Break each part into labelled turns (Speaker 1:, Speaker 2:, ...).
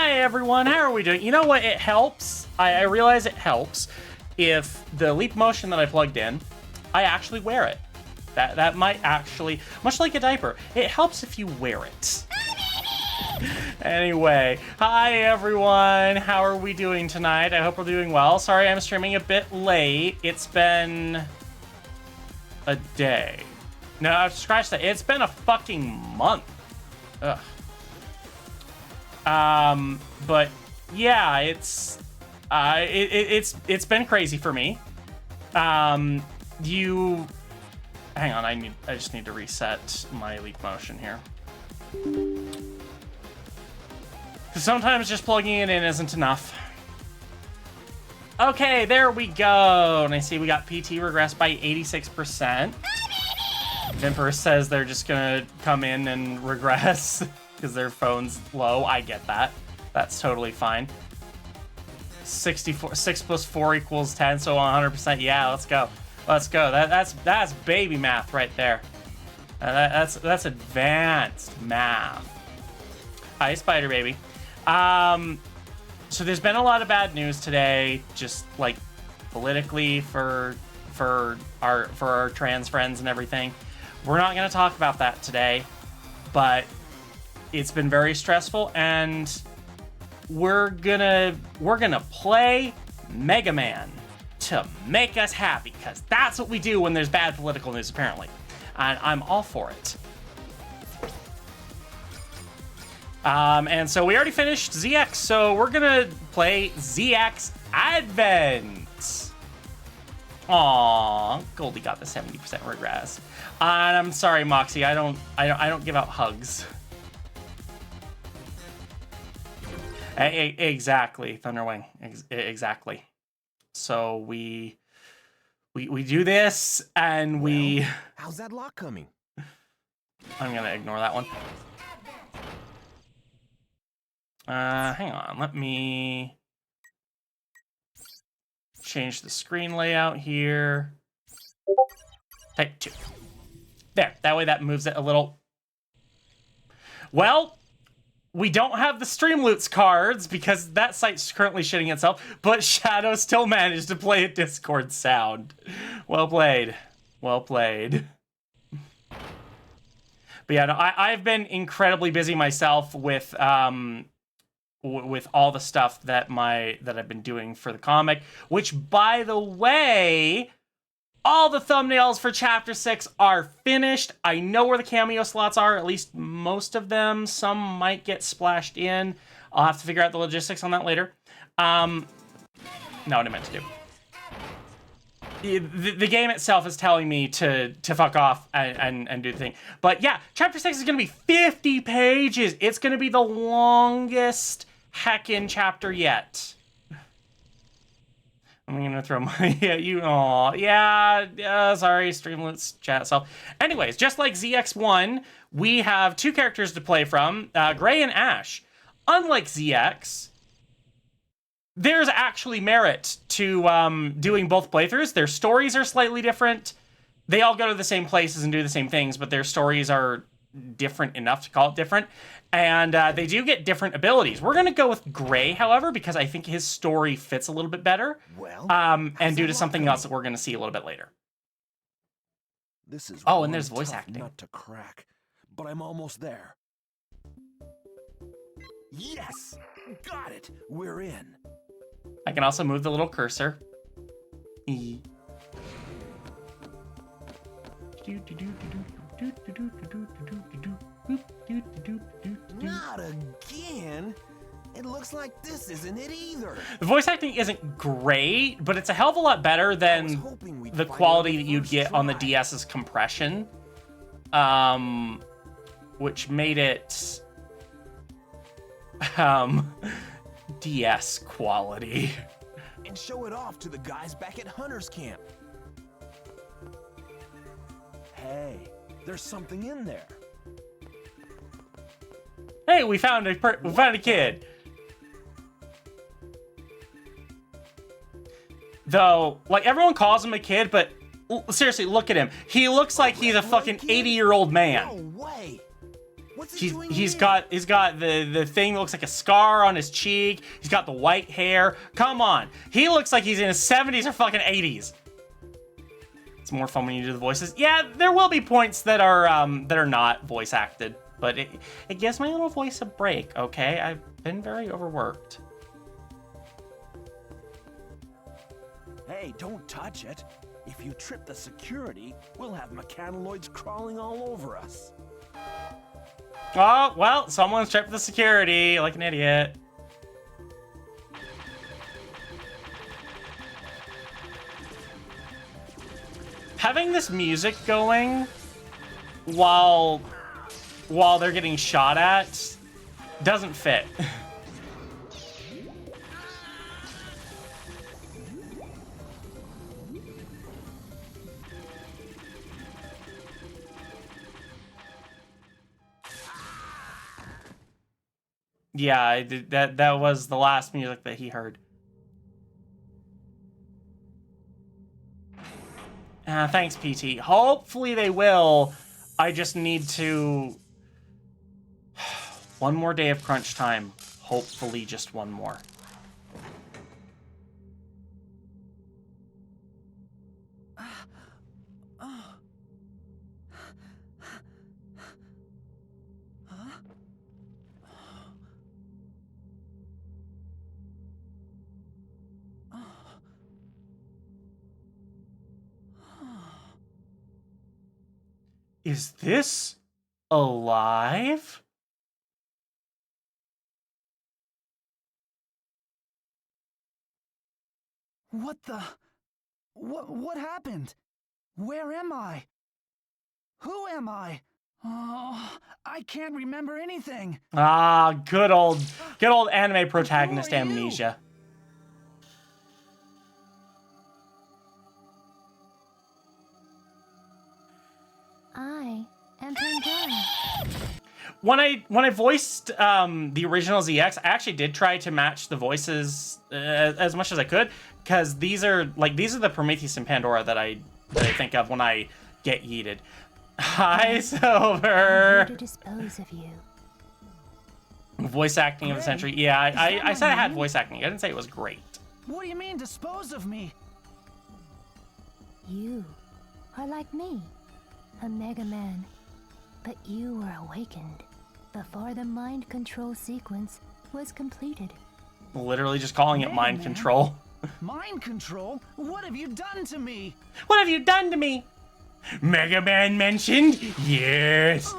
Speaker 1: Hi everyone, how are we doing? You know what, it helps, I realize it helps if the leap motion that I plugged in, I actually wear it. That might actually, much like a diaper, it helps if you wear it. Anyway, hi everyone, how are we doing tonight? I hope we're doing well. Sorry I'm streaming a bit late. It's been a day. No, I've scratched that. It's been a fucking month. Ugh. But yeah, it's been crazy for me. Hang on, I just need to reset my leap motion here. Because sometimes just plugging it in isn't enough. Okay, there we go. And I see we got PT regressed by 86%. Vimper says they're just gonna come in and regress because their phone's low. I get that. That's totally fine. 64, 6 plus 4 equals 10, so 100%. Yeah, let's go. Let's go. That's baby math right there. That's advanced math. Hi, Spider Baby. So there's been a lot of bad news today, just like politically for our trans friends and everything. We're not going to talk about that today, but it's been very stressful, and we're gonna play MegaMan to make us happy, because that's what we do when there's bad political news, apparently. And I'm all for it. And so we already finished ZX, so we're gonna play ZX Advent. Aww, Goldie got the 70% regress. And I'm sorry, Moxie, I don't give out hugs. Exactly, Thunderwing. Exactly. So we do this, and we.
Speaker 2: How's that lock coming?
Speaker 1: I'm gonna ignore that one. Hang on. Let me change the screen layout here. Type 2. There. That way that moves it a little. Well, we don't have the Streamloots cards because that site's currently shitting itself, but Shadow still managed to play a Discord sound. Well played. Well played. But yeah, no, I've been incredibly busy myself with all the stuff that I've been doing for the comic, which, by the way, all the thumbnails for Chapter 6 are finished. I know where the cameo slots are, at least most of them. Some might get splashed in. I'll have to figure out the logistics on that later. Not what I meant to do. The game itself is telling me to fuck off and do the thing. But yeah, Chapter 6 is going to be 50 pages. It's going to be the longest heckin' chapter yet. I'm going to throw my... Yeah, you... Aw, yeah, sorry, Streamloots chat itself. Anyways, just like ZX1, we have two characters to play from, Gray and Ash. Unlike ZX, there's actually merit to doing both playthroughs. Their stories are slightly different. They all go to the same places and do the same things, but their stories are different enough to call it different. And they do get different abilities. We're going to go with Gray, however, because I think his story fits a little bit better.
Speaker 2: Well,
Speaker 1: and due to something else that we're going to see a little bit later.
Speaker 2: This is
Speaker 1: and there's voice acting.
Speaker 2: Nut to crack, but I'm almost there. Yes, got it. We're in.
Speaker 1: I can also move the little cursor.
Speaker 2: Not again. It looks like this isn't it either.
Speaker 1: The voice acting isn't great, but it's a hell of a lot better than the quality that you'd get on the DS's compression, which made it DS quality.
Speaker 2: And show it off to the guys back at Hunter's Camp. Hey, there's something in there.
Speaker 1: Hey, we found a kid. Though, like, everyone calls him a kid, but seriously, look at him. He looks like he's a fucking 80-year-old man.
Speaker 2: No way. What's he doing
Speaker 1: He's
Speaker 2: here?
Speaker 1: got the thing that looks like a scar on his cheek. He's got the white hair. Come on. He looks like he's in his 70s or fucking 80s. It's more fun when you do the voices. Yeah, there will be points that are not voice acted, but it gives my little voice a break, okay? I've been very overworked.
Speaker 2: Hey, don't touch it. If you trip the security, we'll have mechanoids crawling all over us.
Speaker 1: Oh, well, someone's tripped the security like an idiot. Having this music going while they're getting shot at doesn't fit. Yeah, I did, that was the last music that he heard. Thanks, PT. Hopefully they will. I just need to... one more day of crunch time. Hopefully just one more. Is this alive?
Speaker 2: What the? What happened? Where am I? Who am I? Oh, I can't remember anything.
Speaker 1: Ah, good old anime protagonist amnesia.
Speaker 3: I am Pandora.
Speaker 1: When I voiced the original ZX, I actually did try to match the voices as much as I could, because these are the Prometheus and Pandora that I think of when I get yeeted. Hi, Silver.
Speaker 3: I'm here to dispose of you.
Speaker 1: Voice acting of the century. Yeah, I said I had voice acting. I didn't say it was great.
Speaker 2: What do you mean, dispose of me?
Speaker 3: You are like me, a MegaMan, but you were awakened before the mind control sequence was completed.
Speaker 1: Literally just calling it mind
Speaker 2: Man.
Speaker 1: control.
Speaker 2: Mind control? What have you done to me?
Speaker 1: What have you done to me? Mega Man mentioned? Yes.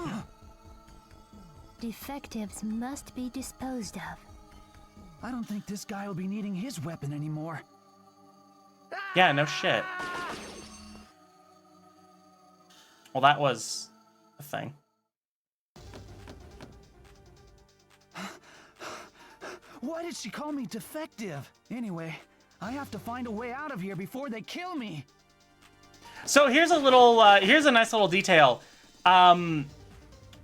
Speaker 3: Defectives must be disposed of.
Speaker 2: I don't think this guy will be needing his weapon anymore.
Speaker 1: Yeah, no shit. Well, that was a thing.
Speaker 2: Why did she call me defective? Anyway, I have to find a way out of here before they kill me.
Speaker 1: So here's a little, here's a nice little detail. Or not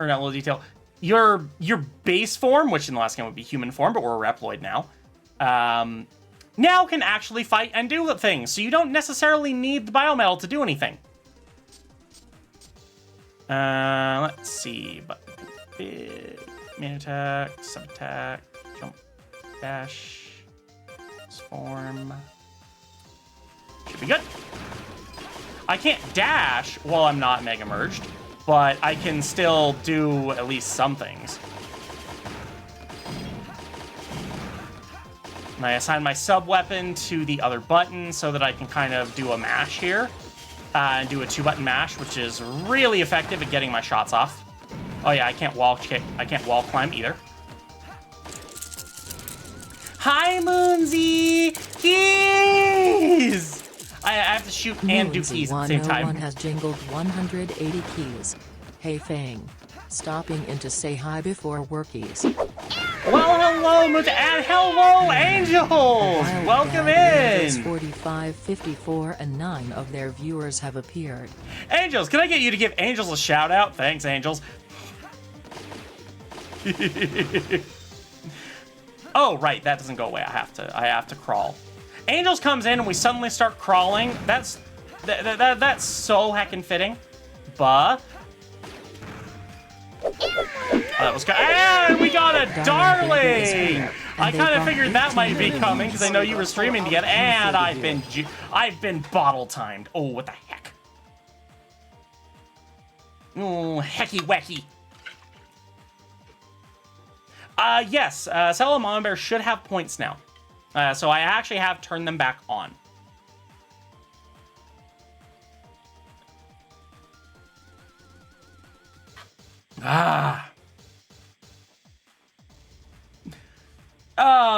Speaker 1: a little detail. Your base form, which in the last game would be human form, but we're a Reploid now, now can actually fight and do things. So you don't necessarily need the biometal to do anything. Let's see. Main attack, sub attack, jump, dash, form. Should be good. I can't dash while I'm not Mega Merged, but I can still do at least some things. And I assign my sub-weapon to the other button so that I can kind of do a mash here. And do a 2-button mash, which is really effective at getting my shots off. Oh yeah, I can't wall climb either. Hi, Moonsy! Keys! I have to shoot and do keys at the same time.
Speaker 4: Moonsy101 has jingled 180 keys. Hey Fang, stopping in to say hi before workies.
Speaker 1: Well, hello, Moonsy, and hello, Angels! Welcome in!
Speaker 4: 45, 54, and 9 of their viewers have appeared.
Speaker 1: Angels, can I get you to give Angels a shout out? Thanks, Angels. Oh, right, that doesn't go away. I have to crawl. Angels comes in and we suddenly start crawling. That's so heckin' fitting. But That was good. And we got a
Speaker 4: Darling baby is
Speaker 1: darling.
Speaker 4: here,
Speaker 1: I
Speaker 4: and they
Speaker 1: kind of
Speaker 4: brought
Speaker 1: figured that
Speaker 4: 18
Speaker 1: might be
Speaker 4: million
Speaker 1: coming because I know you were streaming together, and I've been bottle timed. Oh, what the heck? Oh, hecky wacky. Yes, Cello Mama Bear should have points now. So I actually have turned them back on.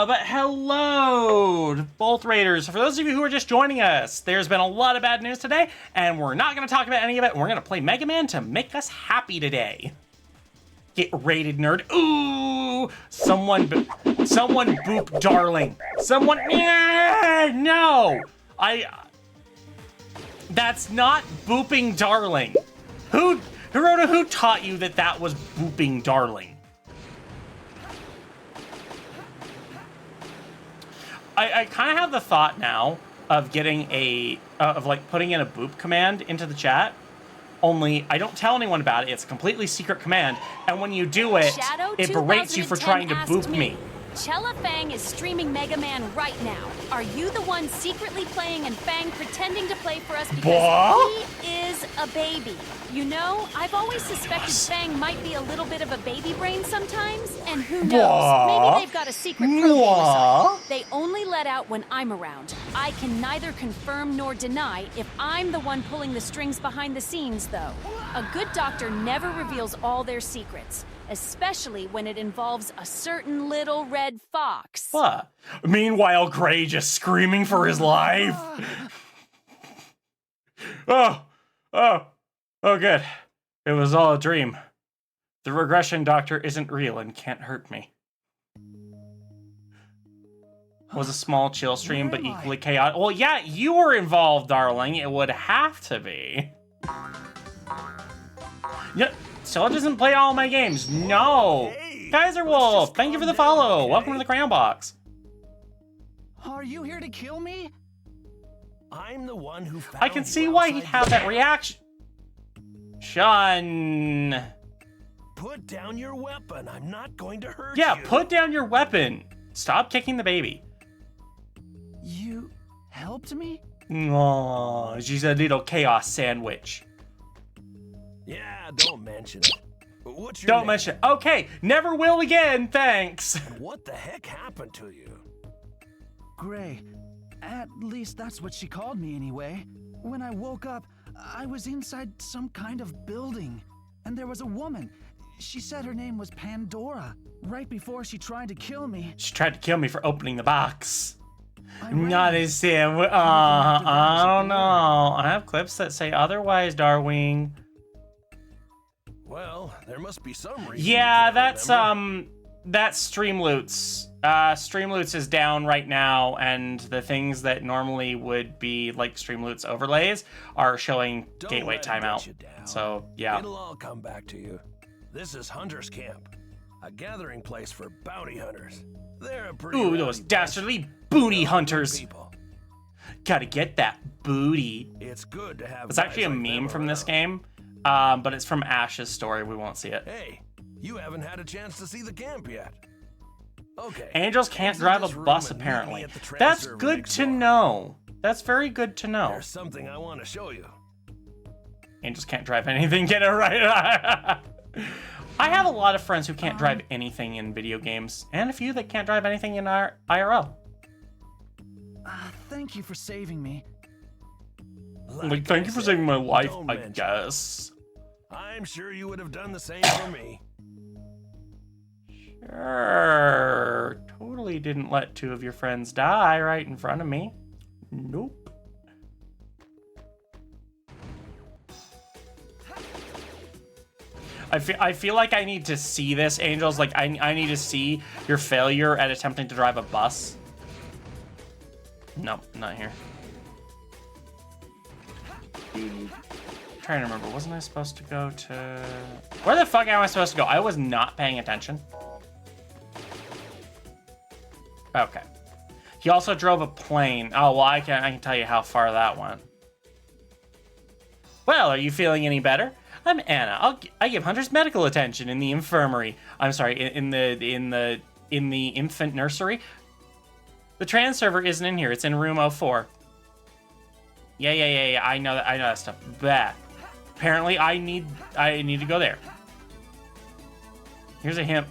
Speaker 1: But hello, both Raiders. For those of you who are just joining us, there's been a lot of bad news today, and we're not going to talk about any of it. We're going to play Mega Man to make us happy today. Get raided, nerd. Ooh, someone boop darling. Someone, no. That's not booping darling. Hiroto, who taught you that was booping darling? I kind of have the thought now of getting putting in a boop command into the chat. Only I don't tell anyone about it. It's a completely secret command, and when you do it, it berates you for trying to boop me.
Speaker 5: Chella Fang is streaming Mega Man right now. Are you the one secretly playing and Fang pretending to play for us because he is a baby? You know, I've always suspected Fang might be a little bit of a baby brain sometimes, and who knows, maybe they've got a secret program or something. They only let out when I'm around. I can neither confirm nor deny if I'm the one pulling the strings behind the scenes, though. A good doctor never reveals all their secrets, especially when it involves a certain little red fox.
Speaker 1: What? Meanwhile, Gray just screaming for his life. Oh, good. It was all a dream. The regression doctor isn't real and can't hurt me. Was a small chill stream, but equally chaotic. Well, yeah, you were involved, darling. It would have to be. Yeah, Stella doesn't play all my games. No.
Speaker 2: Hey,
Speaker 1: Kaiser Wolf, thank you for the follow.
Speaker 2: Okay.
Speaker 1: Welcome to the Crayon Box.
Speaker 2: Are you here to kill me?
Speaker 6: I'm the one who found
Speaker 1: I can see why he'd have that reaction. Sean.
Speaker 6: Put down your weapon. I'm not going to hurt
Speaker 1: Yeah,
Speaker 6: you.
Speaker 1: put down your weapon. Stop kicking the baby.
Speaker 2: You helped me?
Speaker 1: Aww, she's a little chaos sandwich.
Speaker 6: Yeah, don't mention it. What's your
Speaker 1: Don't
Speaker 6: name?
Speaker 1: mention it. Okay, never will again, thanks.
Speaker 6: What the heck happened to you?
Speaker 2: Gray. At least that's what she called me anyway. When I woke up, I was inside some kind of building, and there was a woman. She said her name was Pandora. Right before she tried to kill me,
Speaker 1: She tried to kill me for opening the box.
Speaker 2: I ran.
Speaker 1: Not a sandwich. I don't know. I have clips that say otherwise, Darwing.
Speaker 6: Well, there must be some reason.
Speaker 1: Yeah,
Speaker 6: you can't remember.
Speaker 1: that's Streamloots. Streamloots is down right now, and the things that normally would be like Streamloots overlays are showing
Speaker 6: Don't
Speaker 1: gateway
Speaker 6: let it get
Speaker 1: timeout.
Speaker 6: you down.
Speaker 1: So yeah.
Speaker 6: It'll all come back to you. This is Hunter's Camp, a gathering place for bounty hunters. They're a pretty
Speaker 1: Ooh,
Speaker 6: rowdy
Speaker 1: those
Speaker 6: bunch.
Speaker 1: dastardly booty
Speaker 6: They're good
Speaker 1: hunters.
Speaker 6: people.
Speaker 1: Gotta get that booty.
Speaker 6: It's good to have.
Speaker 1: It's actually a
Speaker 6: guys like
Speaker 1: meme
Speaker 6: them
Speaker 1: from this
Speaker 6: around.
Speaker 1: game, but it's from Ash's story. We won't see it.
Speaker 6: Hey, you haven't had a chance to see the camp yet. Okay.
Speaker 1: Angels can't
Speaker 6: exit
Speaker 1: drive
Speaker 6: this
Speaker 1: a
Speaker 6: room
Speaker 1: bus,
Speaker 6: and meet me
Speaker 1: apparently.
Speaker 6: at the train
Speaker 1: That's
Speaker 6: server
Speaker 1: good
Speaker 6: next
Speaker 1: to
Speaker 6: door.
Speaker 1: know. That's very good to know.
Speaker 6: There's something I want to show you.
Speaker 1: Angels can't drive anything. Get it right. I have a lot of friends who can't drive anything in video games, and a few that can't drive anything in IRL.
Speaker 2: Thank you for saving me.
Speaker 1: Like, thank you for saving my life,
Speaker 6: don't
Speaker 1: I
Speaker 6: mention it.
Speaker 1: guess.
Speaker 6: I'm sure you would have done the same for me.
Speaker 1: Sure. Totally didn't let two of your friends die right in front of me. Nope. I feel like I need to see this, Angels. Like, I need to see your failure at attempting to drive a bus. Nope, not here. Trying to remember, wasn't I supposed to go to... Where the fuck am I supposed to go? I was not paying attention. Okay. He also drove a plane. Oh, well, I can tell you how far that went. Well, are you feeling any better? I'm Anna. I give hunters medical attention in the infirmary. I'm sorry, in the infant nursery. The trans server isn't in here. It's in room 04. Yeah. I know that stuff. Bah. Apparently, I need to go there. Here's a hint.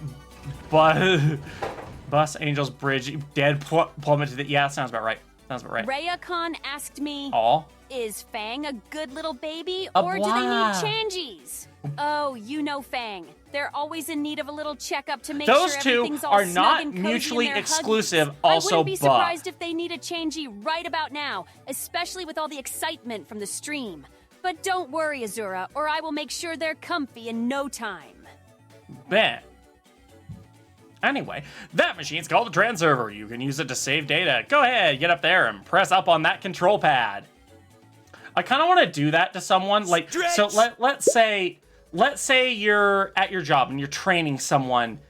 Speaker 1: Bus Angels Bridge. Dead plummet to the... Yeah, sounds about right.
Speaker 5: Rayacon asked me...
Speaker 1: Aw.
Speaker 5: Is Fang a good little baby,
Speaker 1: A
Speaker 5: or do they
Speaker 1: blah.
Speaker 5: need changies? Oh, you know Fang. They're always in need of a little checkup to make
Speaker 1: Those
Speaker 5: sure
Speaker 1: two
Speaker 5: everything's all
Speaker 1: are
Speaker 5: snug
Speaker 1: not
Speaker 5: and cozy
Speaker 1: mutually
Speaker 5: in their
Speaker 1: exclusive,
Speaker 5: huggies.
Speaker 1: also
Speaker 5: I wouldn't be
Speaker 1: buh.
Speaker 5: surprised if they need a changey right about now, especially with all the excitement from the stream. But don't worry, Azura, or I will make sure they're comfy in no time.
Speaker 1: Bet. Anyway, that machine's called a trans server. You can use it to save data. Go ahead, get up there and press up on that control pad. I kind of want to do that to someone. Like,
Speaker 6: Stretch.
Speaker 1: so let's say you're at your job and you're training someone.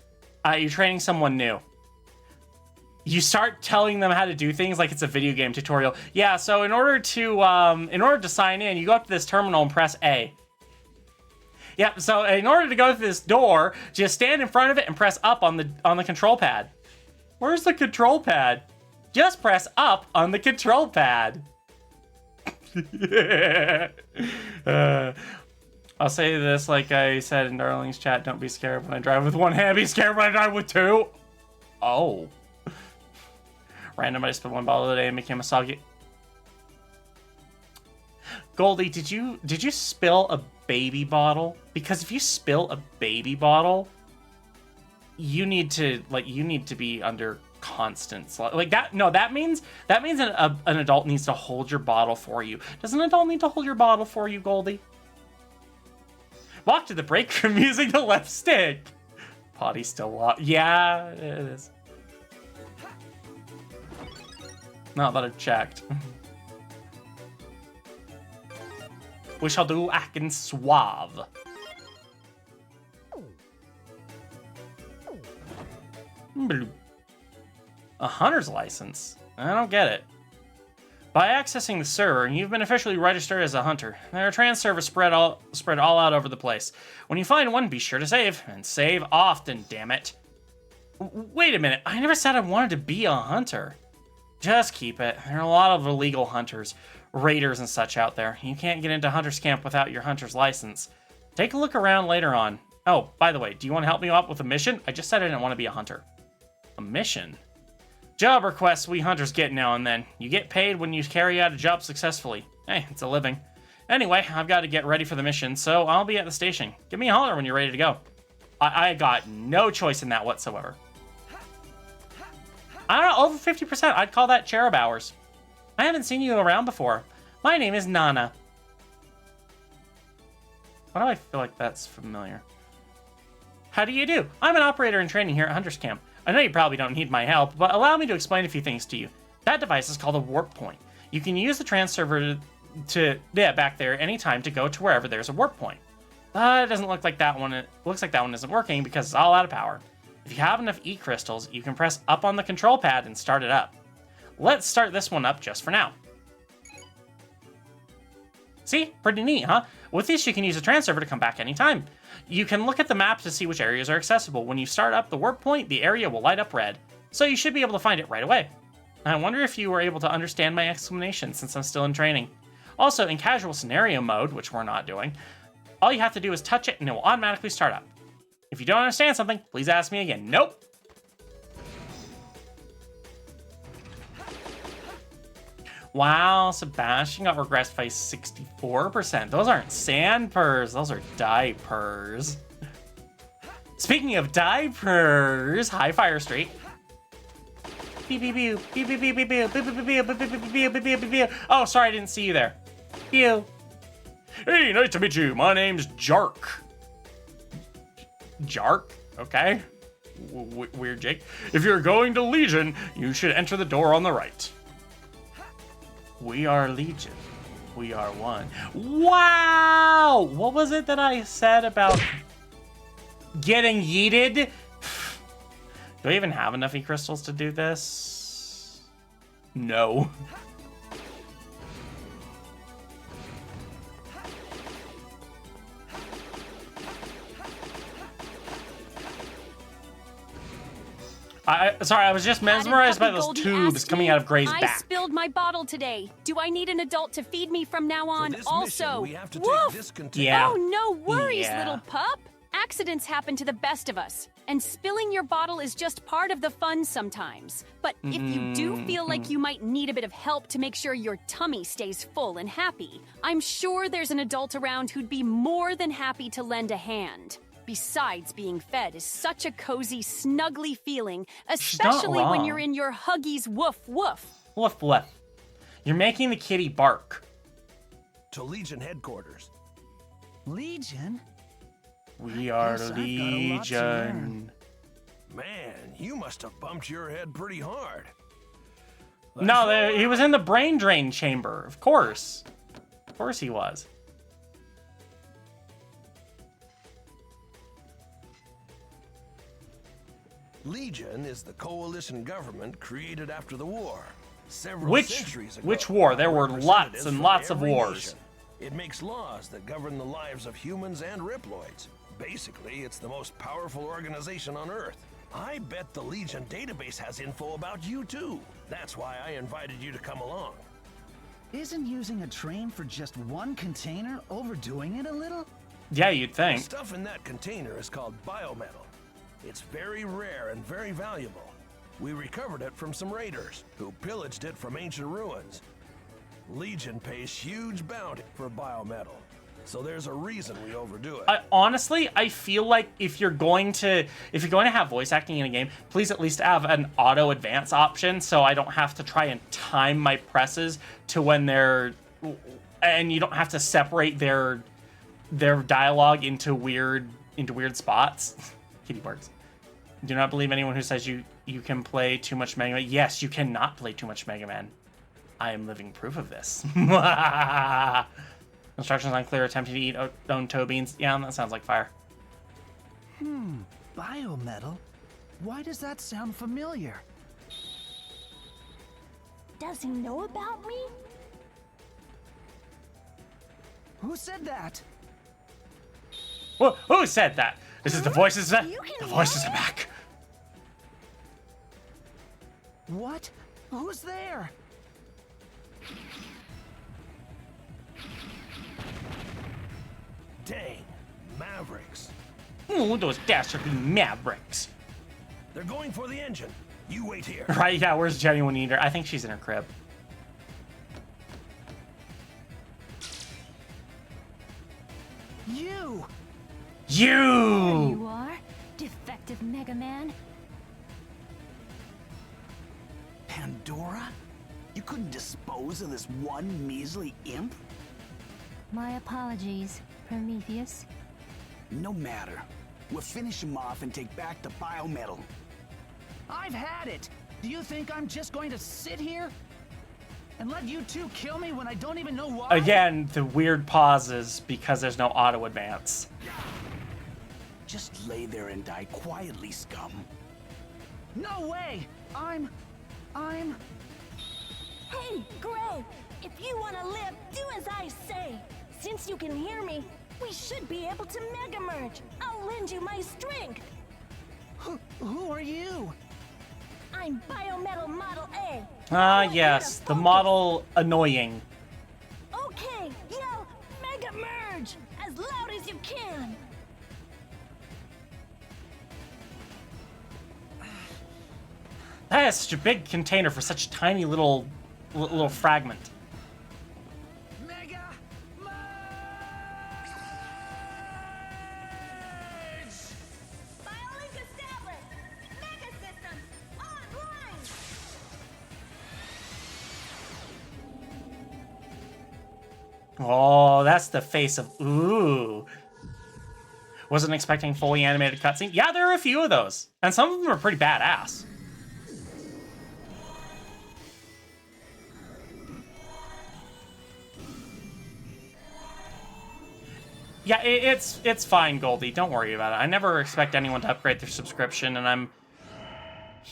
Speaker 1: You're training someone new. You start telling them how to do things like it's a video game tutorial. Yeah. So in order to sign in, you go up to this terminal and press A. Yep, so in order to go through this door, just stand in front of it and press up on the control pad. Where's the control pad? Just press up on the control pad. I'll say this like I said in Darling's chat, don't be scared when I drive with one hand, be scared when I drive with two. Oh. Random, I spilled one bottle today and became a soggy. Goldie, did you spill a baby bottle? Because if you spill a baby bottle, you need to be under constant like that. No, that means an adult needs to hold your bottle for you. Does an adult need to hold your bottle for you, Goldie? Walk to the break room using the left stick. Potty still locked. Yeah, it is. Not that I've checked. We shall do acting suave. A hunter's license? I don't get it. By accessing the server, you've been officially registered as a hunter. There are trans servers spread all out over the place. When you find one, be sure to save, and save often, damn it. Wait a minute, I never said I wanted to be a hunter. Just keep it. There are a lot of illegal hunters, raiders and such out there. You can't get into hunter's camp without your hunter's license. Take a look around later on. Oh, by the way, do you want to help me out with a mission? I just said I didn't want to be a hunter. A mission? Job requests we hunters get now and then. You get paid when you carry out a job successfully. Hey, it's a living. Anyway, I've got to get ready for the mission, so I'll be at the station. Give me a holler when you're ready to go. I got no choice in that whatsoever. I don't know, over 50%. I'd call that cherub hours. I haven't seen you around before. My name is Nana. Why do I feel like that's familiar? How do you do? I'm an operator in training here at Hunter's Camp. I know you probably don't need my help, but allow me to explain a few things to you. That device is called a warp point. You can use the trans server back there anytime to go to wherever there's a warp point. But it doesn't look like that one. It looks like that one isn't working because it's all out of power. If you have enough E-crystals, you can press up on the control pad and start it up. Let's start this one up just for now. See? Pretty neat, huh? With this, you can use a trans server to come back anytime. You can look at the map to see which areas are accessible. When you start up the warp point, the area will light up red. So you should be able to find it right away. I wonder if you were able to understand my explanation since I'm still in training. Also, in casual scenario mode, which we're not doing, all you have to do is touch it and it will automatically start up. If you don't understand something, please ask me again. Nope. Wow, Sebastian got regressed by 64%. Those aren't sand purrs, those are diapers. Speaking of diapers, hi Fire Street. Oh, sorry, I didn't see you there. Pew. Hey, nice to meet you. My name's Jark. Jark? Okay. Weird Jake. If you're going to Legion, you should enter the door on the right. We are Legion. We are one. Wow! What was it that I said about getting yeeted? Do I even have enough E-crystals to do this? No. Sorry, I was just mesmerized by those
Speaker 5: Goldie
Speaker 1: tubes
Speaker 5: asked
Speaker 1: coming
Speaker 5: me,
Speaker 1: out of Gray's
Speaker 5: I
Speaker 1: back.
Speaker 5: spilled my bottle today. Do I need an adult to feed me from now on?
Speaker 6: For this
Speaker 5: Also,
Speaker 6: mission, we have to take
Speaker 5: woof!
Speaker 6: this container.
Speaker 1: Yeah.
Speaker 5: Oh, no worries,
Speaker 1: Yeah.
Speaker 5: little pup. Accidents happen to the best of us, and spilling your bottle is just part of the fun sometimes. But if you do feel like you might need a bit of help to make sure your tummy stays full and happy, I'm sure there's an adult around who'd be more than happy to lend a hand. Besides, being fed is such a cozy, snuggly feeling, especially when
Speaker 1: wrong.
Speaker 5: you're in your Huggies woof woof.
Speaker 1: Woof woof. You're making the kitty bark.
Speaker 6: To Legion headquarters.
Speaker 2: Legion?
Speaker 1: We are
Speaker 2: guess I've got a lot to
Speaker 1: Legion.
Speaker 6: Man, you must have bumped your head pretty hard.
Speaker 1: No, he was in the brain drain chamber. Of course. Of course he was.
Speaker 6: Legion is the coalition government created after the war. Several
Speaker 1: Which
Speaker 6: centuries ago.
Speaker 1: war? There were
Speaker 6: Representatives
Speaker 1: lots and
Speaker 6: from
Speaker 1: lots of
Speaker 6: every
Speaker 1: wars.
Speaker 6: nation. It makes laws that govern the lives of humans and Riploids. Basically, it's the most powerful organization on Earth. I bet the Legion database has info about you too. That's why I invited you to come along.
Speaker 2: Isn't using a train for just one container overdoing it a little?
Speaker 1: Yeah, you'd
Speaker 6: The
Speaker 1: think.
Speaker 6: stuff in that container is called biometal. It's very rare and very valuable. We recovered it from some raiders who pillaged it from ancient ruins. Legion pays huge bounty for biometal, so there's a reason we overdo it.
Speaker 1: Honestly, I feel like if you're going to have voice acting in a game, please at least have an auto advance option, so I don't have to try and time my presses to when they're, and you don't have to separate their dialogue into weird spots. Kitty barks. Do not believe anyone who says you can play too much Mega Man. Yes, you cannot play too much Mega Man. I am living proof of this. Instructions unclear. Attempting to eat own toe beans. Yeah, that sounds like fire.
Speaker 2: Biometal? Why does that sound familiar?
Speaker 3: Does he know about me?
Speaker 2: Who said that?
Speaker 1: Who said that? This is the voices. The voices are back.
Speaker 2: What? Who's there?
Speaker 6: Dang, Mavericks.
Speaker 1: Ooh, those dastardly Mavericks.
Speaker 6: They're going for the engine. You wait here.
Speaker 1: Right? Yeah. Where's Genuine Eater? I think she's in her crib.
Speaker 2: You!
Speaker 3: You are? Defective Mega Man?
Speaker 7: Pandora? You couldn't dispose of this one measly imp?
Speaker 3: My apologies, Prometheus.
Speaker 7: No matter. We'll finish him off and take back the biometal.
Speaker 2: I've had it! Do you think I'm just going to sit here? And let you two kill me when I don't even know why?
Speaker 1: Again, the weird pauses because there's no auto advance.
Speaker 7: Just lay there and die quietly, scum.
Speaker 2: No way! I'm...
Speaker 8: Hey, Gray! If you want to live, do as I say. Since you can hear me, we should be able to Mega Merge. I'll lend you my strength.
Speaker 2: Who are you?
Speaker 8: I'm Biometal Model A.
Speaker 1: Ah,
Speaker 8: I want you
Speaker 1: yes,
Speaker 8: to
Speaker 1: the
Speaker 8: focus.
Speaker 1: model annoying.
Speaker 8: Okay, yell Mega Merge as loud as you can.
Speaker 1: That is such a big container for such a tiny little fragment.
Speaker 2: Mega Merge!
Speaker 8: Biolink established. Mega Systems online.
Speaker 1: Oh, that's the face of ooh. Wasn't expecting fully animated cutscene. Yeah, there are a few of those, and some of them are pretty badass. Yeah, it's fine, Goldie. Don't worry about it. I never expect anyone to upgrade their subscription, and I'm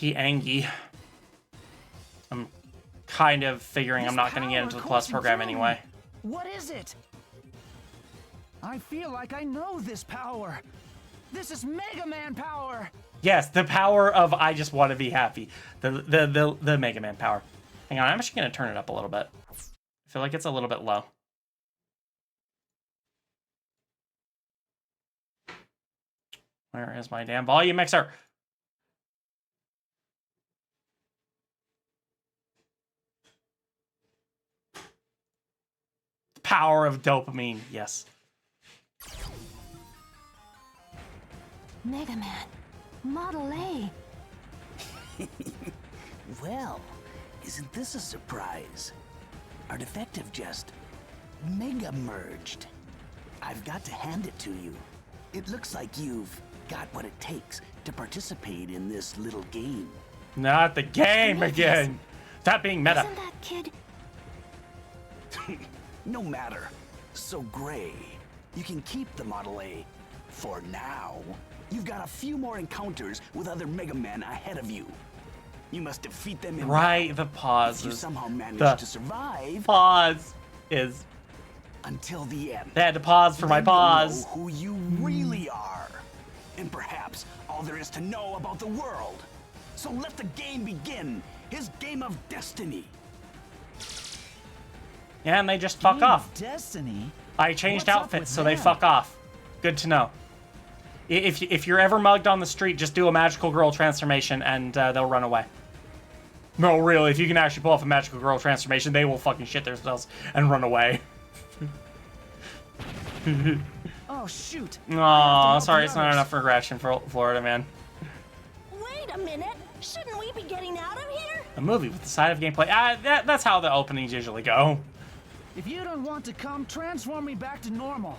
Speaker 1: angry. I'm kind of figuring
Speaker 2: This
Speaker 1: I'm not going to get
Speaker 2: power
Speaker 1: into the Plus
Speaker 2: coursing
Speaker 1: program
Speaker 2: through me.
Speaker 1: anyway.
Speaker 2: What is it? I feel like I know this power. This is Mega Man power.
Speaker 1: Yes, the power of I just want to be happy. The Mega Man power. Hang on, I'm actually going to turn it up a little bit. I feel like it's a little bit low. Where is my damn volume mixer? Power of dopamine, yes.
Speaker 3: Mega Man, Model A.
Speaker 7: Well, isn't this a surprise? Our defective just mega merged. I've got to hand it to you. It looks like you've got what it takes to participate in this little game.
Speaker 1: Not the game again. Stop being meta.
Speaker 3: Isn't that kid?
Speaker 7: No matter. So, Gray, you can keep the Model A for now. You've got a few more encounters with other Mega Men ahead of you. You must defeat them in
Speaker 1: Right,
Speaker 7: battle.
Speaker 1: the pause.
Speaker 7: If you somehow manage to survive,
Speaker 1: Pause is
Speaker 7: until the end.
Speaker 1: They had to pause for my
Speaker 7: Then you'll
Speaker 1: pause.
Speaker 7: know who you really are, and perhaps all there is to know about the world. So let the game begin. His game of destiny.
Speaker 1: Yeah, and they just fuck
Speaker 2: Game of
Speaker 1: off.
Speaker 2: Destiny?
Speaker 1: I changed
Speaker 2: What's up
Speaker 1: outfits,
Speaker 2: with
Speaker 1: so they
Speaker 2: them?
Speaker 1: fuck off. Good to know. If you're ever mugged on the street, just do a magical girl transformation and they'll run away. No, really, if you can actually pull off a magical girl transformation, they will fucking shit themselves and run away.
Speaker 2: Oh, shoot.
Speaker 1: Aw, sorry, it's not enough regression for Florida, man.
Speaker 8: Wait a minute. Shouldn't we be getting out of here?
Speaker 1: A movie with the side of gameplay. That's how the openings usually go.
Speaker 2: If you don't want to come, transform me back to normal.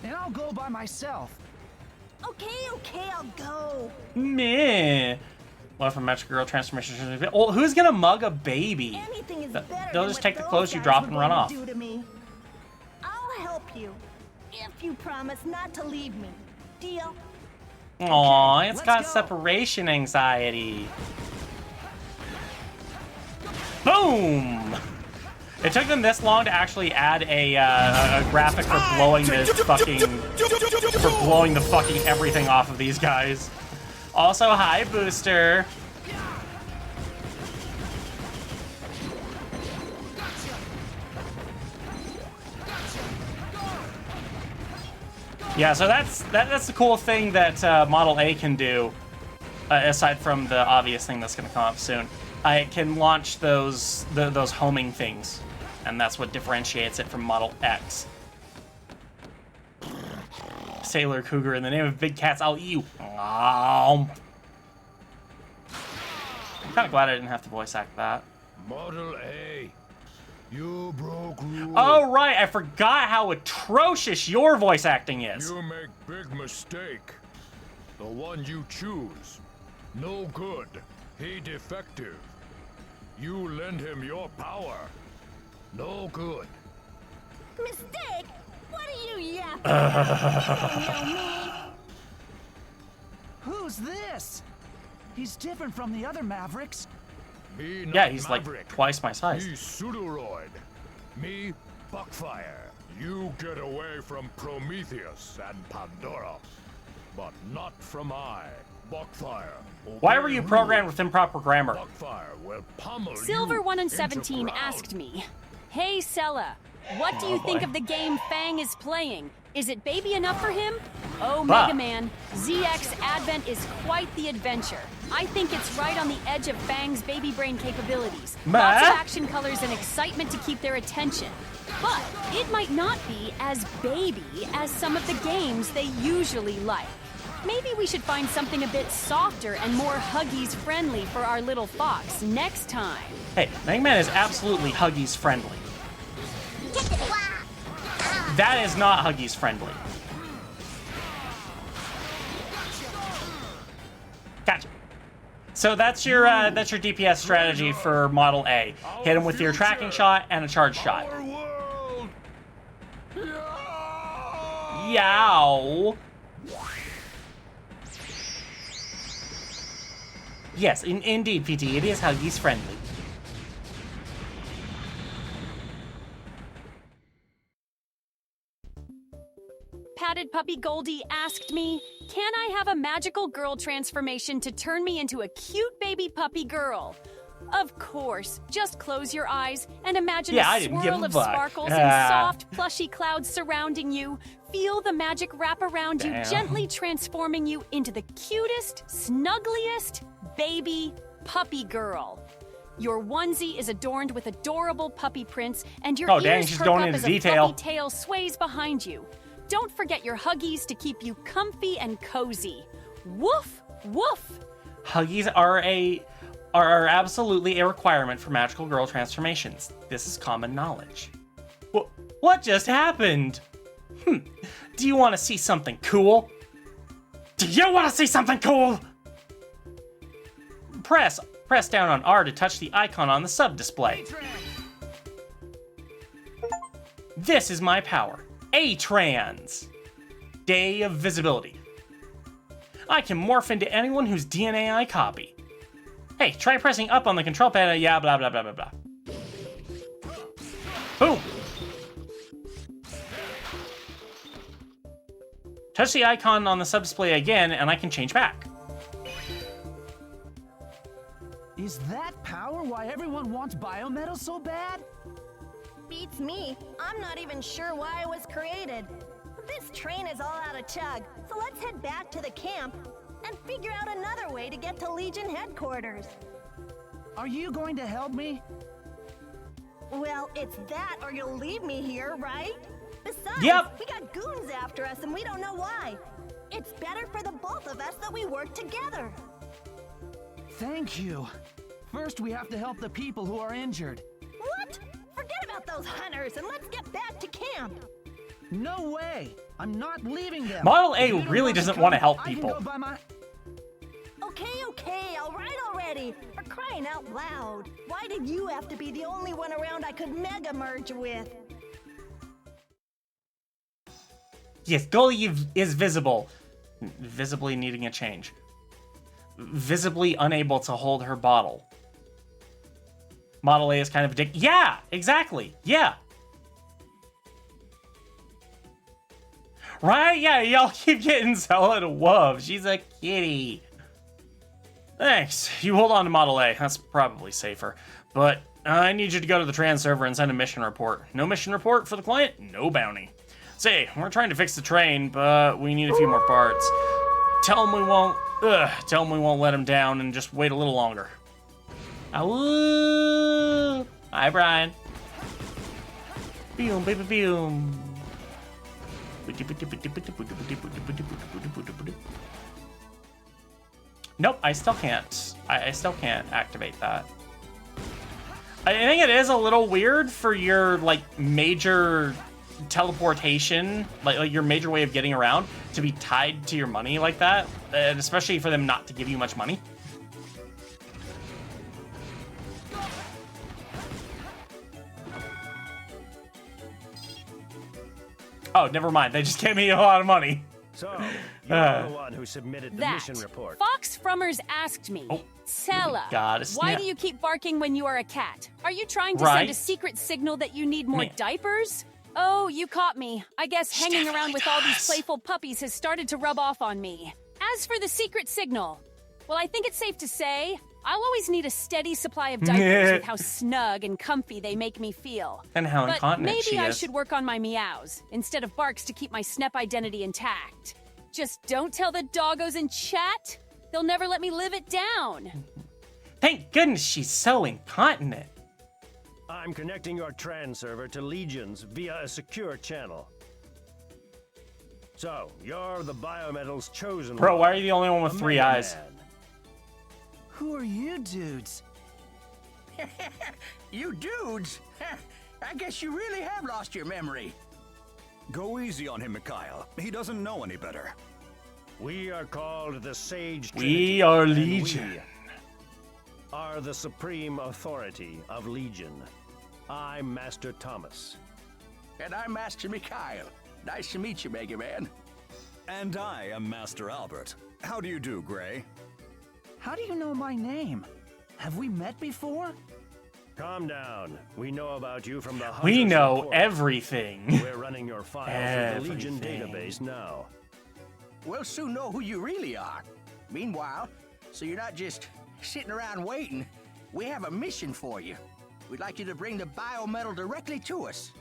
Speaker 2: And I'll go by myself.
Speaker 8: Okay, I'll go.
Speaker 1: Meh. What if a magical girl transformation? Oh, who's gonna mug a baby?
Speaker 8: Anything is
Speaker 1: Th-
Speaker 8: better
Speaker 1: they'll
Speaker 8: than
Speaker 1: just
Speaker 8: what
Speaker 1: take the
Speaker 8: those
Speaker 1: clothes you
Speaker 8: guys
Speaker 1: drop
Speaker 8: were
Speaker 1: and run
Speaker 8: going
Speaker 1: off.
Speaker 8: to do to me. I'll help you if you promise not to leave me. Deal?
Speaker 1: Aw, it's
Speaker 2: let's
Speaker 1: got
Speaker 2: go.
Speaker 1: separation anxiety. Boom! It took them this long to actually add a graphic for blowing this fucking... for blowing the fucking everything off of these guys. Also, hi, Booster. Yeah, so that's the cool thing that Model A can do, aside from the obvious thing that's going to come up soon. It can launch those homing things, and that's what differentiates it from Model X. Sailor Cougar, in the name of big cats, I'll eat you. I'm kind of glad I didn't have to voice act that.
Speaker 6: Model A, you broke rules.
Speaker 1: Oh, right, I forgot how atrocious your voice acting is.
Speaker 6: You make big mistake. The one you choose, no good. He defective. You lend him your power. No good.
Speaker 8: Mistake? What are you yapping? You don't know me.
Speaker 2: Who's this? He's different from the other Mavericks.
Speaker 6: Me
Speaker 1: Yeah,
Speaker 6: not
Speaker 1: he's
Speaker 6: Maverick.
Speaker 1: like twice my size.
Speaker 6: Me Pseudoroid. Me Buckfire. You get away from Prometheus and Pandora. But not from I, Buckfire.
Speaker 1: Why
Speaker 6: Obey
Speaker 1: were you
Speaker 6: rules.
Speaker 1: programmed with improper grammar?
Speaker 6: Buckfire will pummel
Speaker 5: Silver
Speaker 6: you
Speaker 5: 1 and
Speaker 6: into
Speaker 5: 17
Speaker 6: ground.
Speaker 5: asked me, "Hey Sella, what do you think of the game Fang is playing? Is it baby enough for him? Oh,
Speaker 1: Bah.
Speaker 5: Mega Man, ZX Advent is quite the adventure. I think it's right on the edge of Fang's baby brain capabilities. Lots of
Speaker 1: Meh.
Speaker 5: action colors and excitement to keep their attention. But it might not be as baby as some of the games they usually like. Maybe we should find something a bit softer and more Huggies friendly for our little fox next time."
Speaker 1: Hey, Mega Man is absolutely Huggies friendly. That is not Huggies friendly. Gotcha. So that's your DPS strategy for Model A. Hit him with your tracking shot and a charge shot.
Speaker 6: Our world.
Speaker 1: Yow. Yes, indeed, PT. It is Huggies friendly.
Speaker 5: Padded puppy Goldie asked me, can I have a magical girl transformation to turn me into a cute baby puppy girl? Of course, just close your eyes and imagine a swirl of sparkles and soft, plushy clouds surrounding you. Feel the magic wrap around you, gently transforming you into the cutest, snuggliest baby puppy girl. Your onesie is adorned with adorable puppy prints, and your ears perk up as a fluffy tail sways behind you. Don't forget your Huggies to keep you comfy and cozy. Woof, woof.
Speaker 1: Huggies are absolutely a requirement for magical girl transformations. This is common knowledge. What just happened? Do you want to see something cool? Do you want to see something cool? Press down on R to touch the icon on the sub-display. This is my power. A-Trans. Day of Visibility. I can morph into anyone whose DNA I copy. Hey, try pressing up on the control pad. Yeah, blah, blah, blah, blah, blah. Boom. Touch the icon on the sub-display again, and I can change back.
Speaker 2: Is that power why everyone wants biometal so bad?
Speaker 8: Beats me. I'm not even sure why it was created. This train is all out of chug, so let's head back to the camp and figure out another way to get to Legion headquarters.
Speaker 2: Are you going to help me?
Speaker 8: Well, it's that or you'll leave me here, right? Besides, we got goons after us and we don't know why. It's better for the both of us that we work together.
Speaker 2: Thank you. First, we have to help the people who are injured.
Speaker 8: What? Forget about those hunters and let's get back to camp.
Speaker 2: No way! I'm not leaving them.
Speaker 1: Model A really doesn't want to help people.
Speaker 8: Okay, all right already. For crying out loud. Why did you have to be the only one around I could mega merge with?
Speaker 1: Yes, Goldie is visible. Visibly needing a change. Visibly unable to hold her bottle. Model A is kind of a dick. Yeah, exactly. Yeah. Right? Yeah, y'all keep getting solid woof. She's a kitty. Thanks. You hold on to Model A. That's probably safer. But I need you to go to the trans server and send a mission report. No mission report for the client? No bounty. Say, we're trying to fix the train, but we need a few more parts. Tell them we won't let him down and just wait a little longer. Awoo! Hi, Brian. Boom, baby, boom. Nope, I still can't. I still can't activate that. I think it is a little weird for your, like, major teleportation, like your major way of getting around, to be tied to your money like that, and especially for them not to give you much money. Oh, never mind. They just gave me a lot of money.
Speaker 6: So, you're the one who submitted the mission report.
Speaker 5: Fox Frummers asked me, Sella, why do you keep barking when you are a cat? Are you trying to send a secret signal that you need more diapers? Oh, you caught me. I guess hanging around with all these playful puppies has started to rub off on me. As for the secret signal, well, I think it's safe to say I'll always need a steady supply of diapers with how snug and comfy they make me feel.
Speaker 1: And how incontinent she is.
Speaker 5: Maybe I should work on my meows instead of barks to keep my Snep identity intact. Just don't tell the doggos in chat. They'll never let me live it down.
Speaker 1: Thank goodness she's so incontinent.
Speaker 6: I'm connecting your trans server to Legions via a secure channel. So, you're the Biometal's chosen
Speaker 1: Bro, why are you the only one with 3 eyes?
Speaker 2: Who are you dudes?
Speaker 7: You dudes? I guess you really have lost your memory.
Speaker 9: Go easy on him, Mikhail. He doesn't know any better.
Speaker 6: We are called the Sage Trinity.
Speaker 1: We are Legion.
Speaker 6: We are the supreme authority of Legion. I'm Master Thomas.
Speaker 7: And I'm Master Mikhail. Nice to meet you, MegaMan.
Speaker 9: And I am Master Albert. How do you do, Gray?
Speaker 2: How do you know my name? Have we met before?
Speaker 6: Calm down. We know about you from the
Speaker 1: We know
Speaker 6: report.
Speaker 1: everything.
Speaker 6: We're running your files through the Legion database now.
Speaker 7: we'll soon know who you really are. Meanwhile, so you're not just sitting around waiting, we have a mission for you. We'd like you to bring the biometal directly to us.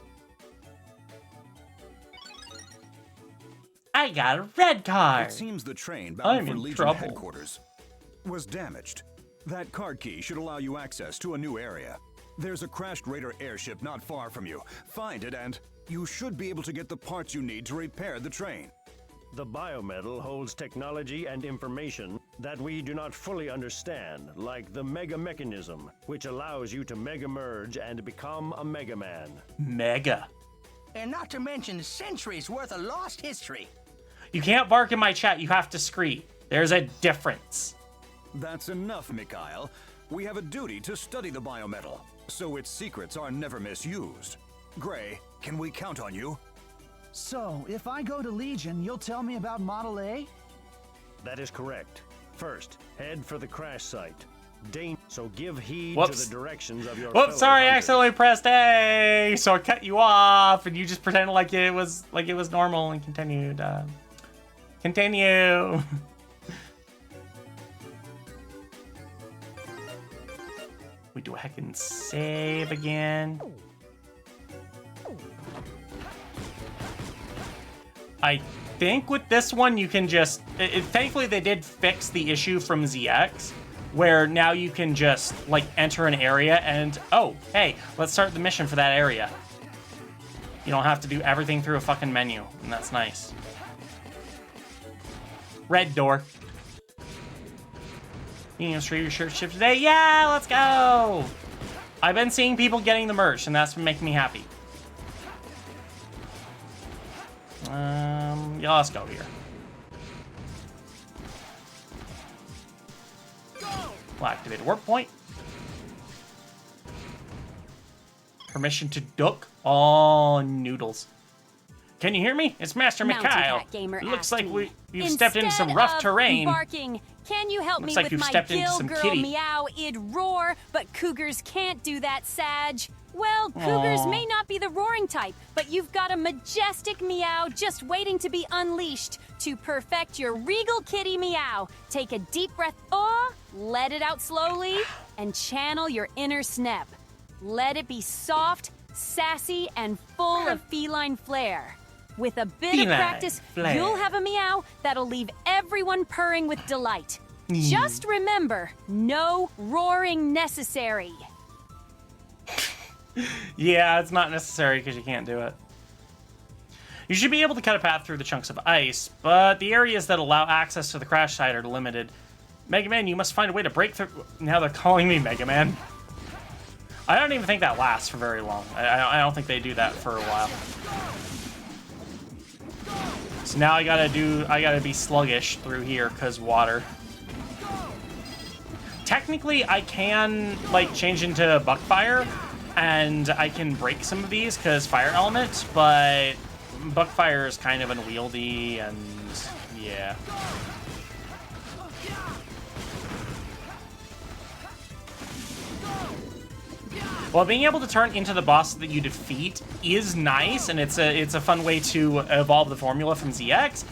Speaker 1: I got a red card.
Speaker 9: It seems the train
Speaker 1: I'm
Speaker 9: bound for
Speaker 1: in
Speaker 9: Legion
Speaker 1: trouble.
Speaker 9: headquarters was damaged. That card key should allow you access to a new area. There's a crashed Raider airship not far from you. Find it and you should be able to get the parts you need to repair the train.
Speaker 10: The biometal holds technology and information that we do not fully understand, like the Mega Mechanism, which allows you to Mega Merge and become a MegaMan.
Speaker 1: Mega.
Speaker 7: And not to mention centuries worth of lost history.
Speaker 1: You can't bark in my chat. You have to scream. There's a difference.
Speaker 9: That's enough, Mikhail. We have a duty to study the biometal, so its secrets are never misused. Gray, can we count on you?
Speaker 2: So, if I go to Legion, you'll tell me about Model A?
Speaker 10: That is correct. First, head for the crash site. So give heed
Speaker 1: Whoops.
Speaker 10: to the directions of your
Speaker 1: Whoops, sorry, I
Speaker 10: hunters.
Speaker 1: accidentally pressed A, so I cut you off, and you just pretended like it was normal and continued. Continue. We do a heckin' save again. I think with this one you can just... thankfully they did fix the issue from ZX, where now you can just, like, enter an area and, oh, hey, let's start the mission for that area. You don't have to do everything through a fucking menu, and that's nice. Red door. You know, stream your shirt ship today? Yeah, let's go! I've been seeing people getting the merch, and that's been making me happy. Yeah, let's go here. We'll activate a warp point. Permission to duck. Oh, noodles. Can you hear me? It's Master
Speaker 5: Mountain
Speaker 1: Mikhail.
Speaker 5: Cat Gamer
Speaker 1: Looks
Speaker 5: asked
Speaker 1: like
Speaker 5: me,
Speaker 1: you've stepped into some rough
Speaker 5: "Instead
Speaker 1: terrain.
Speaker 5: of barking, can you help
Speaker 1: Looks
Speaker 5: me
Speaker 1: like
Speaker 5: with
Speaker 1: you've
Speaker 5: my
Speaker 1: stepped into
Speaker 5: Gill
Speaker 1: some
Speaker 5: Girl
Speaker 1: kitty."
Speaker 5: meow? It'd roar, but cougars can't do that, Sag. Well, cougars
Speaker 1: Aw.
Speaker 5: may not be the roaring type, but you've got a majestic meow just waiting to be unleashed to perfect your regal kitty meow. Take a deep breath, let it out slowly, and channel your inner Snep. Let it be soft, sassy, and full of feline flair. With a bit
Speaker 1: Feline
Speaker 5: of practice,
Speaker 1: flair.
Speaker 5: you'll have a meow that'll leave everyone purring with delight. Just remember, no roaring necessary.
Speaker 1: Yeah, it's not necessary because you can't do it. You should be able to cut a path through the chunks of ice, but the areas that allow access to the crash site are limited. Mega Man, you must find a way to break through... Now they're calling me Mega Man. I don't even think that lasts for very long. I don't think they do that for a while. So now I gotta be sluggish through here because water. Technically, I can, like, change into Buckfire, and I can break some of these because fire element, but Buckfire is kind of unwieldy, and yeah. Well, being able to turn into the boss that you defeat is nice, and it's a fun way to evolve the formula from ZX.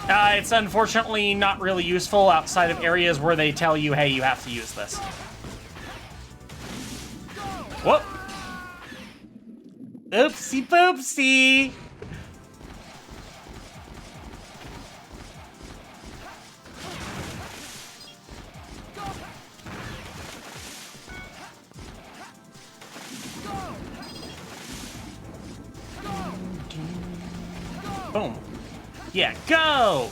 Speaker 1: It's unfortunately not really useful outside of areas where they tell you, hey, you have to use this. Whoop! Oopsie poopsie! Boom. Yeah, go!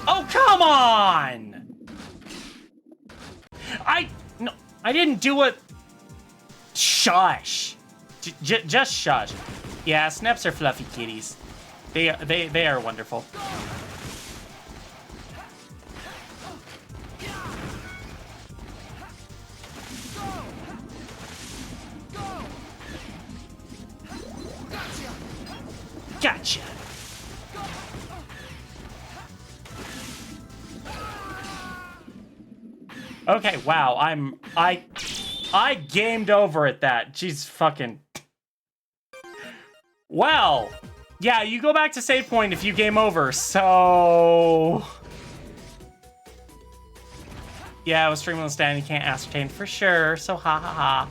Speaker 1: Oh, come on! No, I didn't do it. Shush. Just shush. Yeah, Snaps are fluffy kitties. They are wonderful. Gotcha. Okay, wow, I gamed over at that. Jeez fucking... Well, yeah, you go back to save point if you game over, so... Yeah, with Streamloots down, you can't ascertain for sure, so ha ha ha.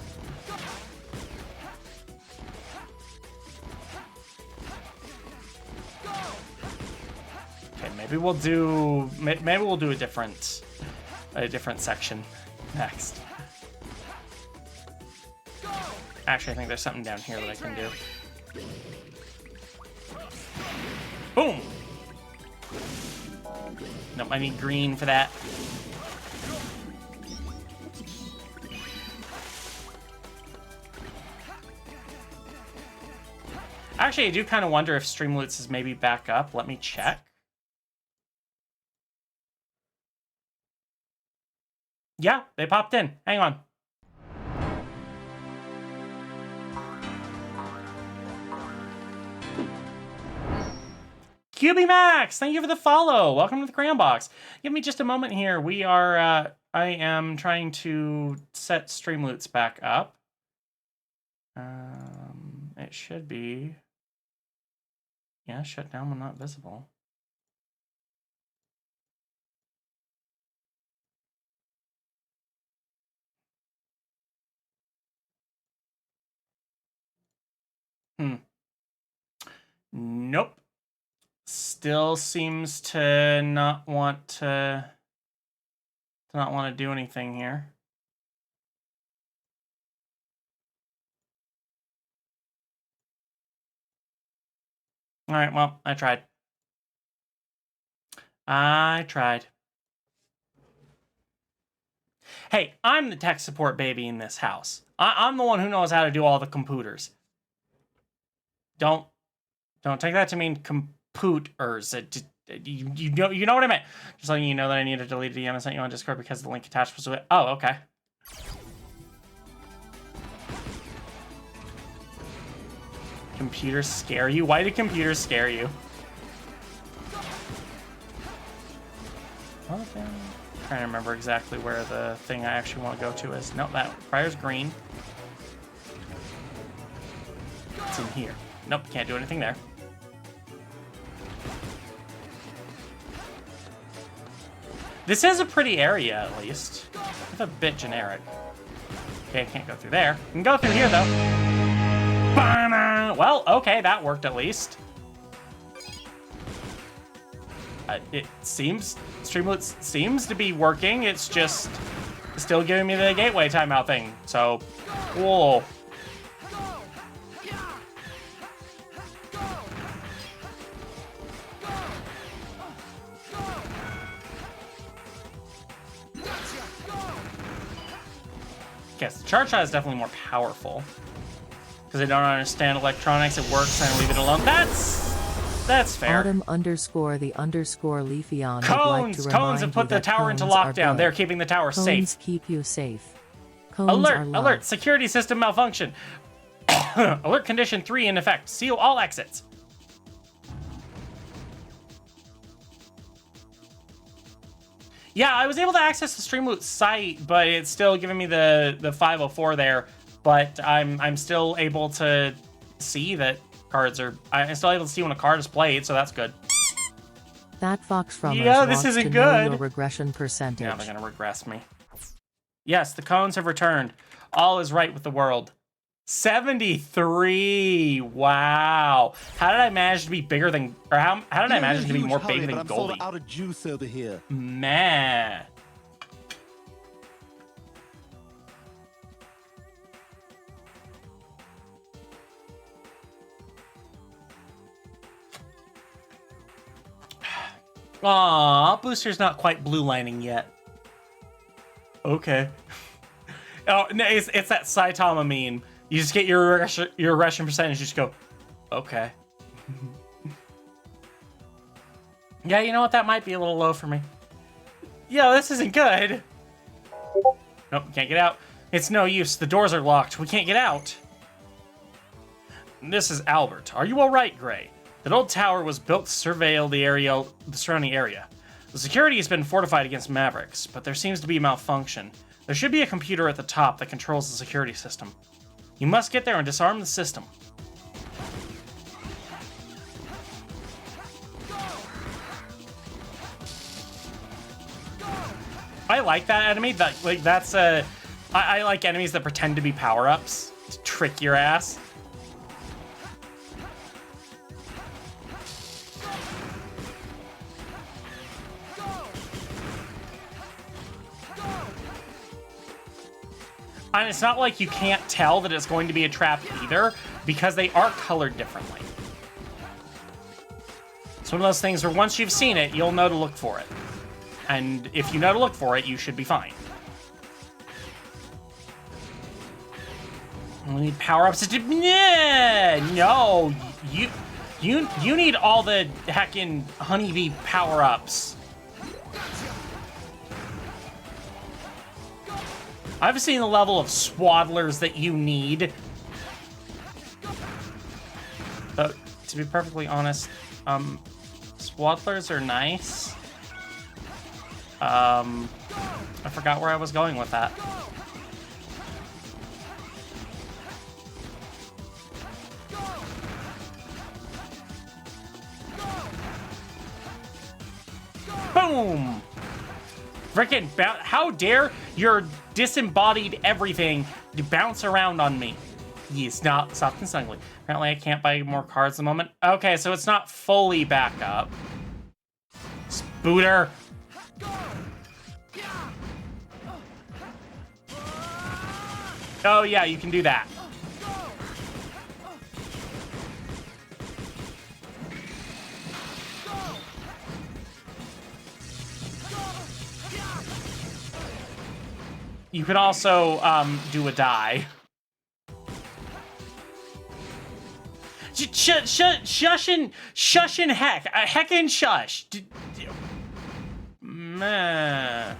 Speaker 1: Okay, maybe we'll do a different section next. Actually, I think there's something down here that I can do. Boom! Nope, I need green for that. Actually, I do kind of wonder if Streamloots is maybe back up. Let me check. Yeah, they popped in. Hang on. QB Max, thank you for the follow. Welcome to the Crayon Box. Give me just a moment here. We are, I am trying to set Streamloots back up. It should be, yeah, shut down when not visible. Nope. Still seems to not want to do anything here. All right, well, I tried. Hey, I'm the tech support baby in this house. I'm the one who knows how to do all the computers. Don't take that to mean computers. You know what I meant. Just letting you know that I need to delete a DM I sent you on Discord because the link attached was it. Oh, okay. Computers scare you? Why do computers scare you? Okay. I'm trying to remember exactly where the thing I actually want to go to is. Nope, that requires green. It's in here. Nope, can't do anything there. This is a pretty area, at least. It's a bit generic. Okay, I can't go through there. I can go through here, though. Well, okay, that worked at least. It seems... Streamloots seems to be working. It's just still giving me the gateway timeout thing. So, whoa. Yes, the charge shot is definitely more powerful. Because I don't understand electronics, it works, and I leave it alone. That's fair.
Speaker 4: Autumn_the_Leafeon would like
Speaker 1: Cones!
Speaker 4: to
Speaker 1: Cones
Speaker 4: remind
Speaker 1: have
Speaker 4: you
Speaker 1: put the
Speaker 4: that
Speaker 1: tower into
Speaker 4: cones are
Speaker 1: lockdown.
Speaker 4: good.
Speaker 1: They're keeping the tower
Speaker 4: Cones
Speaker 1: safe.
Speaker 4: keep you safe. Cones are
Speaker 1: Alert!
Speaker 4: love.
Speaker 1: Alert! Security system malfunction. Alert condition 3 in effect. Seal all exits. Yeah, I was able to access the Streamloots site, but it's still giving me the 504 there. But I'm still able to see that cards are... I'm still able to see when a card is played, so that's good.
Speaker 4: That Fox from
Speaker 1: Yeah, this
Speaker 4: wants
Speaker 1: isn't
Speaker 4: to know
Speaker 1: good.
Speaker 4: your regression percentage.
Speaker 1: Yeah, they're gonna regress me. Yes, the cones have returned. All is right with the world. 73. Wow. How did I manage to be bigger than... Or how did I manage to be more big than Goldie?
Speaker 11: Out of juice over here.
Speaker 1: Man. Aw, Booster's not quite blue lining yet. Okay. Oh, no, it's that Saitama meme. You just get your regression percentage, you just go, okay. Yeah, you know what? That might be a little low for me. Yo, this isn't good. Nope, can't get out. It's no use. The doors are locked. We can't get out. This is Albert. Are you all right, Gray? That old tower was built to surveil the surrounding area. The security has been fortified against Mavericks, but there seems to be a malfunction. There should be a computer at the top that controls the security system. You must get there and disarm the system. like that enemy. That's I like enemies that pretend to be power-ups to trick your ass. And it's not like you can't tell that it's going to be a trap either, because they are colored differently. It's one of those things where once you've seen it, you'll know to look for it. And if you know to look for it, you should be fine. We need power-ups to... No! You need all the heckin' honeybee power-ups. I've seen the level of swaddlers that you need. But to be perfectly honest, swaddlers are nice. I forgot where I was going with that. Boom! Frickin' how dare your disembodied everything to bounce around on me? Yes, now soft and snuggly. Apparently I can't buy more cards at the moment. Okay, so it's not fully back up. Spooter! Oh yeah, you can do that. You can also do a die. Shush and heck. Heck and shush. Meh.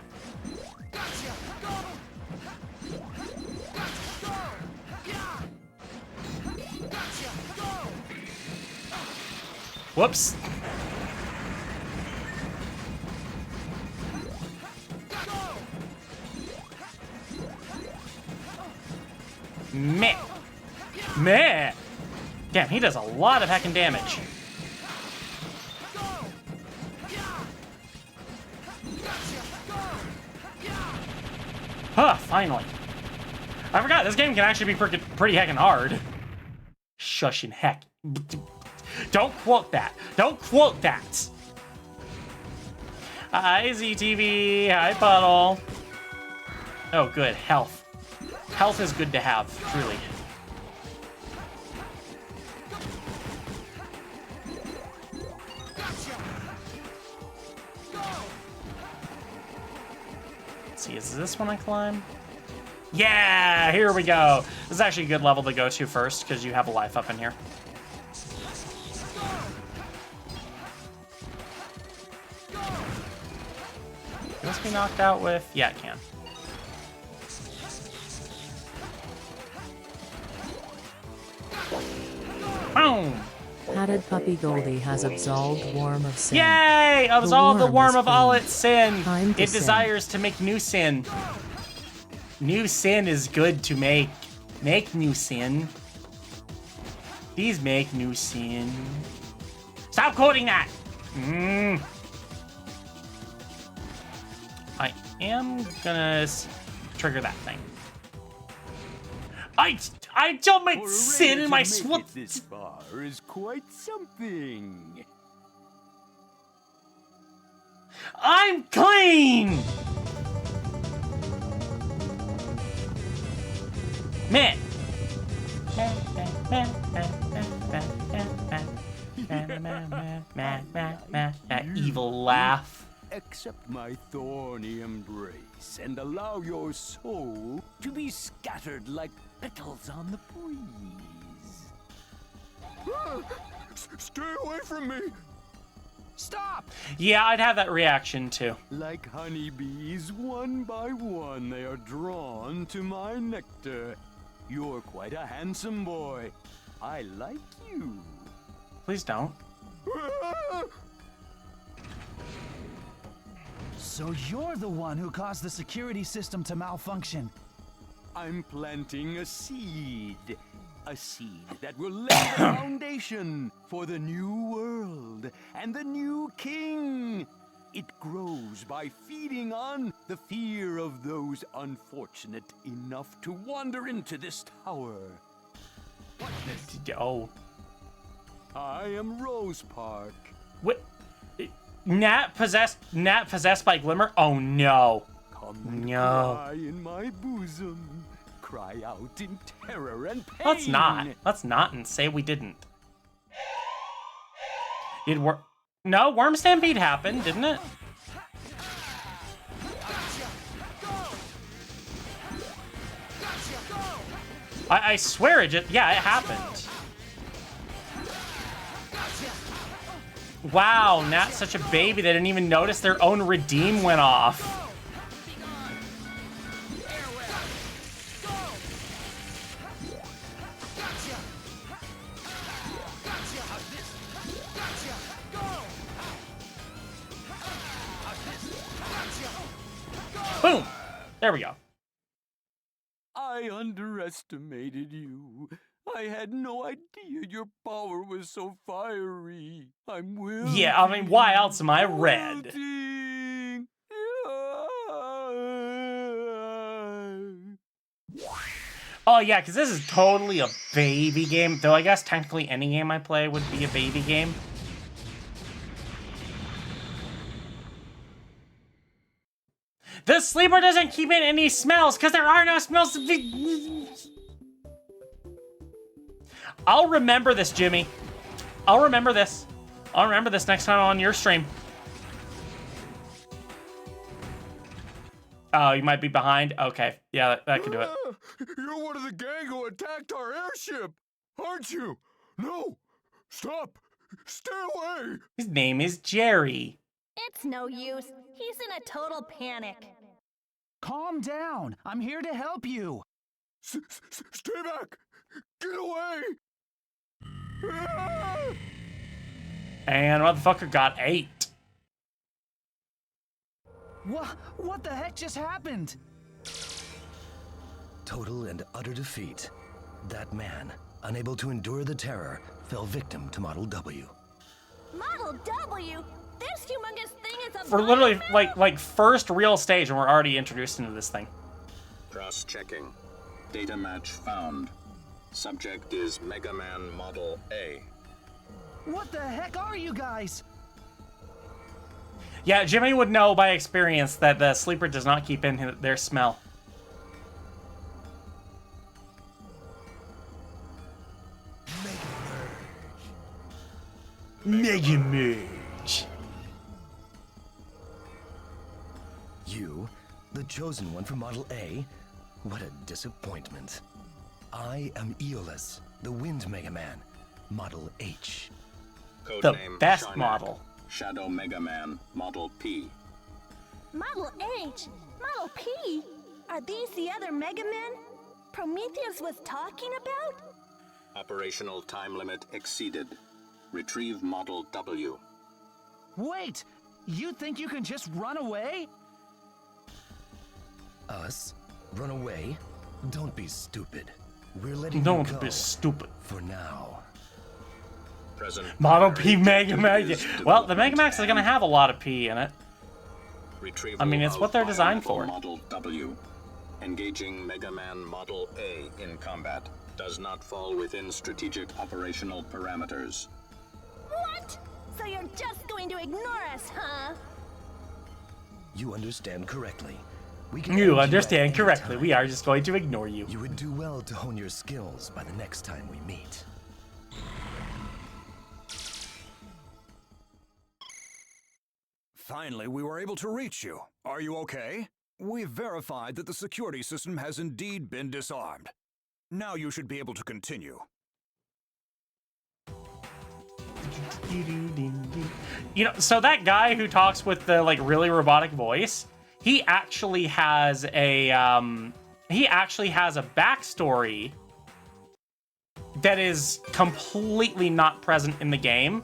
Speaker 1: Whoops. Meh. Meh. Damn, he does a lot of heckin' damage. Huh, finally. I forgot, this game can actually be pretty heckin' hard. Shush and heck. Don't quote that. Don't quote that. Hi, ZTV. Hi, Puddle. Oh, good. Health. Health is good to have, truly. Let's see, is this one I climb? Yeah, here we go. This is actually a good level to go to first, because you have a life up in here. Can this be knocked out with? Yeah, it can. Boom!
Speaker 4: Hatted Puppy Goldie has absolved Worm of Sin.
Speaker 1: Yay! Absolve the worm of all
Speaker 4: free.
Speaker 1: its sin.
Speaker 4: Time to
Speaker 1: It
Speaker 4: sin.
Speaker 1: desires to make new sin. New sin is good to make. Make new sin. Please make new sin. Stop quoting that! I am gonna trigger that thing. I don't make sin in my swat.
Speaker 11: This far is quite something.
Speaker 1: I'm clean! Man. Evil laugh.
Speaker 11: Accept my thorny embrace and allow your soul to be scattered like petals on the breeze. Stay away from me! Stop!
Speaker 1: Yeah, I'd have that reaction too.
Speaker 11: Like honeybees, one by one they are drawn to my nectar. You're quite a handsome boy. I like you.
Speaker 1: Please don't.
Speaker 2: So you're the one who caused the security system to malfunction.
Speaker 11: I'm planting a seed. A seed that will lay the foundation for the new world and the new king. It grows by feeding on the fear of those unfortunate enough to wander into this tower.
Speaker 1: Oh.
Speaker 11: I am Rose Park.
Speaker 1: What? Nat possessed by Glimmer? Oh no.
Speaker 11: Come and
Speaker 1: No.
Speaker 11: cry in my bosom. Cry out in terror and pain.
Speaker 1: Let's not. Let's not and say we didn't. No, Worm Stampede happened, didn't it? I swear it just, yeah, it happened. Wow, Nat's such a baby, they didn't even notice their own redeem went off. Boom! There we go.
Speaker 11: I underestimated you. I had no idea your power was so fiery. I'm wilting.
Speaker 1: Yeah, I mean, why else am I red?
Speaker 11: Wilting.
Speaker 1: Oh yeah, because this is totally a baby game. Though I guess technically any game I play would be a baby game. The sleeper doesn't keep in any smells because there are no smells to be. I'll remember this, Jimmy. I'll remember this. I'll remember this next time on your stream. Oh, you might be behind? Okay. Yeah, that could do it.
Speaker 11: You're one of the gang who attacked our airship, aren't you? No! Stop! Stay away!
Speaker 1: His name is Jerry.
Speaker 8: It's no use. He's in a total panic.
Speaker 2: Calm down. I'm here to help you.
Speaker 11: Stay back! Get away!
Speaker 1: And motherfucker got 8.
Speaker 2: What the heck just happened?
Speaker 6: Total and utter defeat. That man, unable to endure the terror, fell victim to Model W.
Speaker 8: Model W? This humongous thing is a
Speaker 1: For literally, like first real stage, and we're already introduced into this thing.
Speaker 12: Cross-checking. Data match found. Subject is MegaMan Model A.
Speaker 2: What the heck are you guys?
Speaker 1: Yeah, Jimmy would know by experience that the sleeper does not keep in their smell. MegaMan.
Speaker 6: You, the chosen one for Model A? What a disappointment. I am Aeolus, the Wind Mega Man, Model H.
Speaker 12: Codename
Speaker 1: best
Speaker 12: Sharnak.
Speaker 1: model.
Speaker 12: Shadow MegaMan Model P.
Speaker 8: Model H? Model P? Are these the other Mega Men Prometheus was talking about?
Speaker 12: Operational time limit exceeded. Retrieve Model W.
Speaker 2: Wait! You think you can just run away?
Speaker 6: Us? Run away? Don't be stupid. We're letting you
Speaker 1: Don't
Speaker 6: go.
Speaker 1: be stupid.
Speaker 6: For now.
Speaker 12: Present
Speaker 1: Model P
Speaker 12: primary
Speaker 1: MegaMan.
Speaker 12: objective
Speaker 1: Well, the
Speaker 12: development
Speaker 1: MegaMax is going to have a lot of P in it.
Speaker 12: Retrieval
Speaker 1: I mean, it's
Speaker 12: of
Speaker 1: what they're designed
Speaker 12: viable
Speaker 1: for.
Speaker 12: Model W. Engaging MegaMan Model A in combat does not fall within strategic operational parameters.
Speaker 8: What? So you're just going to ignore us, huh?
Speaker 6: You understand correctly. We can
Speaker 1: You
Speaker 6: end
Speaker 1: understand
Speaker 6: at any
Speaker 1: correctly.
Speaker 6: time.
Speaker 1: We are just going to ignore you.
Speaker 6: You would do well to hone your skills by the next time we meet.
Speaker 9: Finally, we were able to reach you. Are you okay? We've verified that the security system has indeed been disarmed. Now you should be able to continue.
Speaker 1: You know, so that guy who talks with the like really robotic voice, he actually has a backstory that is completely not present in the game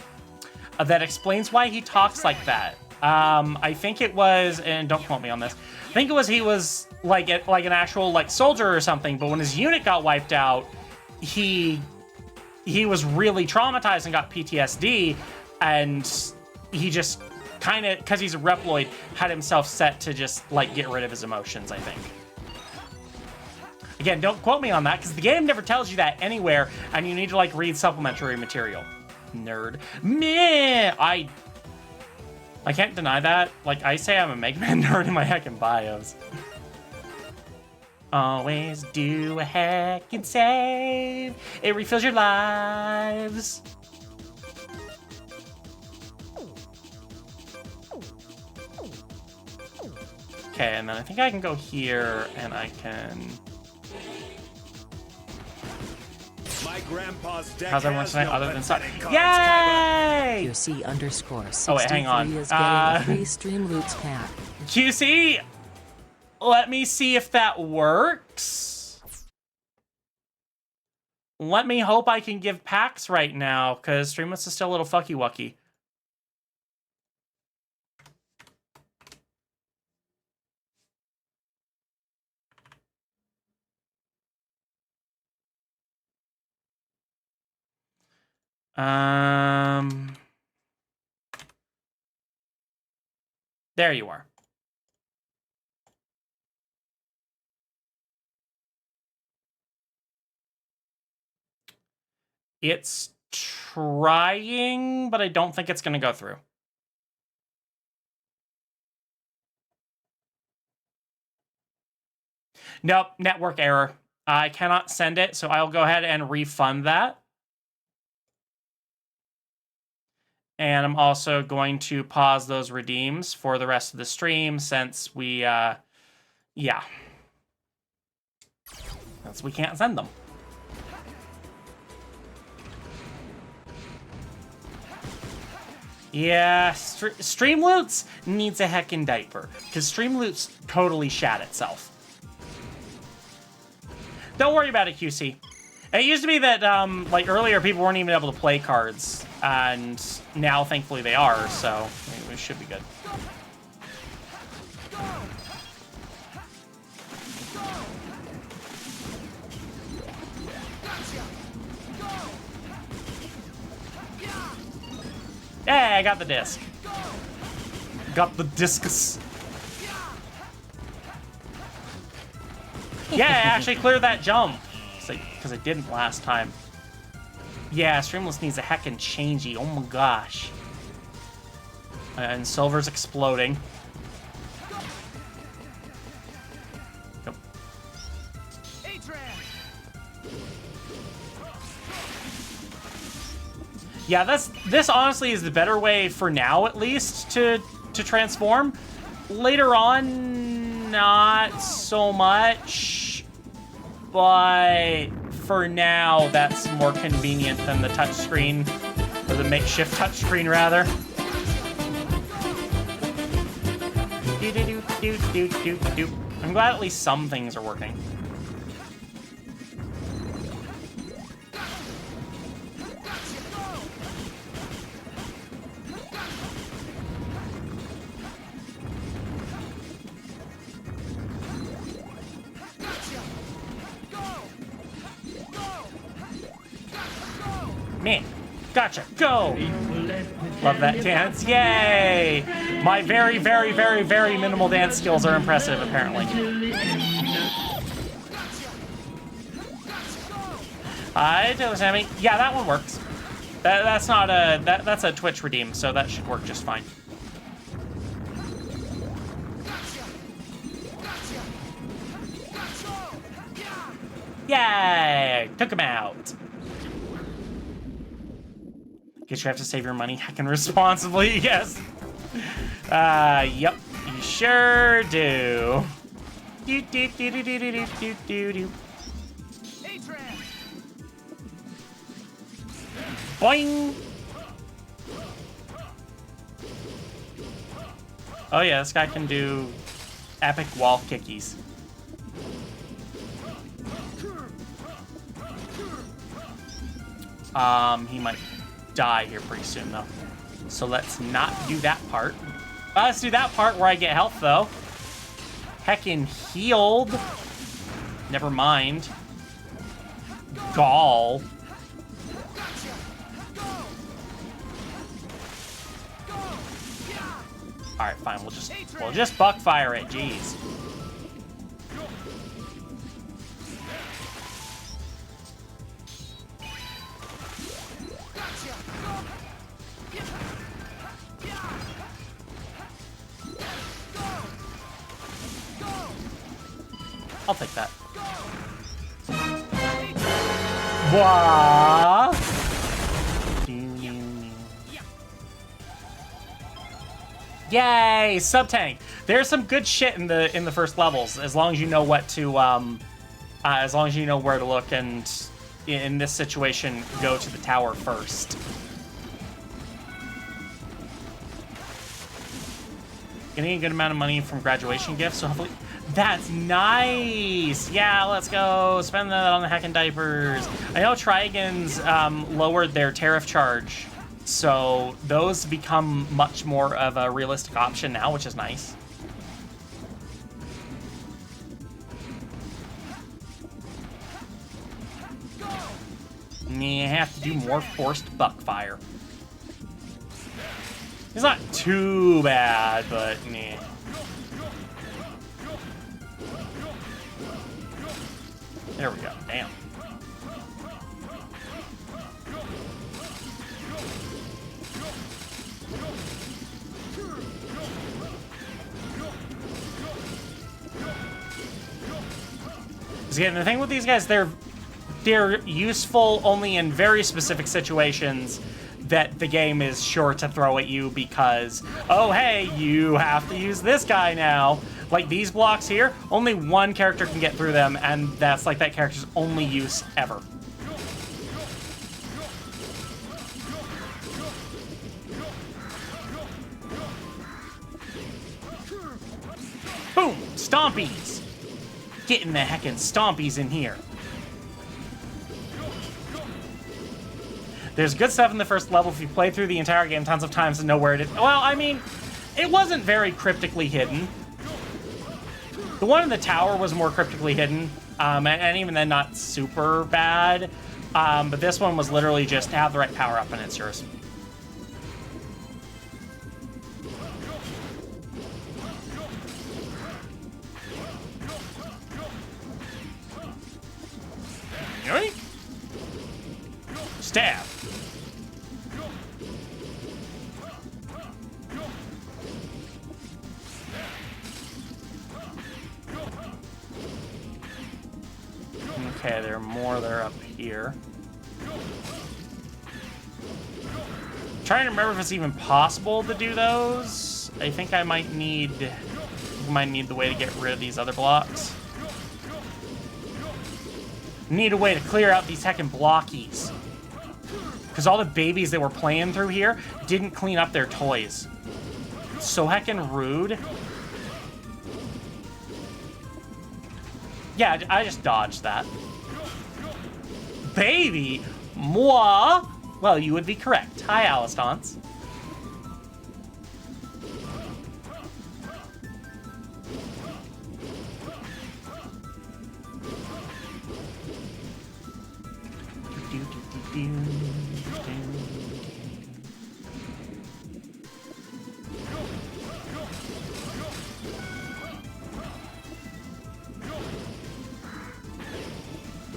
Speaker 1: that explains why he talks like that. I think it was, and don't quote me on this, I think it was he was like an actual like soldier or something, but when his unit got wiped out, he was really traumatized and got PTSD, and he just kind of, because he's a Reploid, had himself set to just, like, get rid of his emotions, I think. Again, don't quote me on that, because the game never tells you that anywhere, and you need to, like, read supplementary material. Nerd. Meh! I can't deny that. Like, I say I'm a MegaMan nerd in my heckin' bios. Always do a heck and save. It refills your lives. Okay, and then I think I can go here, and I can...
Speaker 13: My grandpa's deck
Speaker 1: How's everyone
Speaker 13: has
Speaker 1: tonight
Speaker 13: no
Speaker 1: other than Sun?
Speaker 13: pathetic cards,
Speaker 1: Yay!
Speaker 4: QC_63
Speaker 1: Oh, wait, hang on.
Speaker 4: is getting a free Streamloots pack.
Speaker 1: QC, let me see if that works. Let me hope I can give packs right now, because Streamloots is still a little fucky-wucky. There you are. It's trying, but I don't think it's going to go through. Nope, network error. I cannot send it, so I'll go ahead and refund that. And I'm also going to pause those redeems for the rest of the stream since we, yeah. Since we can't send them. Yeah, Streamloots needs a heckin' diaper, because Streamloots totally shat itself. Don't worry about it, QC. It used to be that, like, earlier people weren't even able to play cards, and now, thankfully, they are, so we should be good. Hey, I got the disc. Got the discus. Yeah, I actually cleared that jump. Because I didn't last time. Yeah, Streamloots needs a heckin' changey. Oh my gosh. And Silver's exploding. Yep. Yeah, this honestly is the better way for now, at least, to transform. Later on, not so much, but for now, that's more convenient than the touchscreen, or the makeshift touchscreen, rather. I'm glad at least some things are working. Man, gotcha, go! Love that dance, yay! My very, very, very, very minimal dance skills are impressive, apparently. Hi, Taylor Sammy. Yeah, that one works. That's not a, that's a Twitch redeem, so that should work just fine. Yay! Took him out. Guess you have to save your money heckin' responsibly, yes. Yep, you sure do. Boing! Oh yeah, this guy can do epic wall kickies. He might die here pretty soon, though. So let's not do that part. Let's do that part where I get health, though. Heckin' healed. Never mind. Gall. All right, fine. We'll just buckfire it. Jeez. I'll take that. Wah! Yay, sub-tank. There's some good shit in the first levels, as long as you know what to as long as you know where to look, and in this situation, go to the tower first. Getting a good amount of money from graduation gifts, so hopefully... That's nice! Yeah, let's go spend that on the heckin' diapers. I know Trigon's lowered their tariff charge, so those become much more of a realistic option now, which is nice. You have to do more forced buckfire. It's not too bad, but nah. There we go. Damn. Again, the thing with these guys, they're useful only in very specific situations that the game is sure to throw at you because, oh hey, you have to use this guy now. Like these blocks here, only one character can get through them, and that's like that character's only use ever. Boom! Stompies! Getting the heckin' stompies in here. There's good stuff in the first level if you play through the entire game tons of times and know where it is. Well, I mean, it wasn't very cryptically hidden. The one in the tower was more cryptically hidden, and even then not super bad. But this one was literally just have the right power up and it's yours. Yoink! Stab. Okay, there are more that are up here. I'm trying to remember if it's even possible to do those. I think I might need the way to get rid of these other blocks. Need a way to clear out these heckin' blockies. Because all the babies that were playing through here didn't clean up their toys. It's so heckin' rude. Yeah, I just dodged that. Baby? Moi? Well, you would be correct. Hi, Alistance.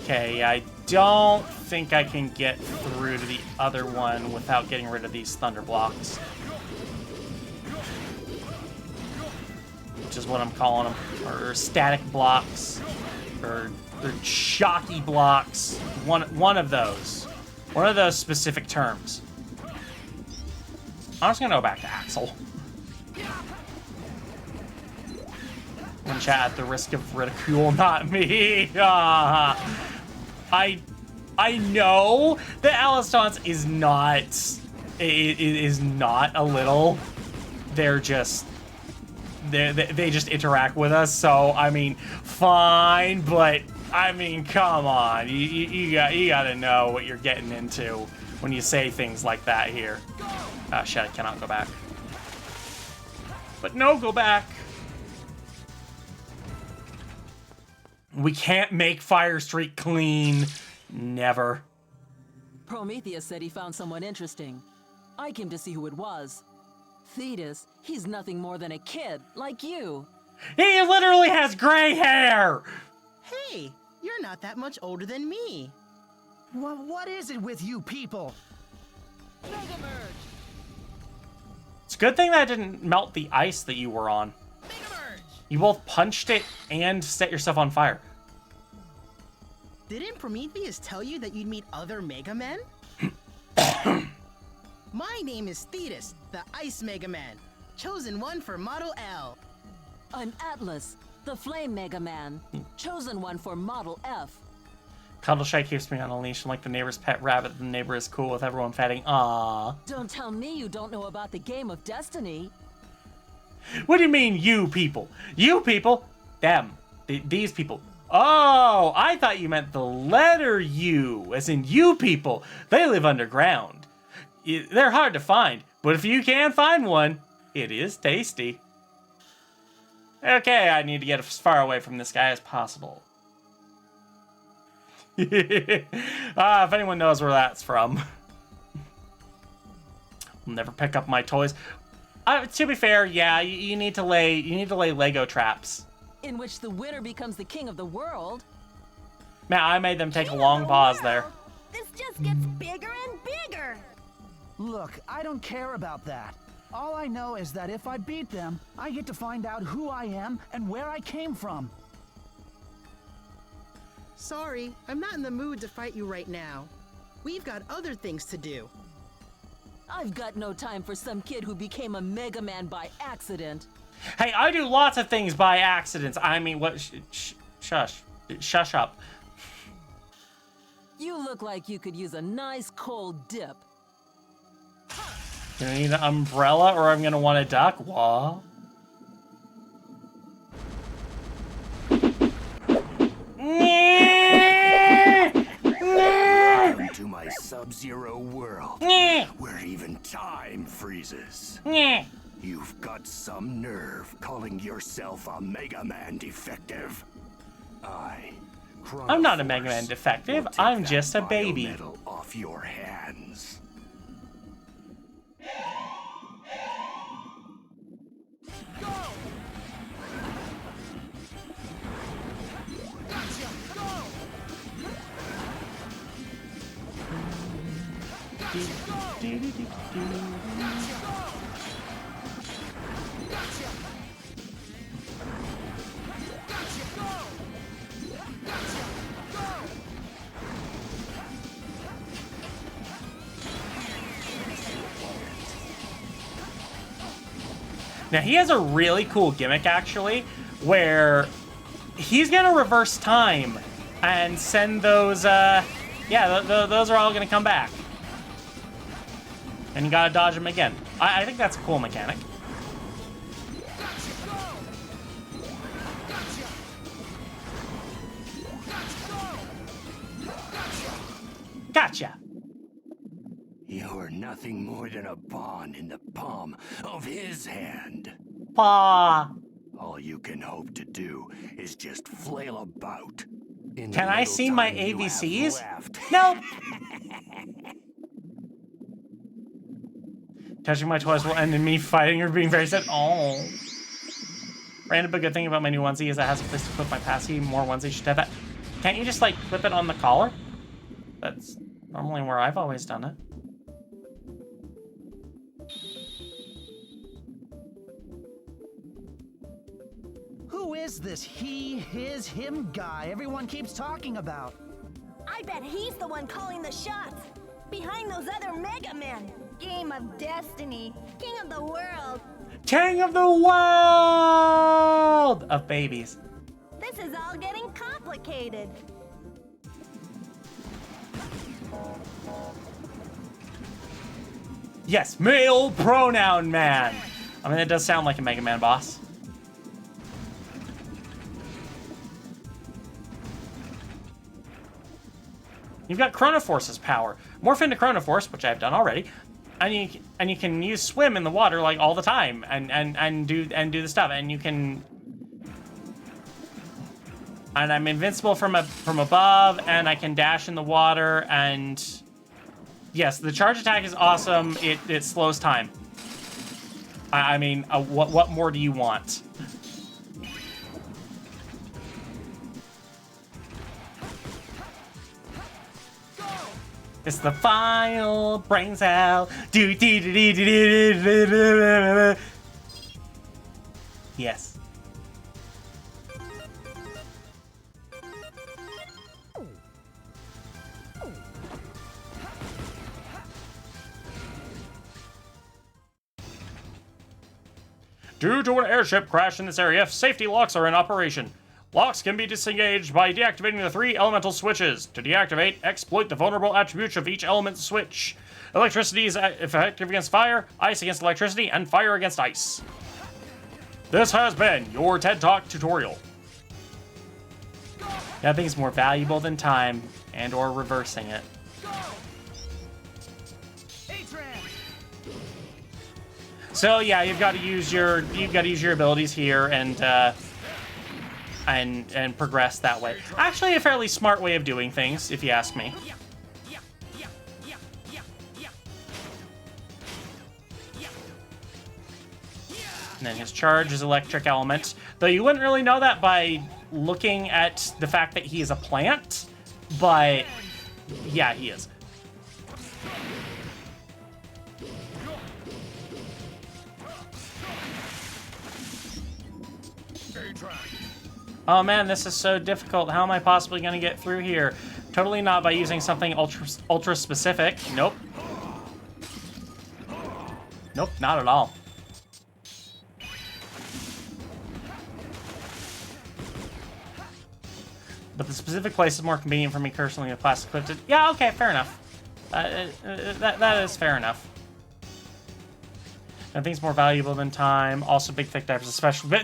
Speaker 1: Okay, I don't think I can get through to the other one without getting rid of these thunder blocks. Which is what I'm calling them. Or static blocks. Or shocky blocks. One of those. One of those specific terms. I'm just gonna go back to Axel. And chat at the risk of ridicule, not me. I know that Alistance is not a little. They're just they just interact with us. So I mean, fine, but I mean, come on, you gotta know what you're getting into when you say things like that here. Ah, shit, I cannot go back. But no, go back. We can't make Fire Street clean. Never.
Speaker 14: Prometheus said he found someone interesting. I came to see who it was. Thetis, he's nothing more than a kid, like you.
Speaker 1: He literally has gray hair!
Speaker 15: Hey, you're not that much older than me.
Speaker 2: What is it with you people?
Speaker 1: It's a good thing that I didn't melt the ice that you were on. You both punched it and set yourself on fire.
Speaker 15: Didn't Prometheus tell you that you'd meet other Mega Men? My name is Thetis, the Ice Mega Man, chosen one for Model L.
Speaker 14: I'm Atlas, the Flame Mega Man, chosen one for Model F.
Speaker 1: Cuddleshy keeps me on a leash. I'm like the neighbor's pet rabbit. The neighbor is cool with everyone petting. Aww.
Speaker 14: Don't tell me you don't know about the game of destiny.
Speaker 1: What do you mean, you people? You people? Them. These people. Oh, I thought you meant the letter U, as in you people. They live underground. They're hard to find, but if you can find one, it is tasty. Okay, I need to get as far away from this guy as possible. If anyone knows where that's from. I'll never pick up my toys. To be fair, yeah, you need to lay Lego traps.
Speaker 14: In which the winner becomes the king of the world.
Speaker 1: Man, I made them take a long pause there.
Speaker 8: This just gets bigger and bigger.
Speaker 2: Look, I don't care about that. All I know is that if I beat them, I get to find out who I am and where I came from.
Speaker 15: Sorry, I'm not in the mood to fight you right now. We've got other things to do.
Speaker 14: I've got no time for some kid who became a Mega Man by accident.
Speaker 1: Hey, I do lots of things by accidents. I mean, what? Shush up.
Speaker 14: You look like you could use a nice cold dip.
Speaker 1: Gonna need an umbrella or I'm gonna want a duck? What?
Speaker 16: Welcome to my Sub-Zero world, where even time freezes. You've got some nerve calling yourself a Mega Man defective.
Speaker 1: I'm not a Mega Man defective. I'm just a baby.
Speaker 16: Metal off your hands.
Speaker 1: Now, he has a really cool gimmick, actually, where he's going to reverse time and send those, those are all going to come back. And you got to dodge them again. I think that's a cool mechanic. Gotcha.
Speaker 16: You're nothing more than a pawn in the palm of his hand.
Speaker 1: Paw.
Speaker 16: All you can hope to do is just flail about.
Speaker 1: Can I see my AVCs? Nope. Touching my toys will end in me fighting or being very sad. Oh. Random but good thing about my new onesie is it has a place to clip my passy. More onesies should have that. Can't you just, like, clip it on the collar? That's normally where I've always done it.
Speaker 2: Who is this he, his, him guy everyone keeps talking about?
Speaker 8: I bet he's the one calling the shots. Behind those other Mega Men. Game of Destiny. King of the world.
Speaker 1: King of the world of babies.
Speaker 8: This is all getting complicated.
Speaker 1: Yes, male pronoun man. I mean, it does sound like a Mega Man boss. You've got Chronoforce's power. Morph into Chronoforce, which I've done already, and you can use swim in the water like all the time, and do the stuff, and you can. And I'm invincible from above, and I can dash in the water, and yes, the charge attack is awesome. It slows time. I mean, what more do you want? It's the final brain cell. Yes. Due to an airship crash in this area, safety locks are in operation. Locks can be disengaged by deactivating the 3 elemental switches. To deactivate, exploit the vulnerable attributes of each element switch. Electricity is effective against fire, ice against electricity, and fire against ice. This has been your TED Talk tutorial. Nothing's more valuable than time and or reversing it. So yeah, you've got to use your abilities here and progress that way. Actually, a fairly smart way of doing things, if you ask me. And then his charge is electric element, though you wouldn't really know that by looking at the fact that he is a plant, but yeah, he is. Oh man, this is so difficult. How am I possibly going to get through here? Totally not by using something ultra specific. Nope. Nope, not at all. But the specific place is more convenient for me personally with plastic clipped. Yeah, okay, fair enough. That is fair enough. Nothing's more valuable than time. Also, big thick diapers, especially.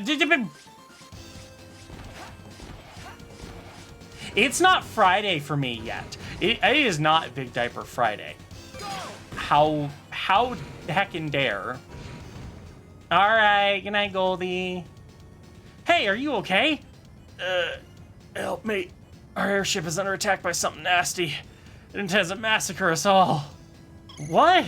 Speaker 1: It's not Friday for me yet. It is not Big Diaper Friday. How heckin' dare? All right, good night, Goldie. Hey, are you okay? Help me. Our airship is under attack by something nasty. It intends to massacre us all. What?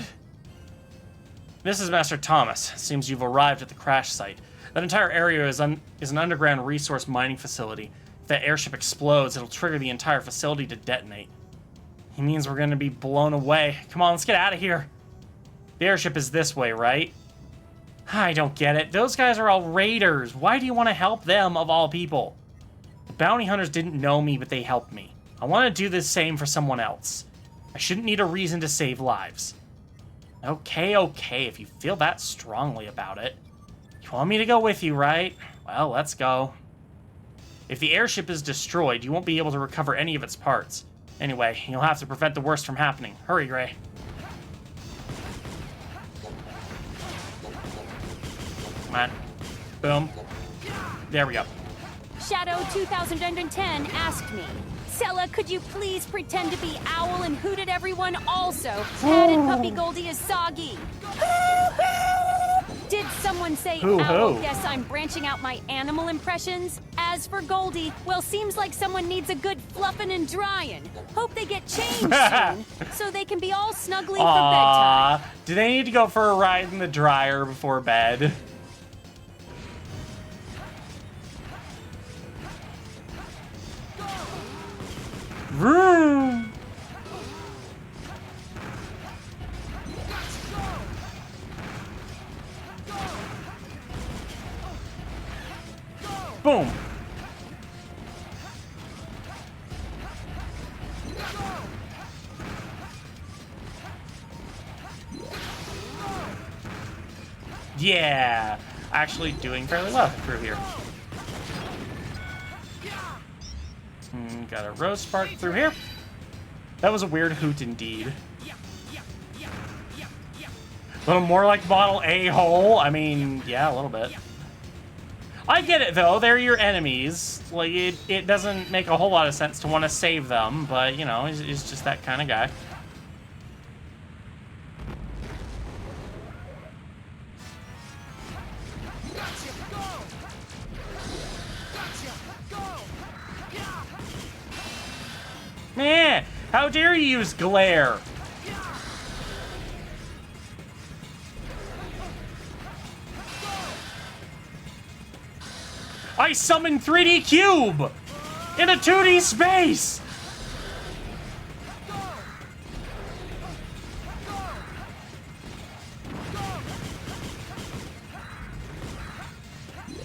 Speaker 1: This is Master Thomas. Seems you've arrived at the crash site. That entire area is an underground resource mining facility. If that airship explodes, it'll trigger the entire facility to detonate. He means we're gonna be blown away. Come on, let's get out of here. The airship is this way, right? I don't get it. Those guys are all raiders. Why do you want to help them, of all people? The bounty hunters didn't know me, but they helped me. I want to do the same for someone else. I shouldn't need a reason to save lives. Okay, if you feel that strongly about it. You want me to go with you, right? Well, let's go. If the airship is destroyed, you won't be able to recover any of its parts. Anyway, you'll have to prevent the worst from happening. Hurry, Gray. Come on. Boom. There we go.
Speaker 5: Shadow 2010 asked me, Sella, could you please pretend to be Owl and hoot at everyone also? Added Puppy Goldie is soggy. Did someone say Owl? Guess I'm branching out my animal impressions. As for Goldie, well, seems like someone needs a good fluffing and drying. Hope they get changed soon, so they can be all snuggly for bedtime.
Speaker 1: Do they need to go for a ride in the dryer before bed? Vroom. Boom. Yeah, actually doing fairly well through here. Got a rose spark through here. That was a weird hoot indeed. A little more like Model A-hole. I mean, yeah, a little bit. I get it, though. They're your enemies. Like, it doesn't make a whole lot of sense to want to save them, but, you know, he's just that kind of guy. Man, how dare you use glare? I summon 3D cube in a 2D space.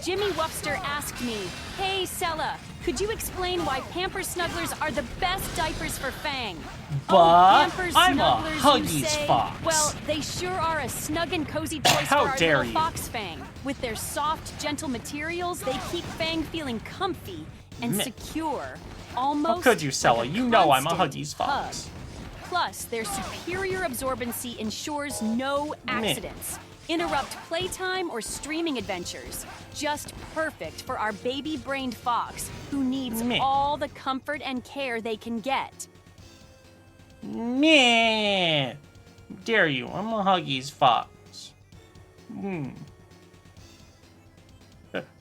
Speaker 5: Jimmy Wupster asked me, "Hey, Sella, could you explain why Pampers Snugglers are the best diapers for Fang?"
Speaker 1: But
Speaker 5: Pampers
Speaker 1: I'm a
Speaker 5: Snugglers, you
Speaker 1: Huggies
Speaker 5: say?
Speaker 1: fox.
Speaker 5: Well, they sure are a snug and cozy choice
Speaker 1: How
Speaker 5: for our
Speaker 1: dare
Speaker 5: little
Speaker 1: you.
Speaker 5: fox Fang. With their soft, gentle materials, they keep Fang feeling comfy and
Speaker 1: Meh.
Speaker 5: secure. Almost
Speaker 1: How could you, Sella?
Speaker 5: like a
Speaker 1: You know I'm a
Speaker 5: constant
Speaker 1: Huggies fox.
Speaker 5: hug. Plus, their superior absorbency ensures no accidents. Interrupt playtime or streaming adventures. Just perfect for our baby-brained fox who needs
Speaker 1: Meh.
Speaker 5: all the comfort and care they can get.
Speaker 1: Meh. Dare you? I'm a Huggies fox.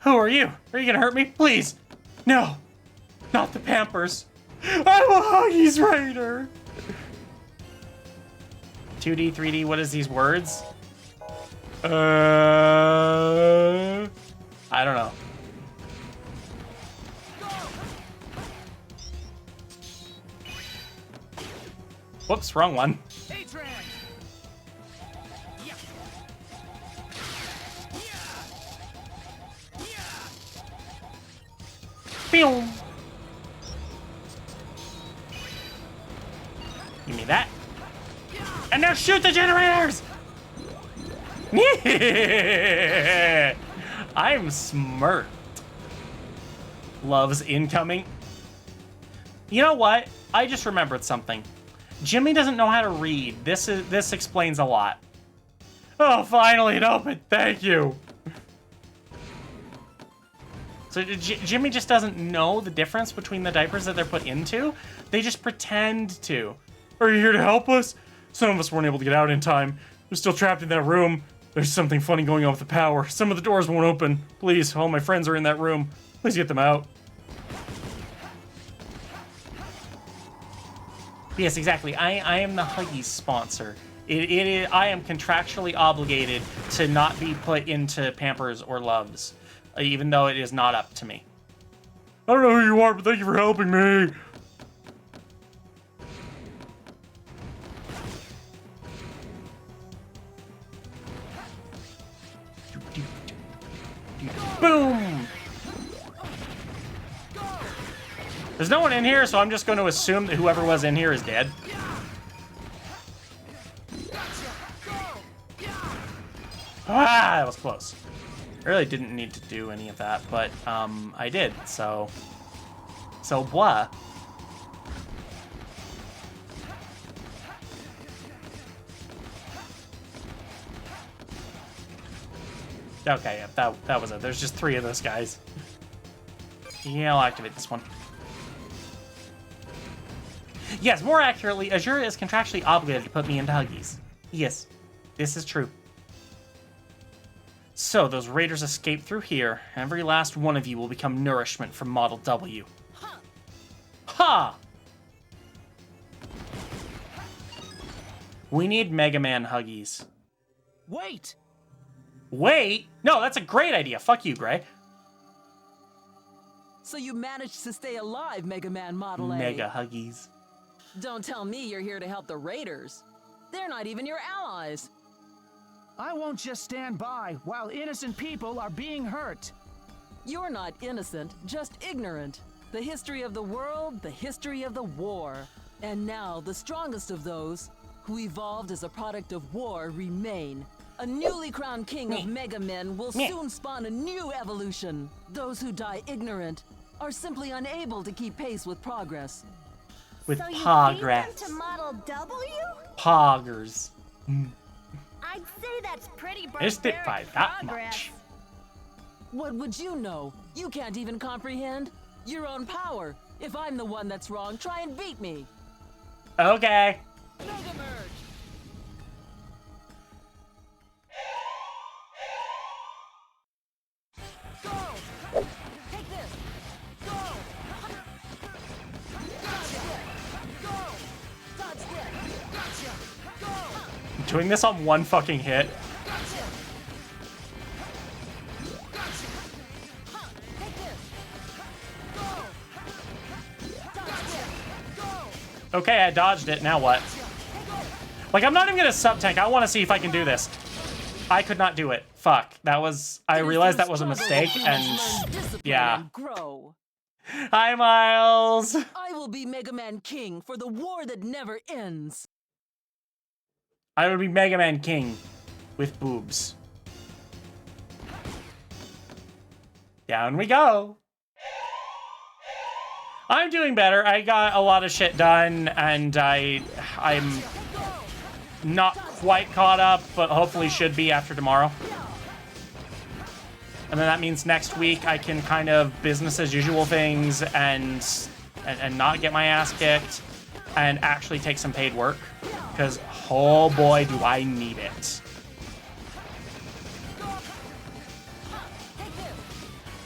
Speaker 1: Who are you? Are you gonna hurt me? Please. No. Not the Pampers. I'm a Huggies Raider. 2D, 3D, what is these words? I don't know. Whoops, wrong one. Boom. Give me that. And now shoot the generators! I'm smart. Love's incoming. You know what? I just remembered something. Jimmy doesn't know how to read. This explains a lot. Oh, finally it opened. Thank you. So Jimmy just doesn't know the difference between the diapers that they're put into. They just pretend to. Are you here to help us? Some of us weren't able to get out in time. We're still trapped in that room. There's something funny going on with the power. Some of the doors won't open. Please, all my friends are in that room. Please get them out. Yes, exactly. I am the Huggies sponsor. I am contractually obligated to not be put into Pampers or Loves, even though it is not up to me. I don't know who you are, but thank you for helping me. Boom! There's no one in here, so I'm just going to assume that whoever was in here is dead. Ah, that was close. I really didn't need to do any of that, but I did, so blah. Okay, yeah, that was it. There's just 3 of those guys. Yeah, I'll activate this one. Yes, more accurately, Azure is contractually obligated to put me into Huggies. Yes, this is true. So, those raiders escape through here. Every last one of you will become nourishment from Model W. Ha! We need MegaMan Huggies.
Speaker 2: Wait!
Speaker 1: Wait? No, that's a great idea. Fuck you, Gray.
Speaker 14: So you managed to stay alive, MegaMan Model A.
Speaker 1: Mega Huggies.
Speaker 14: Don't tell me you're here to help the raiders. They're not even your allies.
Speaker 2: I won't just stand by while innocent people are being hurt.
Speaker 14: You're not innocent, just ignorant. The history of the world, the history of the war. And now, the strongest of those, who evolved as a product of war, remain. A newly crowned king of MegaMen will soon spawn a new evolution. Those who die ignorant are simply unable to keep pace with progress.
Speaker 1: With
Speaker 8: So you
Speaker 1: progress.
Speaker 8: feed them to Model W?
Speaker 1: Poggers.
Speaker 8: I'd say that's pretty
Speaker 1: Missed it by
Speaker 8: barbaric
Speaker 1: that
Speaker 8: progress.
Speaker 1: much.
Speaker 14: What would you know? You can't even comprehend your own power. If I'm the one that's wrong, try and beat me.
Speaker 1: Okay. Doing this on one fucking hit. Okay, I dodged it. Now what? Like, I'm not even gonna sub-tank. I want to see if I can do this. I could not do it. Fuck. That was... I realized that was a mistake, and... Yeah. Hi, Miles!
Speaker 14: I will be Mega Man King for the war that never ends.
Speaker 1: I would be Mega Man King with boobs. Down we go. I'm doing better. I got a lot of shit done, and I'm not quite caught up, but hopefully should be after tomorrow. And then that means next week I can kind of business as usual things and not get my ass kicked and actually take some paid work. Because, oh boy, do I need it.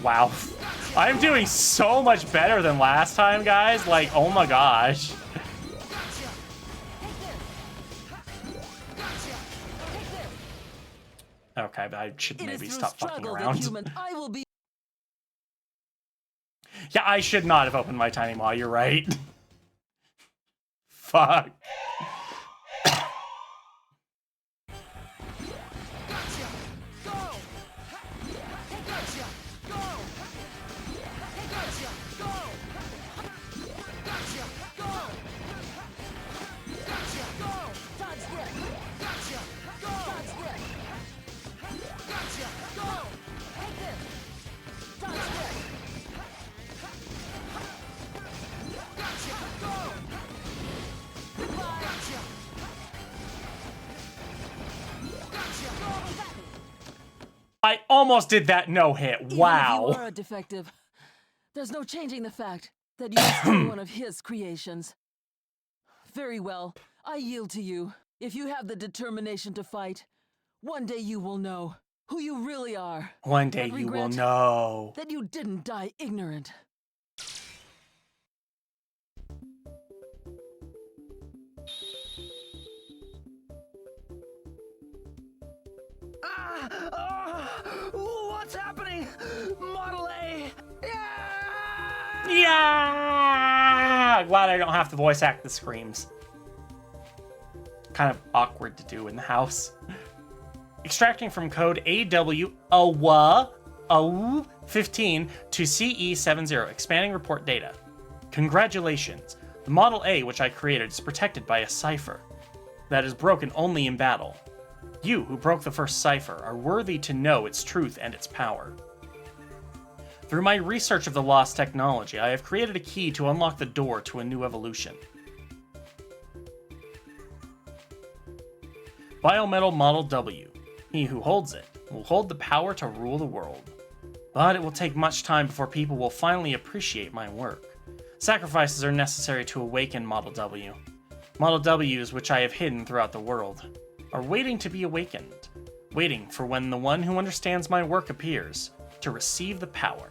Speaker 1: Wow. I'm doing so much better than last time, guys. Like, oh my gosh. Okay, but I should maybe stop fucking around. Yeah, I should not have opened my tiny maw, you're right. Fuck. I almost did that no hit. Wow.
Speaker 14: Even if you are a defective, there's no changing the fact that you are still one of his creations. Very well, I yield to you. If you have the determination to fight, one day you will know who you really are.
Speaker 1: One day you will know
Speaker 14: that you didn't die ignorant.
Speaker 2: What's happening? Model A!
Speaker 1: Yeah! Glad I don't have to voice act the screams. Kind of awkward to do in the house. Extracting from code AW15 to CE70, expanding report data. Congratulations. The Model A, which I created, is protected by a cipher that is broken only in battle. You, who broke the first cipher, are worthy to know its truth and its power. Through my research of the lost technology, I have created a key to unlock the door to a new evolution. Biometal Model W. He who holds it will hold the power to rule the world. But it will take much time before people will finally appreciate my work. Sacrifices are necessary to awaken Model W. Model Ws, which I have hidden throughout the world, are waiting to be awakened, waiting for when the one who understands my work appears to receive the power.